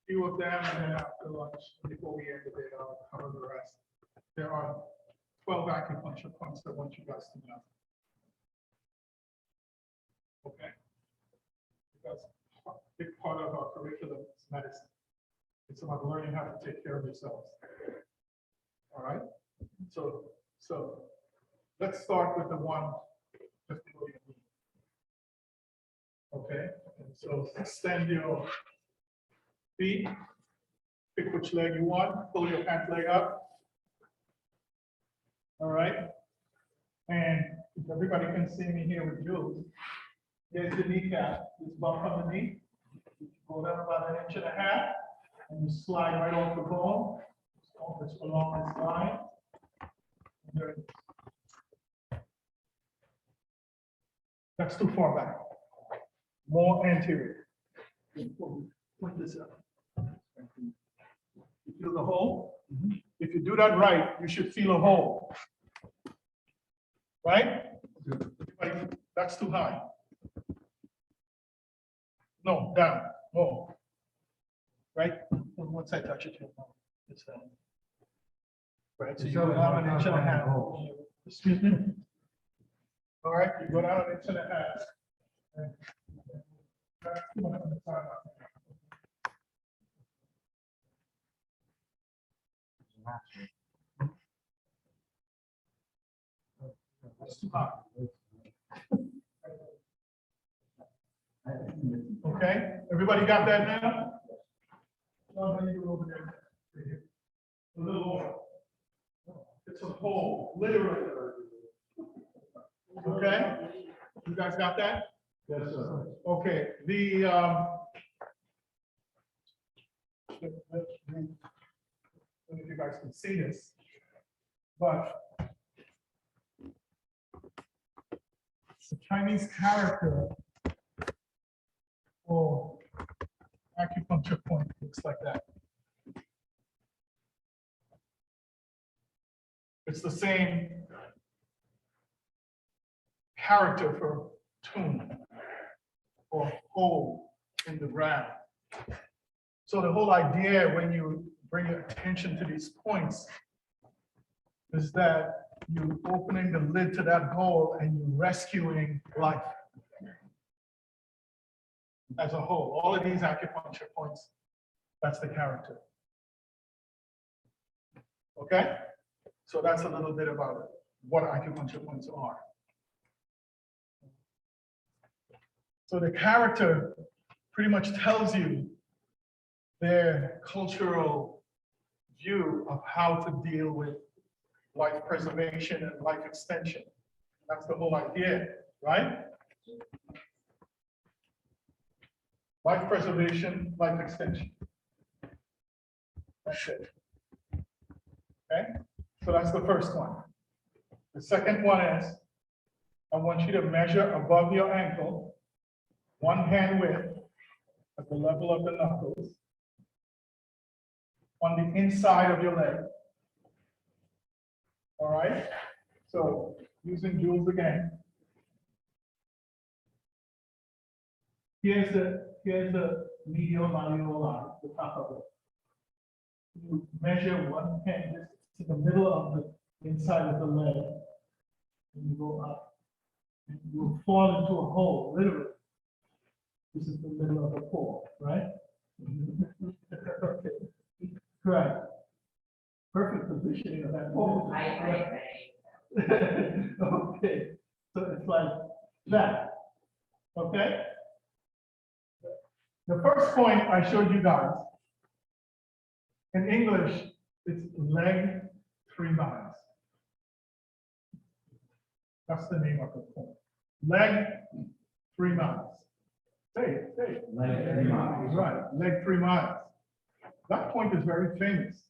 few of them, and then after lunch, before we end the day, I'll cover the rest. There are 12 acupuncture points that I want you guys to know. Okay? Because a big part of our curriculum is medicine. It's about learning how to take care of yourselves. All right? So let's start with the one just below your knee. Okay, and so extend your feet, pick which leg you want, pull your pant leg up. All right, and if everybody can see me here with Jules, there's the kneecap, this bump on the knee. Go down about 1.5 inches, and you slide right off the bone, it's along this line. And there it is. That's too far back. More anterior. Point this up. You feel the hole? If you do that right, you should feel a hole. Right? Everybody, that's too high. No, down, more. Right? Once I touch it, you'll know it's down. Right, so you go down 1.5 inches. Excuse me? All right, you go down 1.5 inches. Okay, everybody got that now? Well, then you go over there. A little more. It's a hole, literally. Okay, you guys got that? Yes, sir. Okay, the I don't know if you guys can see this, but the Chinese character for acupuncture point looks like that. It's the same character for tune or hole in the ground. So the whole idea when you bring your attention to these points is that you're opening the lid to that hole and you're rescuing life as a whole. All of these acupuncture points, that's the character. Okay? So that's a little bit about what acupuncture points are. So the character pretty much tells you their cultural view of how to deal with life preservation and life extension. That's the whole idea, right? Life preservation, life extension. That's it. Okay, so that's the first one. The second one is, I want you to measure above your ankle, one hand width at the level of the knuckles, on the inside of your leg. All right, so using joules again. Here's the medial malleolar, the top of it. You measure one hand to the middle of the inside of the leg, and you go up, and you will fall into a hole, literally. This is the middle of the paw, right? Okay. Correct. Perfect positioning of that pole. Okay, so it's like that. Okay? The first point I showed you guys, in English, it's leg 3 miles. That's the name of the point. Leg 3 miles. Say it. Leg 3 miles. Right, leg 3 miles. That point is very famous.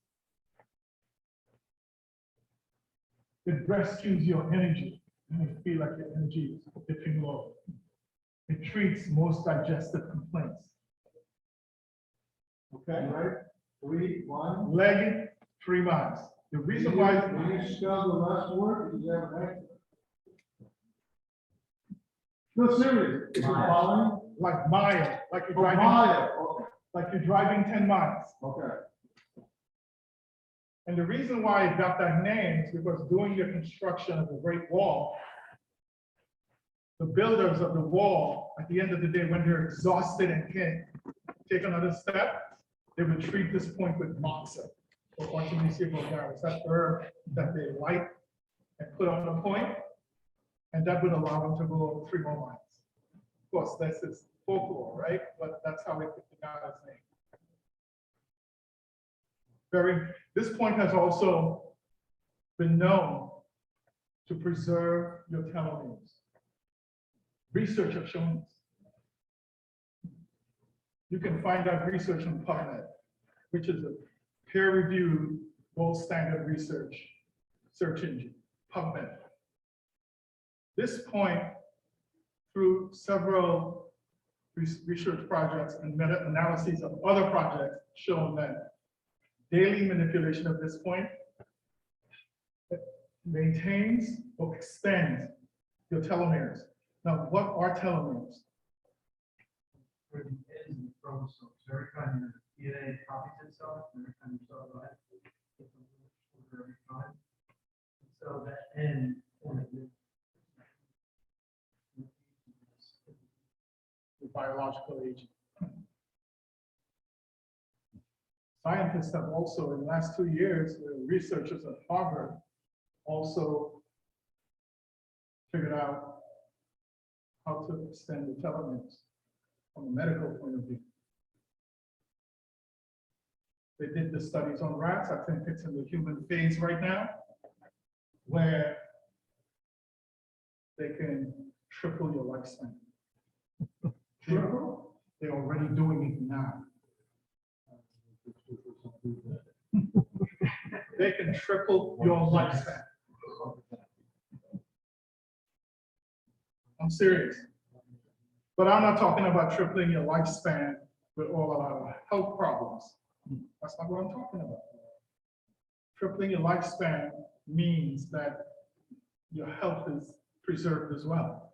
It rescues your energy. And you feel like your energy is dipping low. It treats most digestive complaints. Okay? Right, 3, 1. Leg 3 miles. The reason why When you spell the last word, is that an accident? No, serious. Is it following? like mile, like you're Oh, driving, mile, like you're driving 10 miles. okay. And the reason why it got that name is because during the construction of the Great Wall, the builders of the wall, at the end of the day, when they're exhausted and can't take another step, they would treat this point with moxa, or Artemisia vulgaris, that herb that they light and put on the point, and that would allow them to go 3 more miles. Of course, that's its folklore, right? But that's how it got its name. This point has also been known to preserve your telomeres. Research has shown this. You can find that research on PubMed, which is a peer-reviewed, gold standard research search engine, PubMed. This point, through several research projects and meta-analyses of other projects, shown that daily manipulation of this point maintains or extends your telomeres. Now, what are telomeres? Where the ends and chromosomes, every time your DNA copies itself, every time your cell divides, it gets a little shorter every time. And so that end point of view. The biological agent. Scientists have also, in the last 2 years, researchers at Harvard also figured out how to extend the telomeres from a medical point of view. They did the studies on rats. I think it's in the human phase right now, where they can triple your lifespan. Triple? They're already doing it now. They can triple your lifespan. I'm serious. But I'm not talking about tripling your lifespan with all of our health problems. That's not what I'm talking about. Tripling your lifespan means that your health is preserved as well.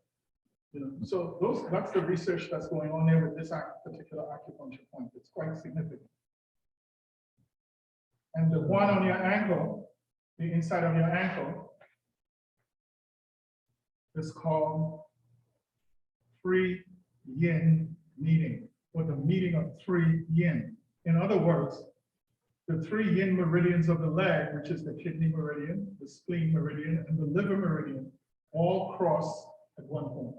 You know, so that's the research that's going on there with this particular acupuncture point. It's quite significant. And the one on your ankle, the inside of your ankle, is called 3 yin meeting, or the meeting of 3 yin. In other words, the 3 yin meridians of the leg, which is the kidney meridian, the spleen meridian, and the liver meridian, all cross at one point.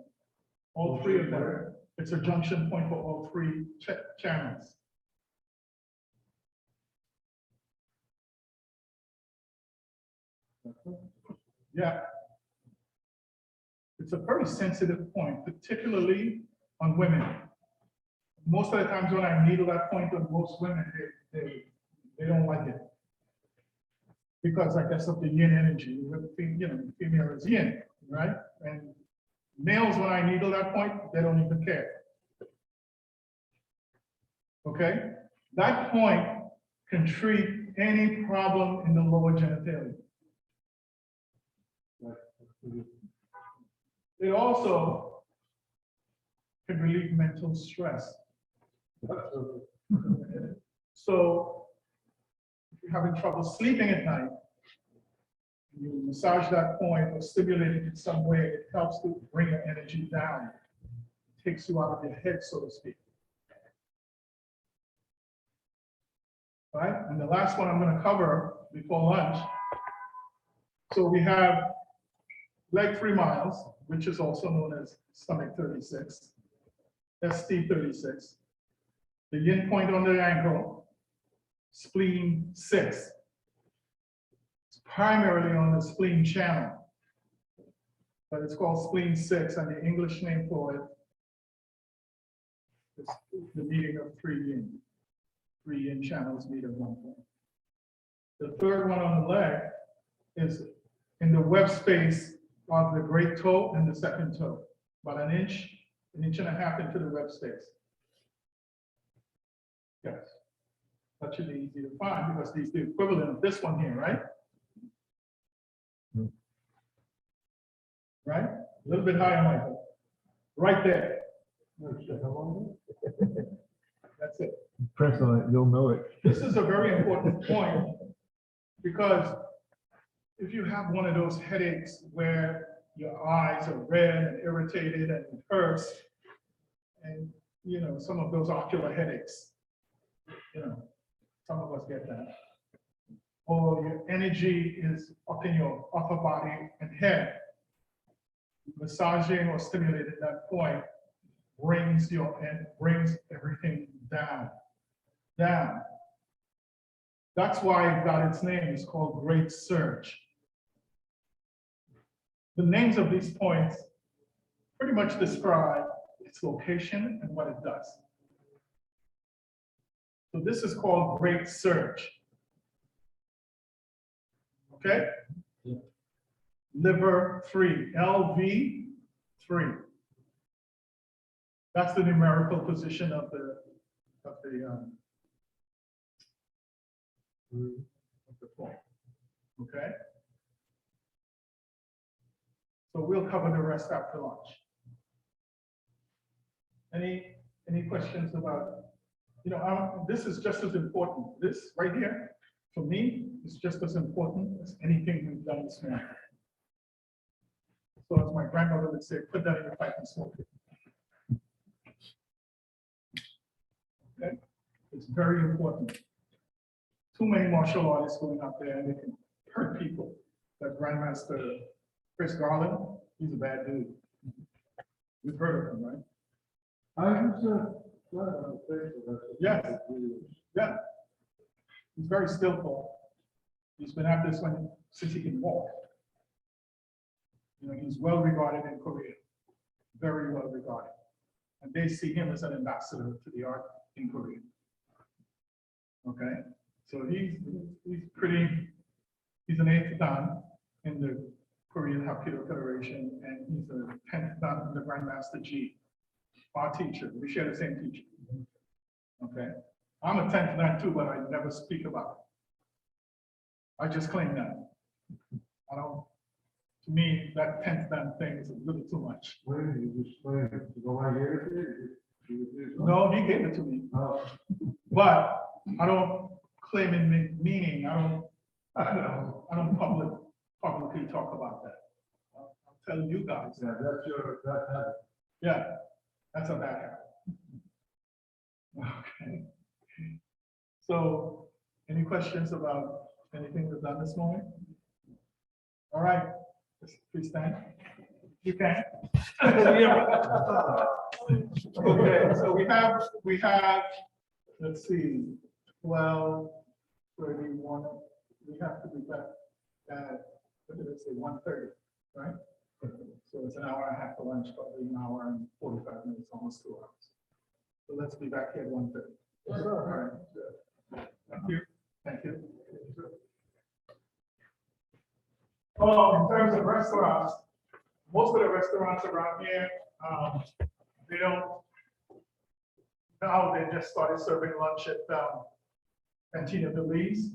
All 3 of them. It's a junction point for all 3 channels. Yeah. It's a very sensitive point, particularly on women. Most of the times when I needle that point on most women, they don't like it. Because I guess of the yin energy, you know, female is yin, right? And males, when I needle that point, they don't even care. Okay? That point can treat any problem in the lower genitalia. It also can relieve mental stress. So if you're having trouble sleeping at night, you massage that point or stimulate it in some way, it helps to bring your energy down. It takes you out of your head, so to speak. Right? And the last one I'm going to cover before lunch. So we have leg 3 miles, which is also known as stomach 36, ST 36. The yin point on the ankle, spleen 6. It's primarily on the spleen channel, but it's called spleen 6, and the English name for it is the meeting of 3 yin. 3 yin channels meet at one point. The third one on the leg is in the web space of the great toe and the second toe, about an inch and a half into the web space. Yes, that should be easy to find because these are the equivalent of this one here, right? Right? A little bit higher, Michael. Right there. That's it. Press on it, you'll know it. This is a very important point because if you have one of those headaches where your eyes are red and irritated and it hurts, and you know, some of those ocular headaches, you know, some of us get that. Or your energy is up in your upper body and head. Massaging or stimulating that point brings everything down. Down. That's why it got its name. It's called Great Surge. The names of these points pretty much describe its location and what it does. So this is called Great Surge. Okay? Yeah. Liver 3, LV 3. That's the numerical position of the point. Okay? So we'll cover the rest after lunch. Any questions about, you know, this is just as important. This right here, for me, is just as important as anything we've done this morning. So as my grandmother would say, put that in your pipe and smoke it. Okay? It's very important. Too many martial artists going out there and they can hurt people. That Grandmaster Chris Garland, he's a bad dude. You've heard of him, right? Yeah. Yeah. He's very skillful. He's been at this one since he can walk. You know, he's well regarded in Korea, very well regarded. And they see him as an ambassador to the art in Korea. Okay, so he's an 8th dan in the Korean Hapkido Federation, and he's a 10th dan in the Grandmaster G, our teacher. We share the same teacher. Okay, I'm a 10th man too, but I never speak about it. I just claim that. I don't, to me, that 10th man thing is a little too much. Where did you just play it? To go right here? No, he gave it to me, but I don't claim in meaning, I don't publicly talk about that. I'm telling you guys, Yeah, that's your, that, yeah, that's a bad habit. Okay. So, any questions about anything we've done this morning? All right, please stand. You can. Okay, so we have, let's see, 12:31. We have to be back at, what did I say, 1:30, right? So it's an hour and a half for lunch, probably an hour and 45 minutes, almost 2 hours. So let's be back here at 1:30. All right. Thank you. Thank you. Oh, in terms of restaurants, most of the restaurants around here, they don't, now they just started serving lunch at Cantina Belize.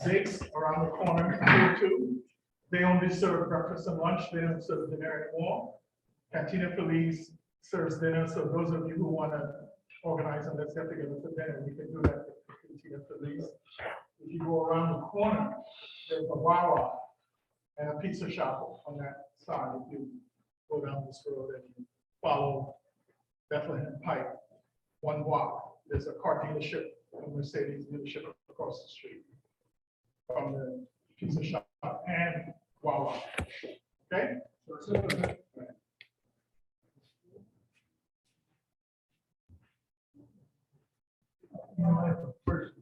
Zig's around the corner here too. They only serve breakfast and lunch. They don't serve dinner anymore. Cantina Feliz serves dinner, so those of you who want to organize and let's get together for dinner, we can do that at Cantina Feliz. If you go around the corner, there's a Wawa and a pizza shop on that side. If you go down this road and you follow Bethlehem Pike, one block, there's a car dealership, a Mercedes dealership across the street from the pizza shop and Wawa. Okay? First.